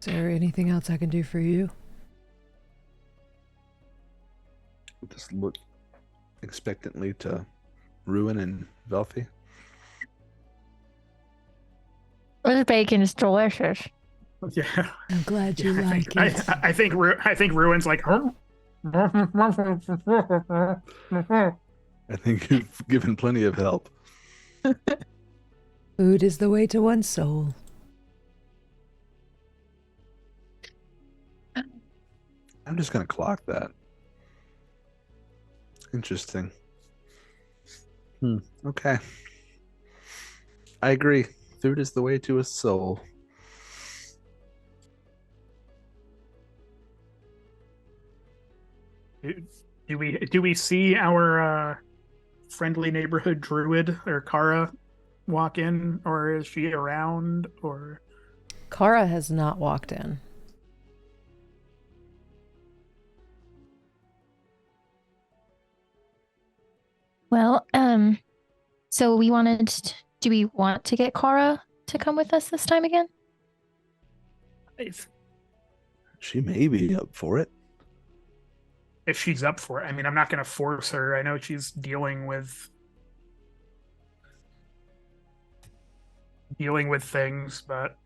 Is there anything else I can do for you? Just look expectantly to Ruen and Velphie. This bacon is delicious. Yeah. I'm glad you I like think, it. I think Ruin's like, huh? I think you've given plenty of help. Food is the way to one's soul. I'm just going to clock that. Interesting. Okay. I agree. Food is the way to a soul. Do we see our friendly neighborhood druid or Kara walk in, or is she around, or Kara has not walked in. Well, so do we want to get Kara to come with us this time again? if She may be up for it. she's up for it? I mean, I'm not going to force her. I know she's dealing with things, but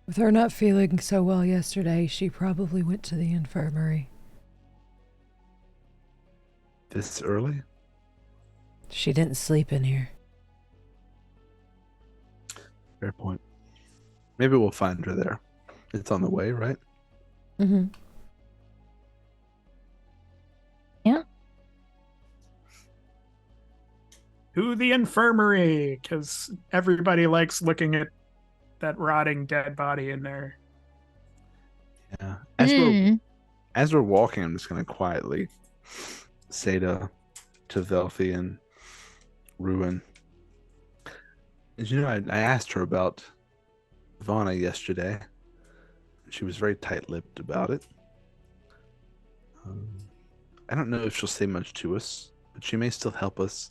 With her not feeling so well yesterday, she probably went to the infirmary. This early? She didn't sleep in here. Fair point. Maybe we'll find her there. It's on the way, right? Mm-hmm. Yeah. to the infirmary, because everybody likes looking at that rotting dead body in there. Yeah. Mm. As we're walking, I'm just gonna quietly say to Velphie and Ruen. I asked her about Ivana yesterday. She was very tight-lipped about it. I don't know if she'll say much to us, but she may still help us.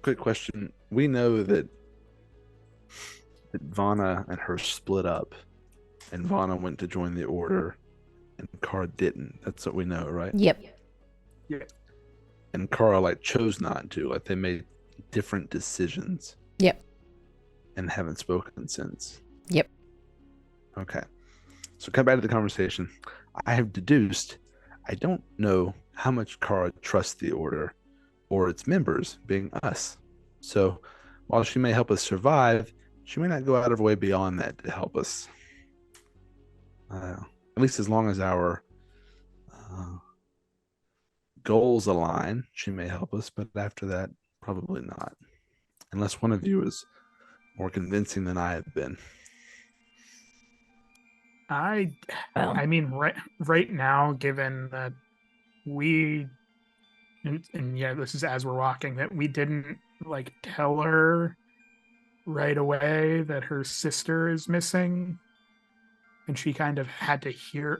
Quick question. We know that Vana and her split up, and Vana went to join the Order, and Kara didn't. That's what we know, right? Yep. Yeah. And Kara chose not to. They made different decisions. Yep. And haven't spoken since. Yep. Okay. So come back to the conversation. I have deduced I don't know how much Kara trusts the Order or its members, being us. So while she may help us survive, she may not go out of her way beyond that to help us. At least as long as our goals align, she may help us, but after that, probably not. unless one of you is more convincing than I have been. I mean, right now, given that we, and yeah, this is as we're walking, that we didn't like tell her right away that her sister is missing, and she kind of had to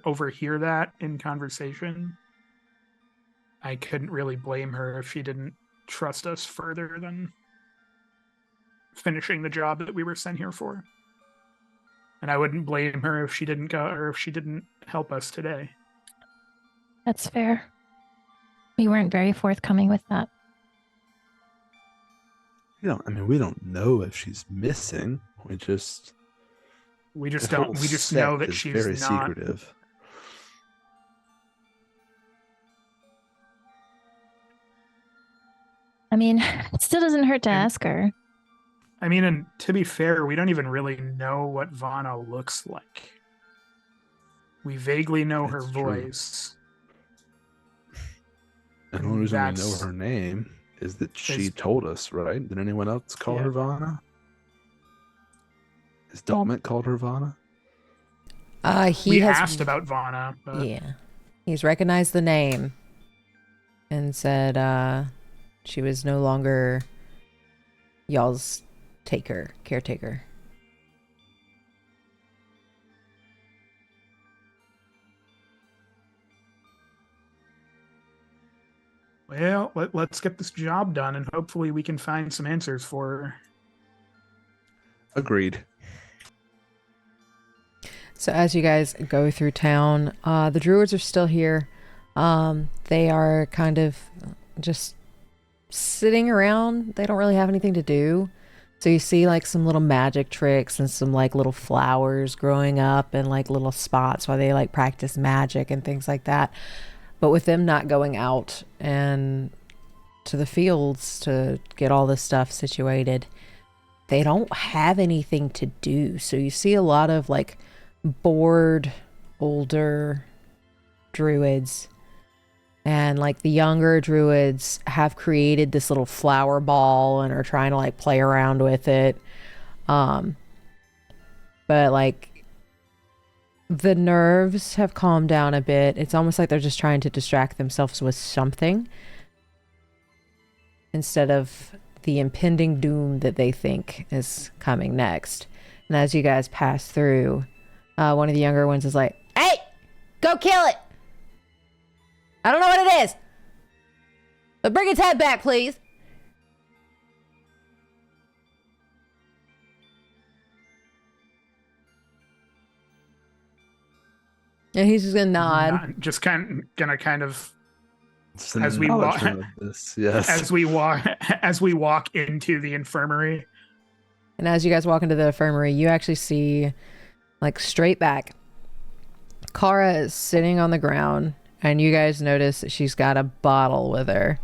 overhear that in conversation. I couldn't really blame her if she didn't trust us further than finishing the job that we were sent here for. And I wouldn't blame her if she didn't go or if she didn't help us today. That's fair. We weren't very forthcoming with that. We don't know if she's missing. We just don't. We just know that she's very not secretive. I mean, it still doesn't hurt to ask her. I mean, and to be fair, we don't even really know what Vana looks like. We vaguely know her voice. And the only reason we know her name is that she told us, right? Did anyone else call her Vana? Is Dolmet called her Vana? We asked about Vana. But... Yeah. He's recognized the name and said she was no longer y'all's caretaker. Well, let's get this job done, and hopefully we can find some answers for her. Agreed. So as you guys go through town, the druids are still here. They are kind of just sitting around. They don't really have anything to do. So you see like some little magic tricks and some like little flowers growing up and like little spots while they like practice magic and things like that. But with them not going out and to the fields to get all this stuff situated, they don't have anything to do. So you see a lot of like bored older druids, and like the younger druids have created this little flower ball and are trying to like play around with it. But like the nerves have calmed down a bit. It's almost like they're just trying to distract themselves with something instead of the impending doom that they think is coming next. And as you guys pass through, one of the younger ones is like, "Hey, go kill it! I don't know what it is, but bring its head back, please." And he's just gonna nod. Just gonna kind of as we walk. Yes. As we walk into the infirmary. And as you guys walk into the infirmary, you actually see, like straight back, Kara is sitting on the ground, and you guys notice that she's got a bottle with her,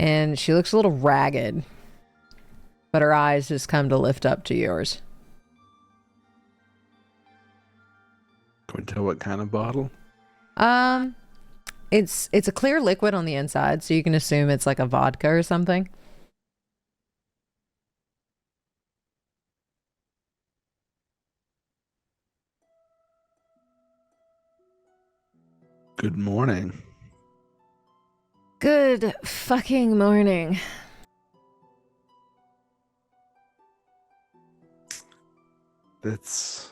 and she looks a little ragged, but her eyes just come to lift up to yours. Can we tell what kind of bottle? It's a clear liquid on the inside, so you can assume it's like a vodka or something. Good morning. Good fucking morning. That's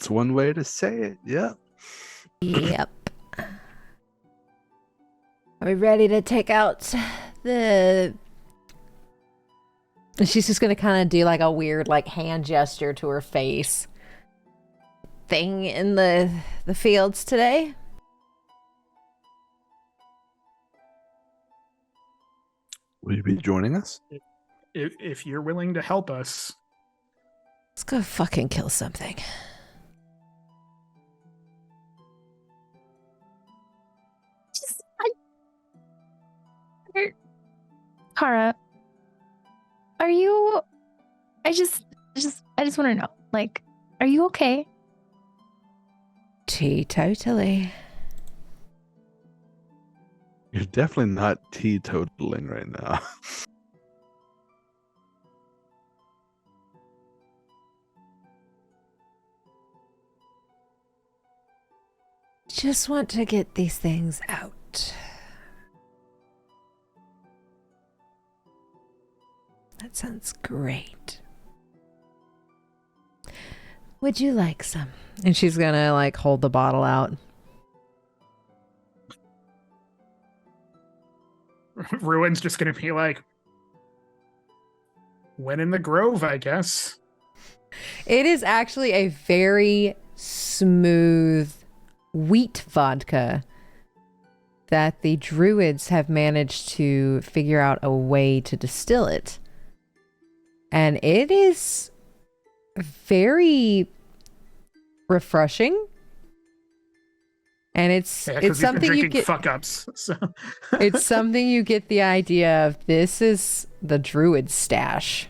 one way to say it. Yep. Yep. Are we ready to take out the... She's just gonna kind of do like a weird like hand gesture to her face thing in the fields today. Will you be joining us? If you're willing to help us. Let's go fucking kill something. Kara, are you... I just want to know, like, are you okay? Totally. You're definitely not teetotaling right now. just want to get these things out. That sounds great. Would you like some? And she's gonna like hold the bottle out. Ruin's just gonna be like, when in the grove, I guess. It is actually a very smooth wheat vodka that the druids have managed to figure out a way to distill it. And it is very refreshing. And it's something you get fuck ups. So. it's something you get the idea of. This is the druid stash.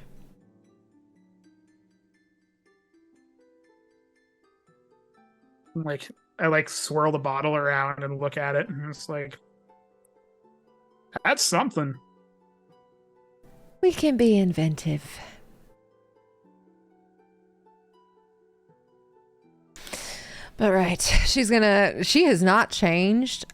Like, I like swirl the bottle around and look at it, and it's like, that's something. We can be inventive. But right, she has not changed.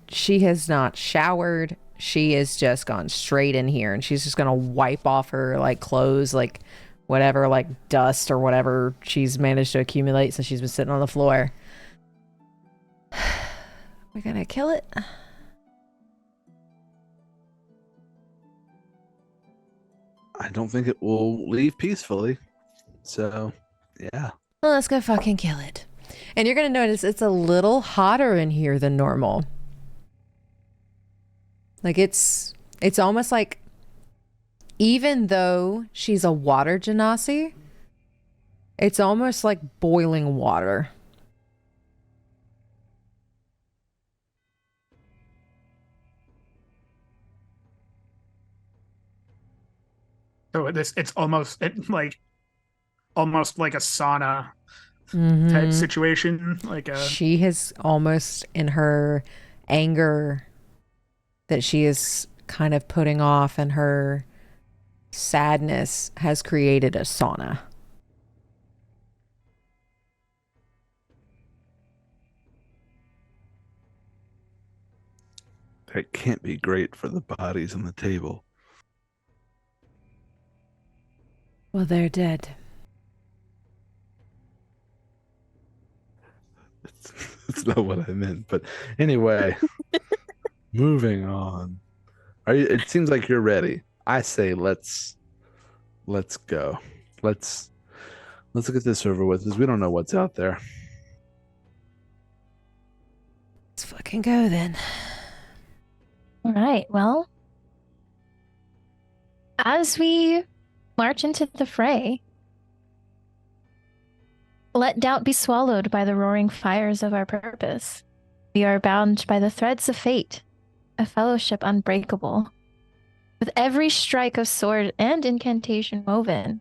She has not showered. She has just gone straight in here, and she's just gonna wipe off her like clothes, like whatever, like dust or whatever she's managed to accumulate since she's been sitting on the floor. We're gonna kill it. I don't think it will leave peacefully. So, yeah. Well, let's go fucking kill it. And you're gonna notice it's a little hotter in here than normal. Like it's almost like, even though she's a water genasi, it's almost like boiling water. So it's almost like a sauna type situation. She has almost, in her anger that she is kind of putting off and her sadness, has created a sauna. That can't be great for the bodies on the table. Well, they're dead. It's not what I meant, but anyway, moving on. It seems like you're ready. I say let's go. Let's get this over with, because we don't know what's out there. Let's fucking go then. All right. Well, as we march into the fray, let doubt be swallowed by the roaring fires of our purpose. We are bound by the threads of fate, a fellowship unbreakable. With every strike of sword and incantation woven,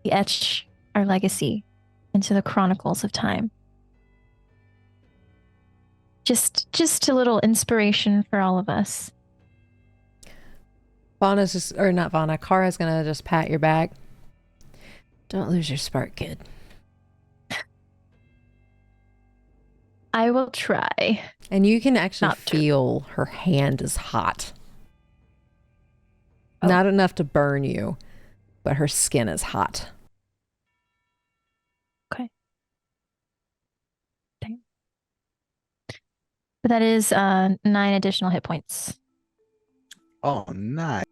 we etch our legacy into the chronicles of time. Just a little inspiration for all of us. Kara's gonna just pat your back. Don't lose your spark, kid. I will try. And you can actually Not to. feel her hand is hot. Oh. Not enough to burn you, but her skin is hot. Okay. Dang. But that is 9 additional hit points. Oh, nice.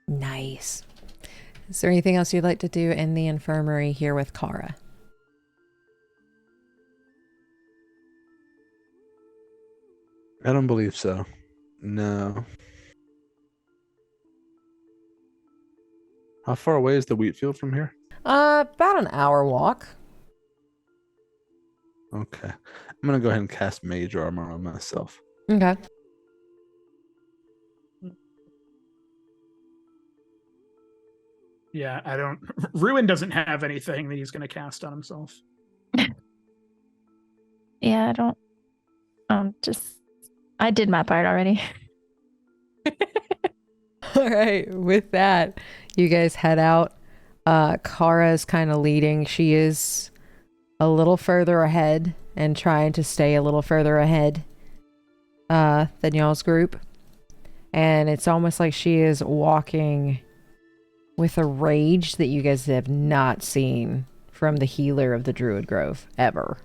Nice. Is there anything else you'd like to do in the infirmary here with Kara? I don't believe so. No. How far away is the wheat field from here? About an hour walk. Okay. I'm going to go ahead and cast Mage Armor on myself. Okay. Yeah, Ruen doesn't have anything that he's going to cast on himself. Yeah, I don't. I did my part already. All right. With that, you guys head out Kara's kind of leading. She is a little further ahead and trying to stay a little further ahead than y'all's group. And it's almost like she is walking with a rage that you guys have not seen from the healer of the Druid Grove ever.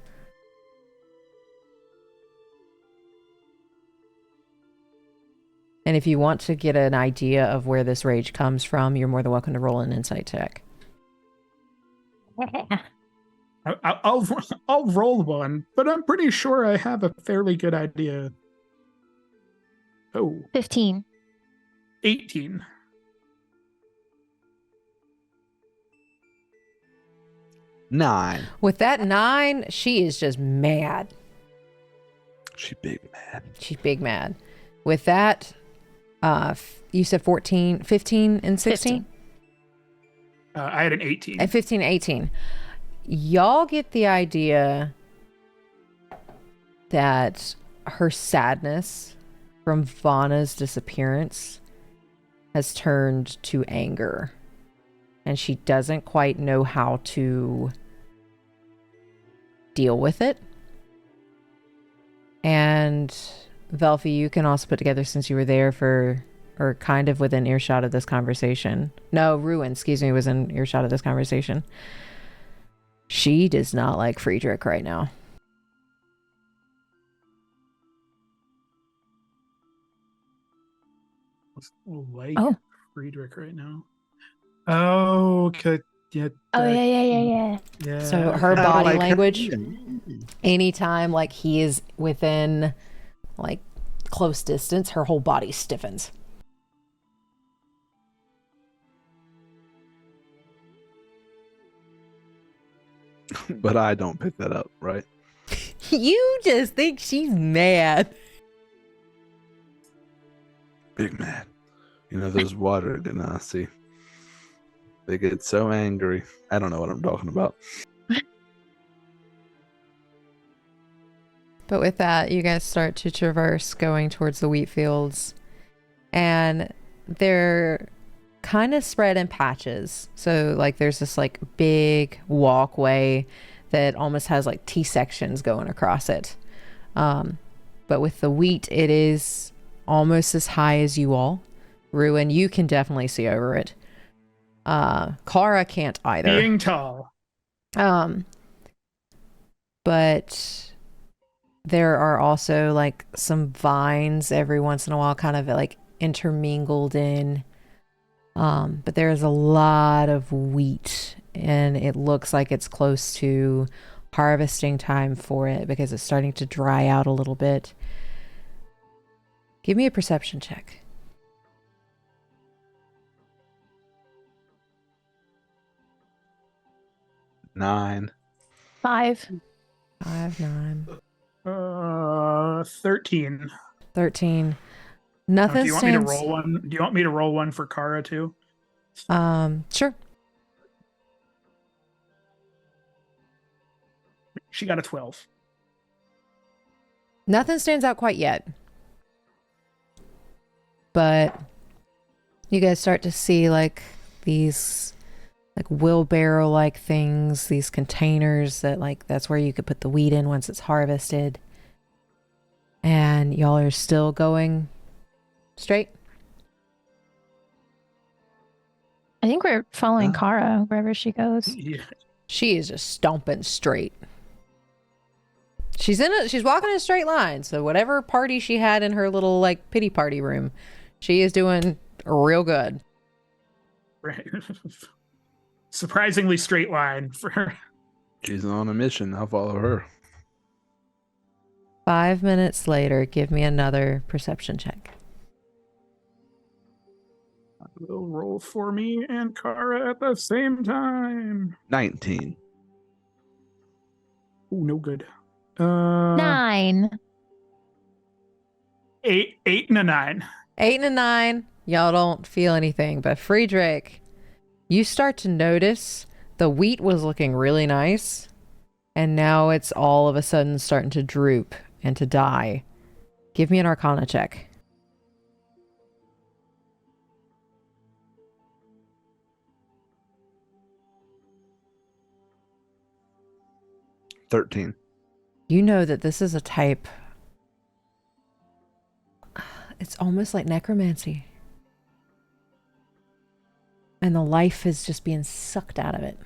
And if you want to get an idea of where this rage comes from, you're more than welcome to roll an insight check. I'll roll one, but I'm pretty sure I have a fairly good idea. Oh, 15. 18. Nine. With that 9, she is just mad. She big mad. She's big mad. With that, you said 14, 15, and 16? 15. I had an 18. At 15, 18. Y'all get the idea that her sadness from Vana's disappearance has turned to anger. And she doesn't quite know how to deal with it. And Velphie, you can also put together, since you were there for, or kind of within earshot of this conversation. No, Ruen, excuse me, was in earshot of this conversation. She does not like Friedrich right now. Like Oh. Friedrich right now. Oh, okay. Yeah. Oh, yeah. Yeah. So her I body like her. language, anytime like he is within like close distance, her whole body stiffens. But I don't pick that up, right? You just think she's mad. Big mad. You know, those water genasi. They get so angry. I don't know what I'm talking about. But with that, you guys start to traverse going towards the wheat fields. And they're kind of spread in patches. So like there's this like big walkway that almost has like T-sections going across it. But with the wheat, it is almost as high as you all. Ruen, you can definitely see over it. Kara can't either. Being tall. But there are also like some vines every once in a while, kind of like intermingled in. But there is a lot of wheat, and it looks like it's close to harvesting time for it because it's starting to dry out a little bit. Give me a perception check. Nine. 5. 5, 9, 13. 13. Do Nothing you want me to stands. roll one? Do you want me to roll one for Kara too? Sure. She got a 12. Nothing stands out quite yet. But you guys start to see like these like wheelbarrow like things, these containers that like that's where you could put the wheat in once it's harvested. And y'all are still going straight? I think we're following Huh? Kara wherever she goes. Yeah. She is just stomping straight. She's walking in a straight line, so whatever party she had in her little like pity party room, she is doing real good. Right. Surprisingly straight line for her. She's on a mission. I'll follow her. 5 minutes later, give me another perception check. Will roll for me and Kara at the same time. 19. Oh, no good. 9. 8 and a 9. 8 and a 9, y'all don't feel anything, but Friedrich, you start to notice the wheat was looking really nice, and now it's all of a sudden starting to droop and to die. Give me an Arcana check. 13. You know that this is a type. It's almost like necromancy. And the life is just being sucked out of it.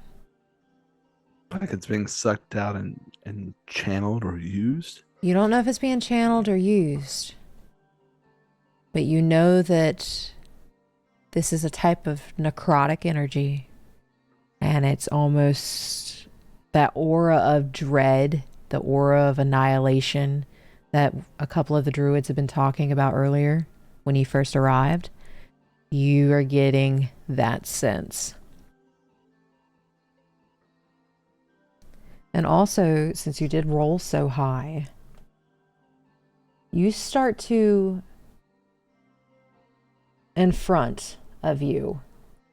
Like it's being sucked out and channeled or used. You don't know if it's being channeled or used. But you know that this is a type of necrotic energy. And it's almost that aura of dread, the aura of annihilation that a couple of the druids have been talking about earlier when you first arrived. You are getting that sense. And also, since you did roll so high, you start to, in front of you,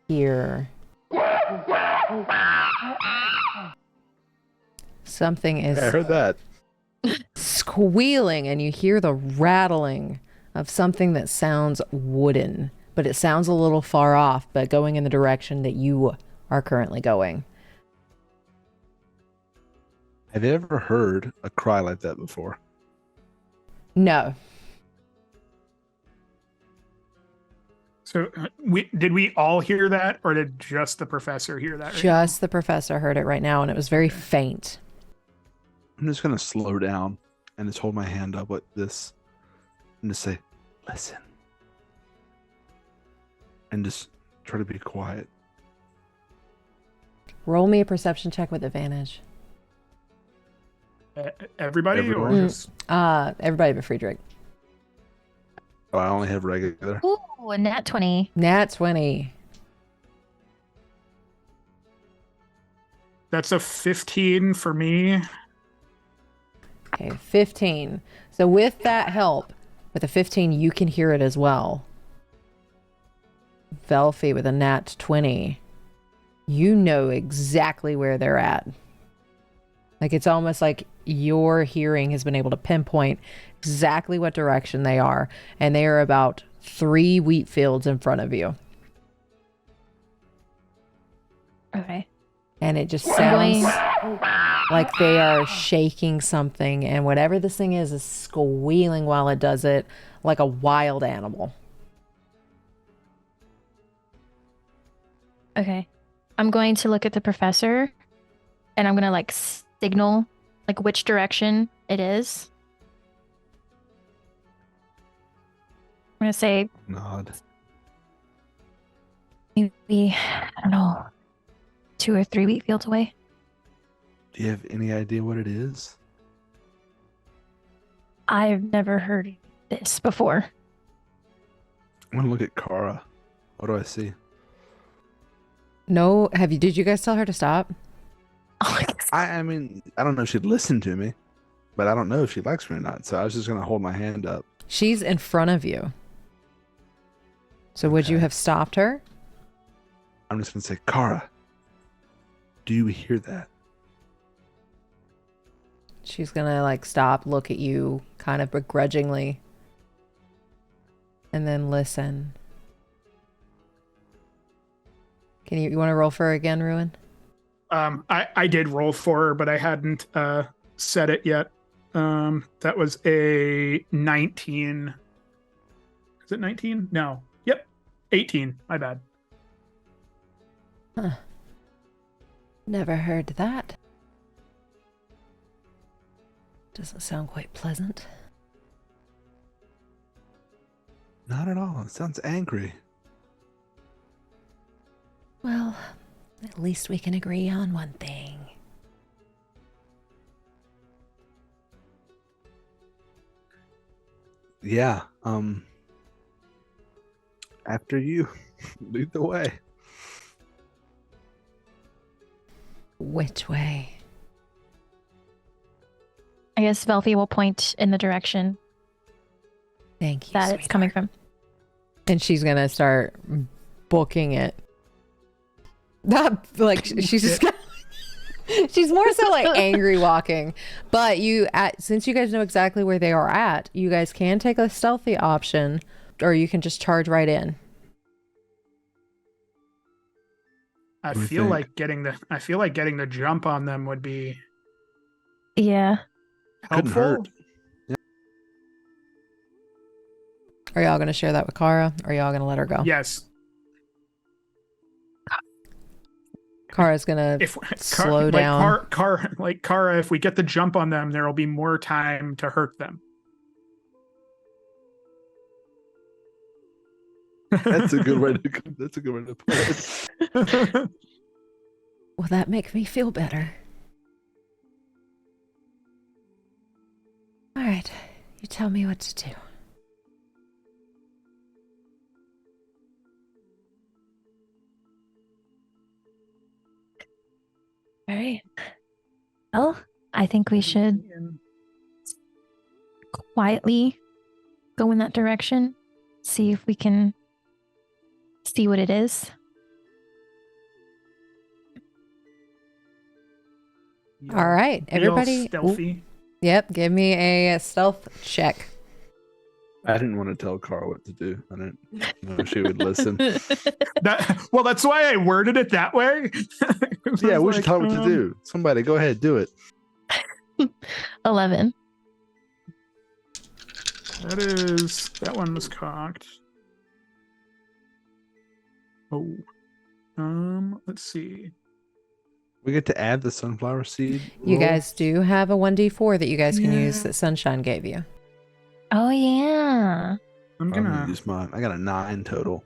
hear something is I heard that. squealing, and you hear the rattling of something that sounds wooden, but it sounds a little far off, but going in the direction that you are currently going. Have you ever heard a cry like that before? No. So did we all hear that, or did just the professor hear that? Right Just the professor heard it right now, and it was very faint. I'm just going to slow down and just hold my hand up like this and just say, listen. And just try to be quiet. Roll me a perception check with advantage. Everybody, Everyone? or just Everybody but Friedrich. Oh, I only have regular. Ooh, a nat 20. Nat 20. that's a 15 for me. Okay, 15. So with that help, with a 15, you can hear it as well. Velphie with a nat 20. You know exactly where they're at. Like, it's almost like your hearing has been able to pinpoint exactly what direction they are. And they are about 3 wheat fields in front of you. Okay. And it just I'm sounds like they are shaking something. And whatever this thing is squealing while it does it like a wild animal. Okay. I'm going to look at the professor and I'm going to like signal like which direction it is. I'm going to say Nod. maybe, I don't know, 2 or 3 wheat fields away. Do you have any idea what it is? I've never heard this before. I'm gonna look at Kara. What do I see? No, did you guys tell her to stop? I mean, I don't know if she'd listen to me, but I don't know if she likes me or not. So I was just gonna hold my hand up. She's in front of you. So would you Okay. have stopped her? I'm just gonna say, Kara, do you hear that? She's gonna like stop, look at you kind of begrudgingly, and then listen. Can you want to roll for her again, Ruen? I did roll for her, but I hadn't said it yet. That was a 19. Is it 19? No. Yep. 18. My bad. Huh. Never heard that. Doesn't sound quite pleasant. Not at all. It sounds angry. Well, at least we can agree on one thing. Yeah. After you, lead the way. Which way? I guess Velphie will point in the direction Thank you, that it's coming from. And she's gonna start booking it. Not like she's just she's more so like angry walking. But since you guys know exactly where they are at, you guys can take a stealthy option, or you can just charge right in. I What do you feel think? like getting the jump on them would be Yeah. Couldn't Helpful? hurt. Are y'all gonna share that with Kara? Or are y'all gonna let her go? Yes. Kara's gonna If slow down. Kara, if we get the jump on them, there will be more time to hurt them. That's a good way to. That's a good way to put it. Will that make me feel better? All right, you tell me what to do. All right. Well, I think we should quietly go in that direction. See if we can see what it is. All right, Be all everybody. stealthy. Yep, give me a stealth check. I didn't want to tell Carl what to do. I didn't know she would listen. That's why I worded it that way. Yeah, we should tell her what to do. Somebody, go ahead, do it. 11. That one was cocked. Oh. Let's see. We get to add the sunflower seed. You roll. guys do have a 1d4 that you guys can Yeah. use that Sunshine gave you. Oh, yeah. I'm I'm gonna gonna use mine. I got a 9 total.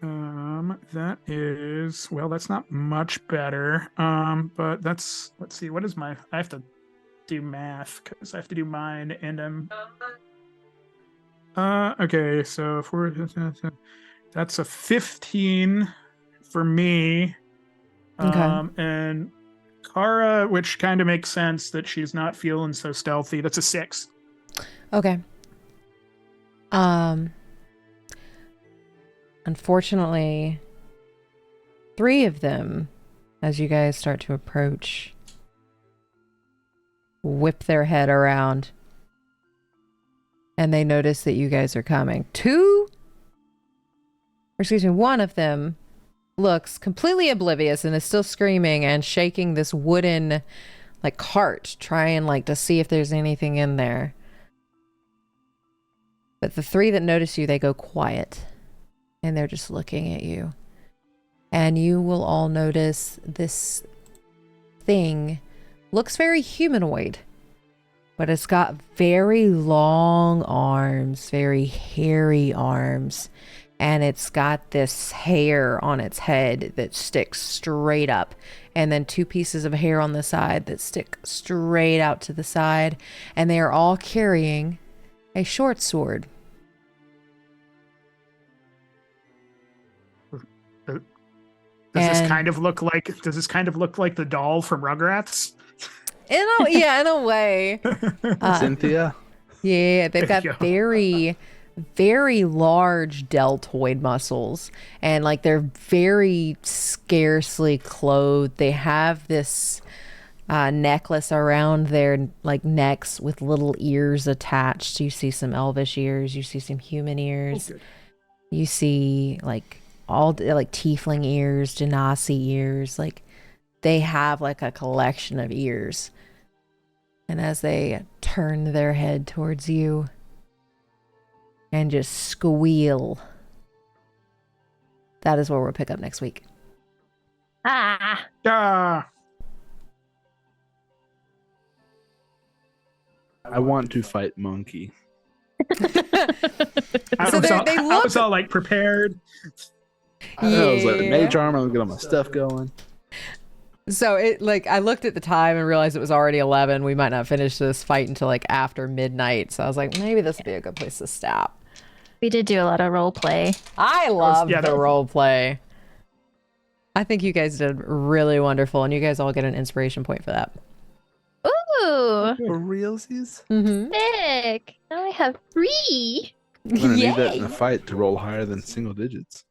that is, well, that's not much better. But let's see, what is I have to do math because I have to do mine and okay, so if that's a 15 for me. Okay. And Kara, which kind of makes sense that she's not feeling so stealthy. That's a 6. Okay. Unfortunately, 3 of them, as you guys start to approach, whip their head around and they notice that you guys are coming. 1 of them looks completely oblivious and is still screaming and shaking this wooden cart, trying to see if there's anything in there. But the 3 that notice you, they go quiet and they're just looking at you. And you will all notice this thing looks very humanoid, but it's got very long arms, very hairy arms. And it's got this hair on its head that sticks straight up. And then 2 pieces of hair on the side that stick straight out to the side. And they are all carrying a short sword. Does this kind of look like the doll from Rugrats? In a way. Cynthia? Yeah, they've got There you go. very, very large deltoid muscles, and they're very scarcely clothed. They have this necklace around their necks with little ears attached. You see some elvish ears, you see some human ears, you see all tiefling ears, genasi ears. They have a collection of ears. And as they turn their head towards you and just squeal, that is where we'll pick up next week. Ah. Ah, I want to fight Monkey. I So was they look- all prepared. I was like, Yeah. mage armor, I'm getting my stuff going. So I looked at the time and realized it was already 11. We might not finish this fight until after midnight. So I was like, maybe this would be a good place to stop. We did do a lot of role play. I love yeah, the that- role play. I think you guys did really wonderful, and you guys all get an inspiration point for that. Ooh, For realsies? Mm-hmm. sick. Now I have 3. I'm gonna need that in Yay! a fight to roll higher than single digits.